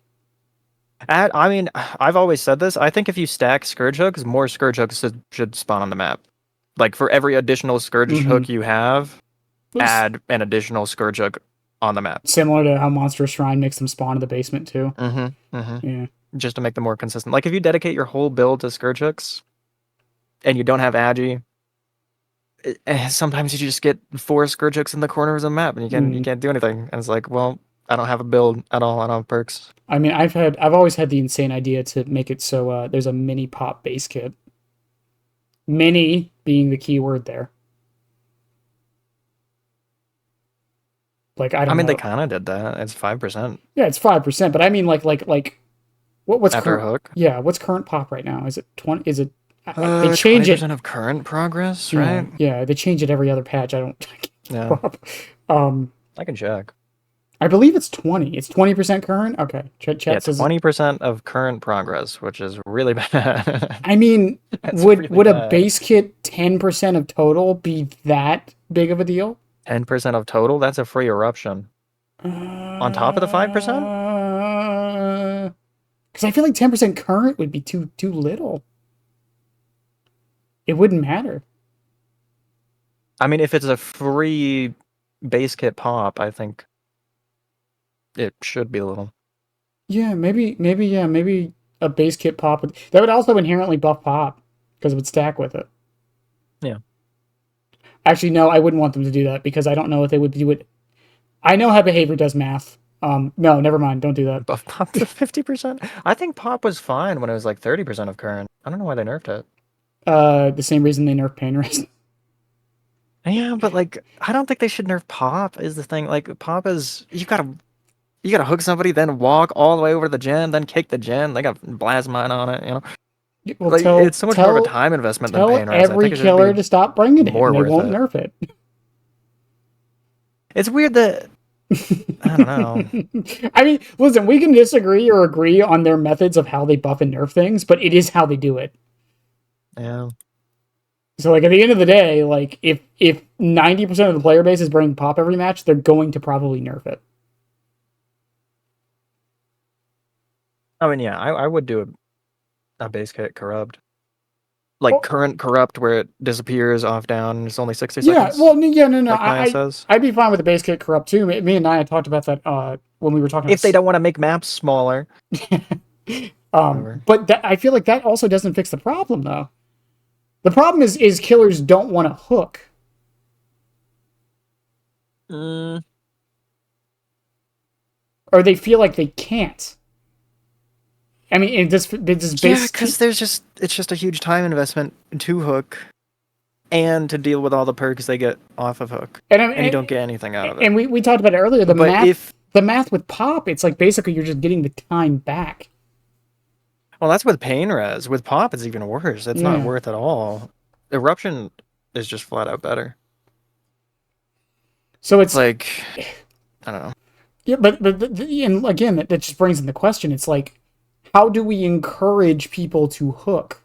I mean, I've always said this. I think if you stack Scourge hooks, more Scourge hooks should spawn on the map. Like for every additional Scourge Hmm. hook you have, add an additional Scourge hook on the map. Similar to how Monstrous Shrine makes them spawn in the basement too. Mm-hmm. Mm-hmm. Yeah. Just to make them more consistent. Like if you dedicate your whole build to Scourge hooks and you don't have Agi, sometimes you just get four Scourge hooks in the corners of the map and you Mm. can't do anything. And it's like, well, I don't have a build at all. I don't have perks. I mean, I've always had the insane idea to make it so there's a mini pop base kit. Mini being the key word there. Like I I don't mean, they know. kind of did that. It's 5% Yeah, it's 5%, but I mean like what's after a current? hook. Yeah, what's current pop right now? Is it 20? Is it? They change it. 20% of current progress, Yeah, right? yeah, they change it every other patch. I don't I can't keep Yeah, up. Um, I can check. I believe it's 20. It's 20% current. Okay, Yeah, chat says. 20% of current progress, which is really bad. I mean, That's really would a bad. base kit 10% of total be that big of a deal? 10% of total, that's a free eruption. On top of the 5%? Because I feel like 10% current would be too little. It wouldn't matter. I mean, if it's a free base kit pop, I think it should be a little. Yeah, maybe a base kit pop that would also inherently buff pop because it would stack with it. Yeah. Actually, no, I wouldn't want them to do that because I don't know if they would do it. I know how behavior does math. No, never mind. Don't do that. Buff pop to 50%? I think pop was fine when it was like 30% of current. I don't know why they nerfed it. The same reason they nerf pain rest. Yeah, but like I don't think they should nerf pop is the thing. Like pop is you gotta hook somebody, then walk all the way over to the gen, then kick the gen. They got blast mine on it, you know. Well, Like it's so much more of a time investment than tell pain res. I every think it should killer be to stop bringing it, more and they worth won't it. nerf it. It's weird that I don't know. I mean, listen, we can disagree or agree on their methods of how they buff and nerf things, but it is how they do it. Yeah. So, like at the end of the day, like if 90% of the player base is bringing pop every match, they're going to probably nerf it. I mean, yeah, I would do a base kit corrupt. Like current corrupt where it disappears off down. It's only 60 Yeah, seconds. well, yeah, no. Like Naya says. I'd be fine with the base kit corrupt too. Me and Naya talked about that when we were talking If they about. don't want to make maps smaller. Whatever. But I feel like that also doesn't fix the problem though. The problem is killers don't want to hook. Mm. Or they feel like they can't. I mean, it just Yeah, because it's just a huge time investment to hook and to deal with all the perks they get off of hook. And you don't get anything out of it. And we talked about it earlier, But the math with pop, it's like basically you're just getting the time back. well, that's with pain res. With pop, it's even worse. It's not Yeah. worth at all. Eruption is just flat out better. So it's Like, I don't know. yeah, but and again, that just brings in the question. It's like, how do we encourage people to hook?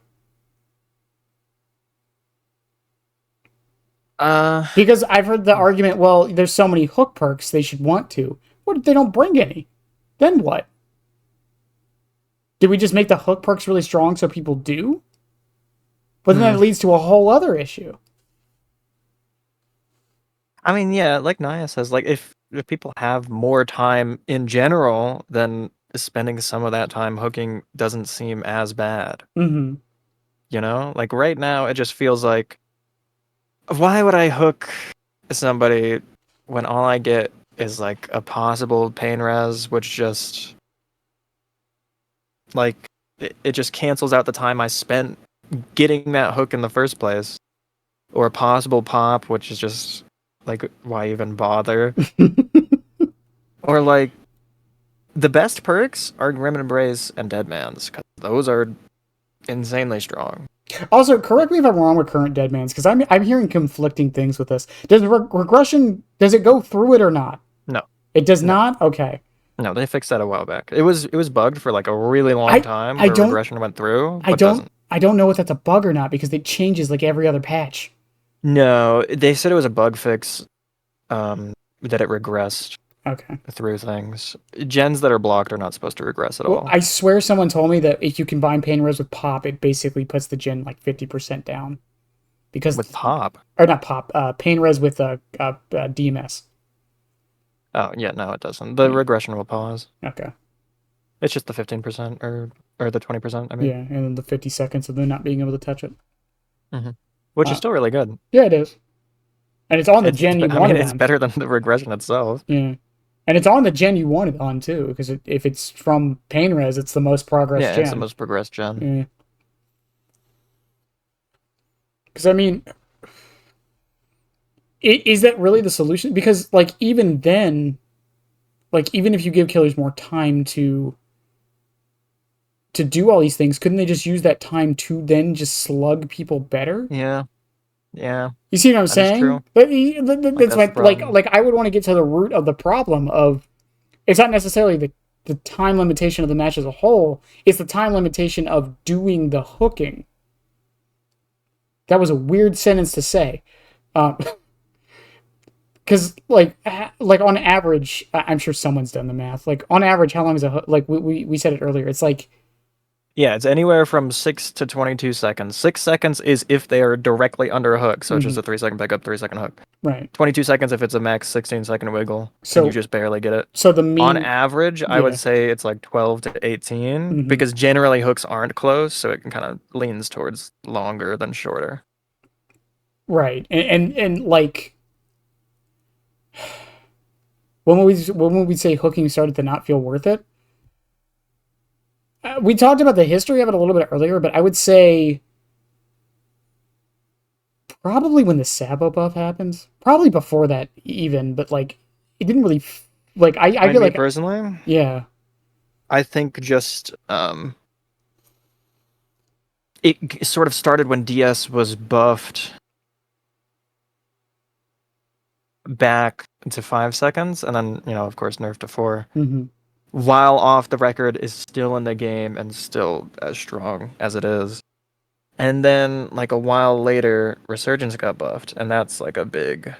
Because I've heard the argument, well, there's so many hook perks, they should want to. What if they don't bring any? Then what? Do we just make the hook perks really strong so people do? But then that leads to a whole other issue. I mean, yeah, like Naya says, like if people have more time in general, then spending some of that time hooking doesn't seem as bad. Mm-hmm. You know? Like right now it just feels like why would I hook somebody when all I get is like a possible pain res, which just like it just cancels out the time I spent getting that hook in the first place, or a possible pop, which is just like why even bother? Or like the best perks are Grim Embrace and Dead Man's, 'cause those are insanely strong. Also, correct me if I'm wrong with current Deadmans, because I'm hearing conflicting things with this. Does regression, does it go through it or not? No, It does no, not. Okay. no. They fixed that a while back. It was bugged for like a really long I time I where don't regression went through, I but don't doesn't. I don't know if that's a bug or not because it changes like every other patch. No, they said it was a bug fix. That it regressed Okay. through things. Gens that are blocked are not supposed to regress at Well, all. I swear someone told me that if you combine pain res with pop, it basically puts the gen like 50% down With because, pop. or not pop, pain res with DMS. Oh yeah, no, it doesn't. The Yeah. regression will pause. Okay. It's just the 15% or the 20%. I mean, Yeah, and then the 50 seconds of them not being able to touch it. hmm which is Uh, still really good. yeah, it is, and it's on the gen you I want mean, it it's on. better than the regression itself. Yeah, and it's on the gen you want it on too, because if it's from pain res, it's the most progress Yeah, it's the gen. most progressed gen. Yeah, because I mean, is that really the solution? Because like even then, like even if you give killers more time to do all these things, couldn't they just use that time to then just slug people better? Yeah, yeah, You see what I'm that is saying? true. Like That's that's the my problem. like I would want to get to the root of the problem of it's not necessarily the time limitation of the match as a whole, it's the time limitation of doing the hooking. That was a weird sentence to say. Because like on average, I'm sure someone's done the math. Like on average, how long is a hook? Like we said it earlier. It's like Yeah, it's anywhere from 6 to 22 seconds. 6 seconds is if they are directly under a hook, so it's just mhm, a 3 second pickup, 3 second hook. right. 22 seconds if it's a max 16 second wiggle and you So just barely get it. so the On mean average, I would yeah. say it's like 12 to 18 Hmm. because generally hooks aren't close, so it can kind of leans towards longer than shorter. Right. And like when we say hooking started to not feel worth it, we talked about the history of it a little bit earlier, but I would say probably when the Sabo buff happens, probably before that even, but like it didn't really like I I mean, feel me like personally, yeah. I think just it sort of started when DS was buffed back to 5 seconds, and then of course, nerfed to 4. Hmm. While off the record is still in the game and still as strong as it is. And then like a while later, Resurgence got buffed, and that's like a big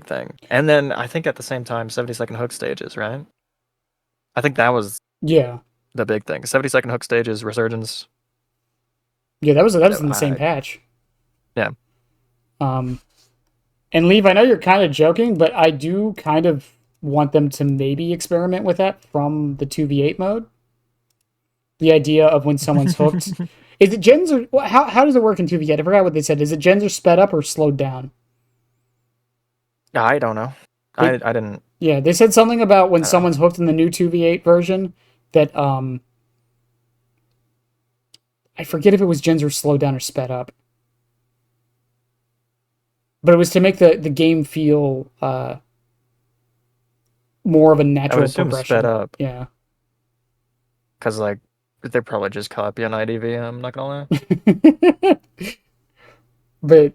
thing. And then I think at the same time, 70-second hook stages, right? I think that was Yeah. the big thing. 70-second hook stages, Resurgence. Yeah, that was in the same I, patch. yeah. Um and Leave, I know you're kind of joking, but I do kind of want them to maybe experiment with that from the 2v8 mode. The idea of when someone's hooked. Is it gens or how does it work in 2v8? I forgot what they said. Is it gens are sped up or slowed down? I don't know. They I didn't. Yeah, they said something about when I don't know. someone's hooked in the new 2v8 version that I forget if it was gens or slowed down or sped up. But it was to make the game feel more of a I would natural assume sped progression. up Yeah. because like they're probably just copying IDV. I'm not gonna lie. But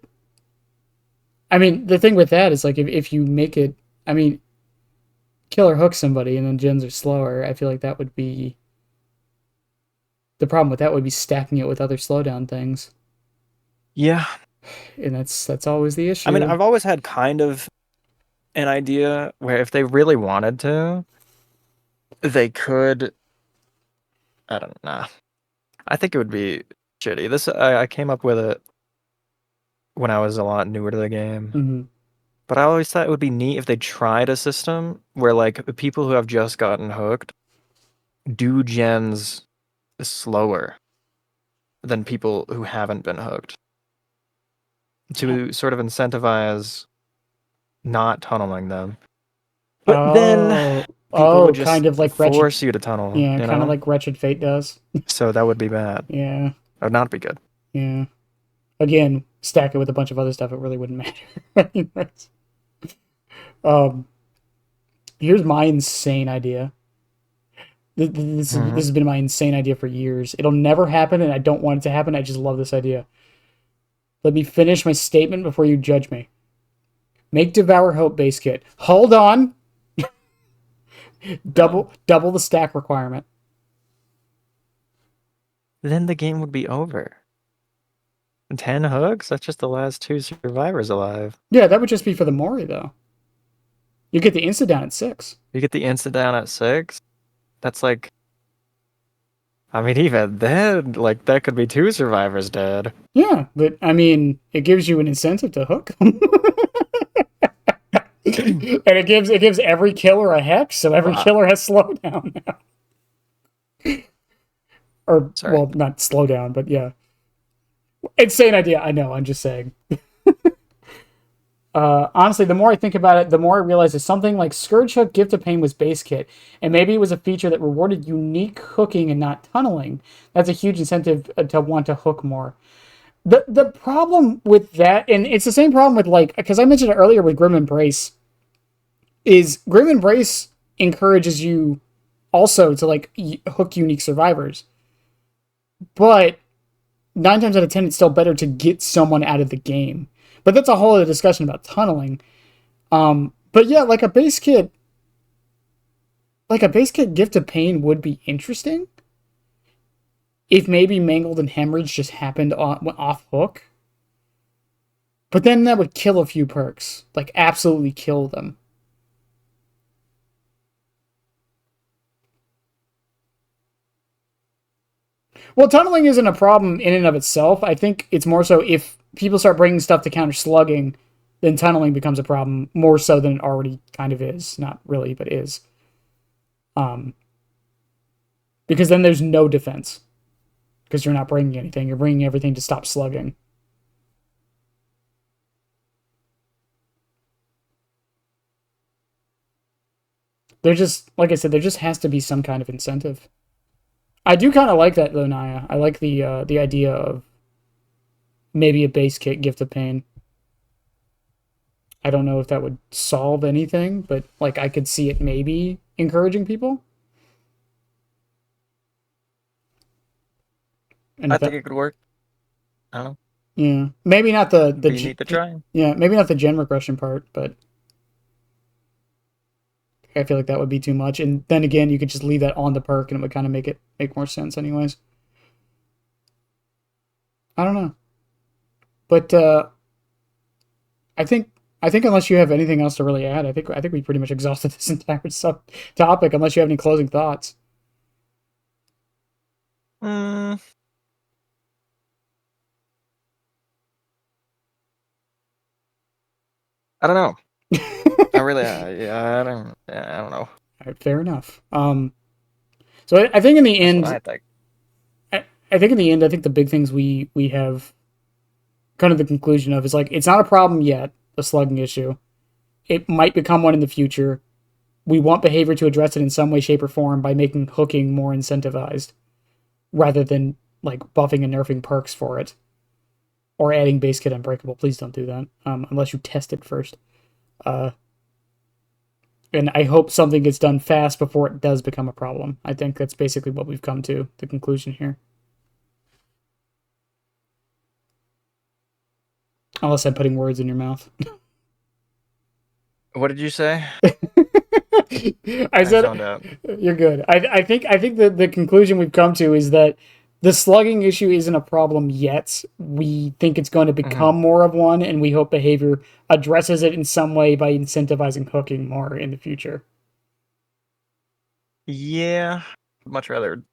I mean, the thing with that is like if you make it, I mean, killer hook somebody and then gens are slower. I feel like that would be the problem with that would be stacking it with other slowdown things, Yeah. and that's always the I mean, issue. I've always had kind of an idea where if they really wanted to, they could. I don't know. I think it would be shitty. I came up with it when I was a lot newer to the game, Hmm. but I always thought it would be neat if they tried a system where like people who have just gotten hooked do gens slower than people who haven't been hooked to sort of incentivize not tunneling them. But then Oh, people would kind just of like wretched. force you to tunnel, Yeah, you kind of know? like Wretched Fate does. So that would be bad. Yeah, That would not be good. yeah. Again, stack it with a bunch of other stuff, it really wouldn't matter. Anyways. Um, Here's my insane idea. This Hmm. has been my insane idea for years. It'll never happen, and I don't want it to happen. I just love this idea. Let me finish my statement before you judge me. Make Devour Hope base kit. Hold on. Go on. Double the stack requirement. Then the game would be over. 10 hooks? That's just the last two survivors alive. Yeah, that would just be for the Mori though. You get the insta down at 6. You get the insta down at 6? That's like, I mean, even then, like, that could be two survivors dead. Yeah, but I mean, it gives you an incentive to hook them. And it gives every killer a hex, so every Wow. killer has slowdown now. Or Sorry. well, not slowdown, but yeah. Insane idea, I know, I'm just saying. Honestly, the more I think about it, the more I realize that something like Scourge Hook Gift of Pain was base kit, and maybe it was a feature that rewarded unique hooking and not tunneling. That's a huge incentive to want to hook more. The problem with that, and it's the same problem with like, because I mentioned it earlier with Grim Embrace, is Grim Embrace encourages you also to like hook unique survivors, but 9 times out of 10, it's still better to get someone out of the game. But that's a whole other discussion about tunneling. But yeah, like a base kit Gift of Pain would be interesting if maybe Mangled and Hemorrhage just happened off hook. But then that would kill a few perks, like absolutely kill them. Well, tunneling isn't a problem in and of itself. I think it's more so if people start bringing stuff to counter slugging, then tunneling becomes a problem more so than it already kind of is. Not really, but is. Um, because then there's no defense because you're not bringing anything. You're bringing everything to stop slugging. There just, like I said, there just has to be some kind of incentive. I do kind of like that though, Naya. I like the idea of maybe a base kit Gift of Pain. I don't know if that would solve anything, but like I could see it maybe encouraging people. And I if think that, it could work. I don't know. yeah, maybe not Be neat to try. yeah, maybe not the gen regression part, but I feel like that would be too much. And then again, you could just leave that on the perk, and it would kind of make more sense, anyways. I don't know, but I think I think unless you have anything else to really add, I think we pretty much exhausted this entire sub topic. Unless you have any closing thoughts. Mm, I don't know. I really, yeah, I don't know. All right, fair enough. So I think in the That's what end, I think. I think in the end, I think the big things we have kind of the conclusion of is like it's not a problem yet, the slugging issue. It might become one in the future. We want behavior to address it in some way, shape, or form by making hooking more incentivized, rather than like buffing and nerfing perks for it or adding base kit unbreakable. Please don't do that unless you test it first. Uh, and I hope something gets done fast before it does become a problem. I think that's basically what we've come to the conclusion here. Unless I'm putting words in your mouth. What did you say? I I said zoned out. you're good. I think the conclusion we've come to is that the slugging issue isn't a problem yet. We think it's going to Hmm. become more of one, and we hope behavior addresses it in some way by incentivizing hooking more in the future. Yeah, much rather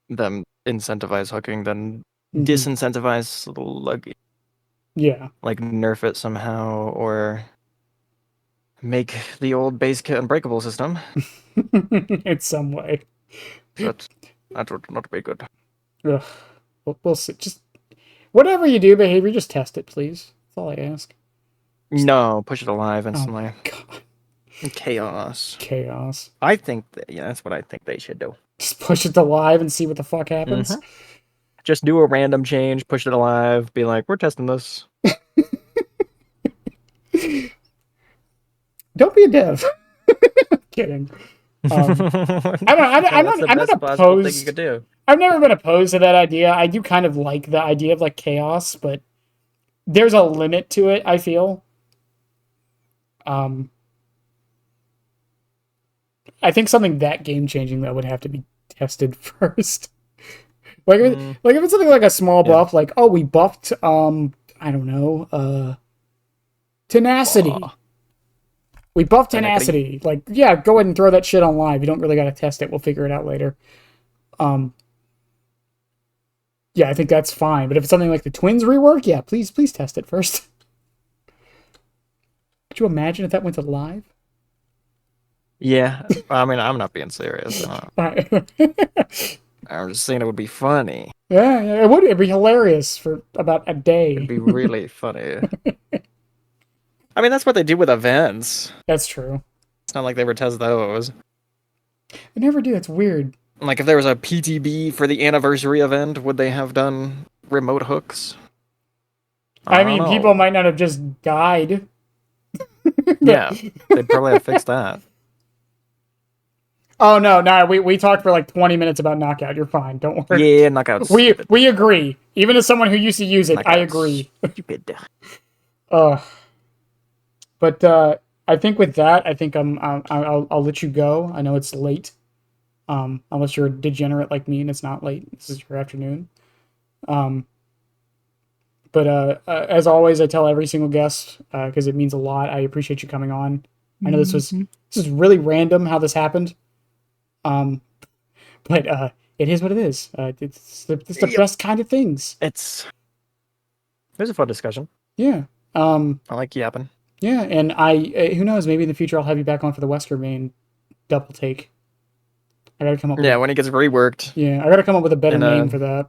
them incentivize hooking than Mm-hmm. disincentivize slugging. Yeah, Like nerf it somehow or make the old base kit unbreakable system. in some way. That that would not be good. Ugh. We'll see. Just whatever you do, behavior, just test it, please. That's all I ask. Just, No, push it alive oh my instantly. god, Chaos. chaos. I think that, yeah, that's what I think they should do. Just push it to live and see what the fuck Hmm. happens. Just do a random change, push it alive, be like, we're testing this. Don't be a dev. kidding. No, I don't. that's the I'm not best possible thing you opposed. could do. I've never been opposed to that idea. I do kind of like the idea of like chaos, but there's a limit to it. I feel. Um, I think something that game changing though would have to be tested first. Like if it's something like a small Yeah. buff, like oh we buffed I don't know tenacity. Aw. We buffed Technically. tenacity. Like yeah, go ahead and throw that shit on live. You don't really got to test it. We'll figure it out later. Um, yeah, I think that's fine. But if it's something like the twins rework, yeah, please test it first. Could you imagine if that went to live? Yeah, I mean, I'm not being serious. yeah, I'm just saying it would be funny. yeah, it would. It'd be hilarious for about a It'd day. be really funny. I mean, that's what they do with events. That's true. It's not like they ever test those. They never do. It's weird. Like, if there was a PTB for the anniversary event, would they have done remote hooks? I don't mean, know. people might not have just died. Yeah, they'd probably have fixed that. Oh no, we talked for like 20 minutes about knockout. You're fine. Don't worry. Yeah, knockout's We stupid. we agree. Even as someone who used to use it, I Knockout's agree. Stupid. But I think with that, I think I'll let you go. I know it's late. Unless you're a degenerate like me and it's not late. This is your afternoon. But as always, I tell every single guest because it means a lot. I appreciate you coming on. I know this is really random how this happened. But it is what it is. It's the best kind of things. It was a fun discussion. Yeah. I like yapping. Yeah, and who knows? Maybe in the future I'll have you back on for the Wesker main double take. I gotta come up. Yeah, when it gets reworked. Yeah, I gotta come up with a better name for that.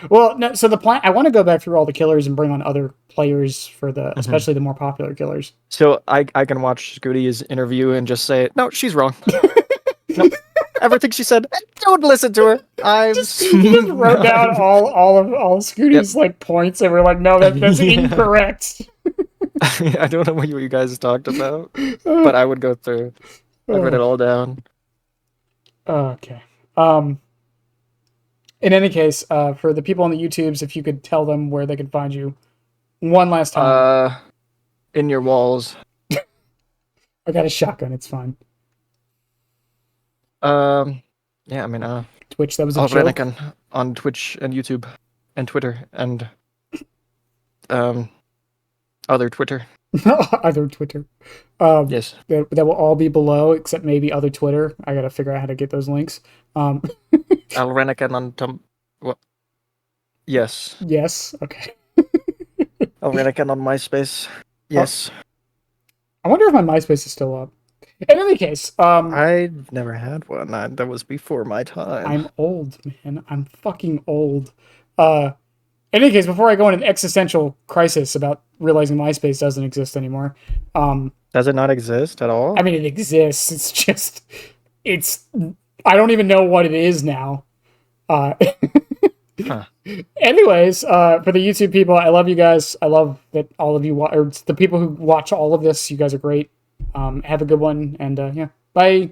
Well, no, so the plan. I want to go back through all the killers and bring on other players for especially the more popular killers. So I can watch Scooty's interview and just say, no, she's wrong. Nope. Everything she said, don't listen to her. He just wrote down all Scooty's like points, and we're like, no, that's incorrect. I don't know what you guys talked about, but I would go through. I read it all down. Okay. In any case, for the people on the YouTubes, if you could tell them where they can find you one last time. In your walls. I got a shotgun. It's fine. Yeah, I mean, Twitch. That was a joke. Alran on Twitch and YouTube and Twitter and other Twitter. Other Twitter. Yes. That will all be below, except maybe other Twitter. I gotta figure out how to get those links. Alran on what? Yes. Yes. Okay. Alran on MySpace. Yes. I wonder if my MySpace is still up. In any case, I never had one. That was before my time. I'm old, man. I'm fucking old. In any case, before I go into an existential crisis about realizing MySpace doesn't exist anymore, does it not exist at all? I mean, it exists. It's just, I don't even know what it is now. Huh. Anyways, for the YouTube people, I love you guys. I love that all of you, or the people who watch all of this, you guys are great. Have a good one, and yeah, bye.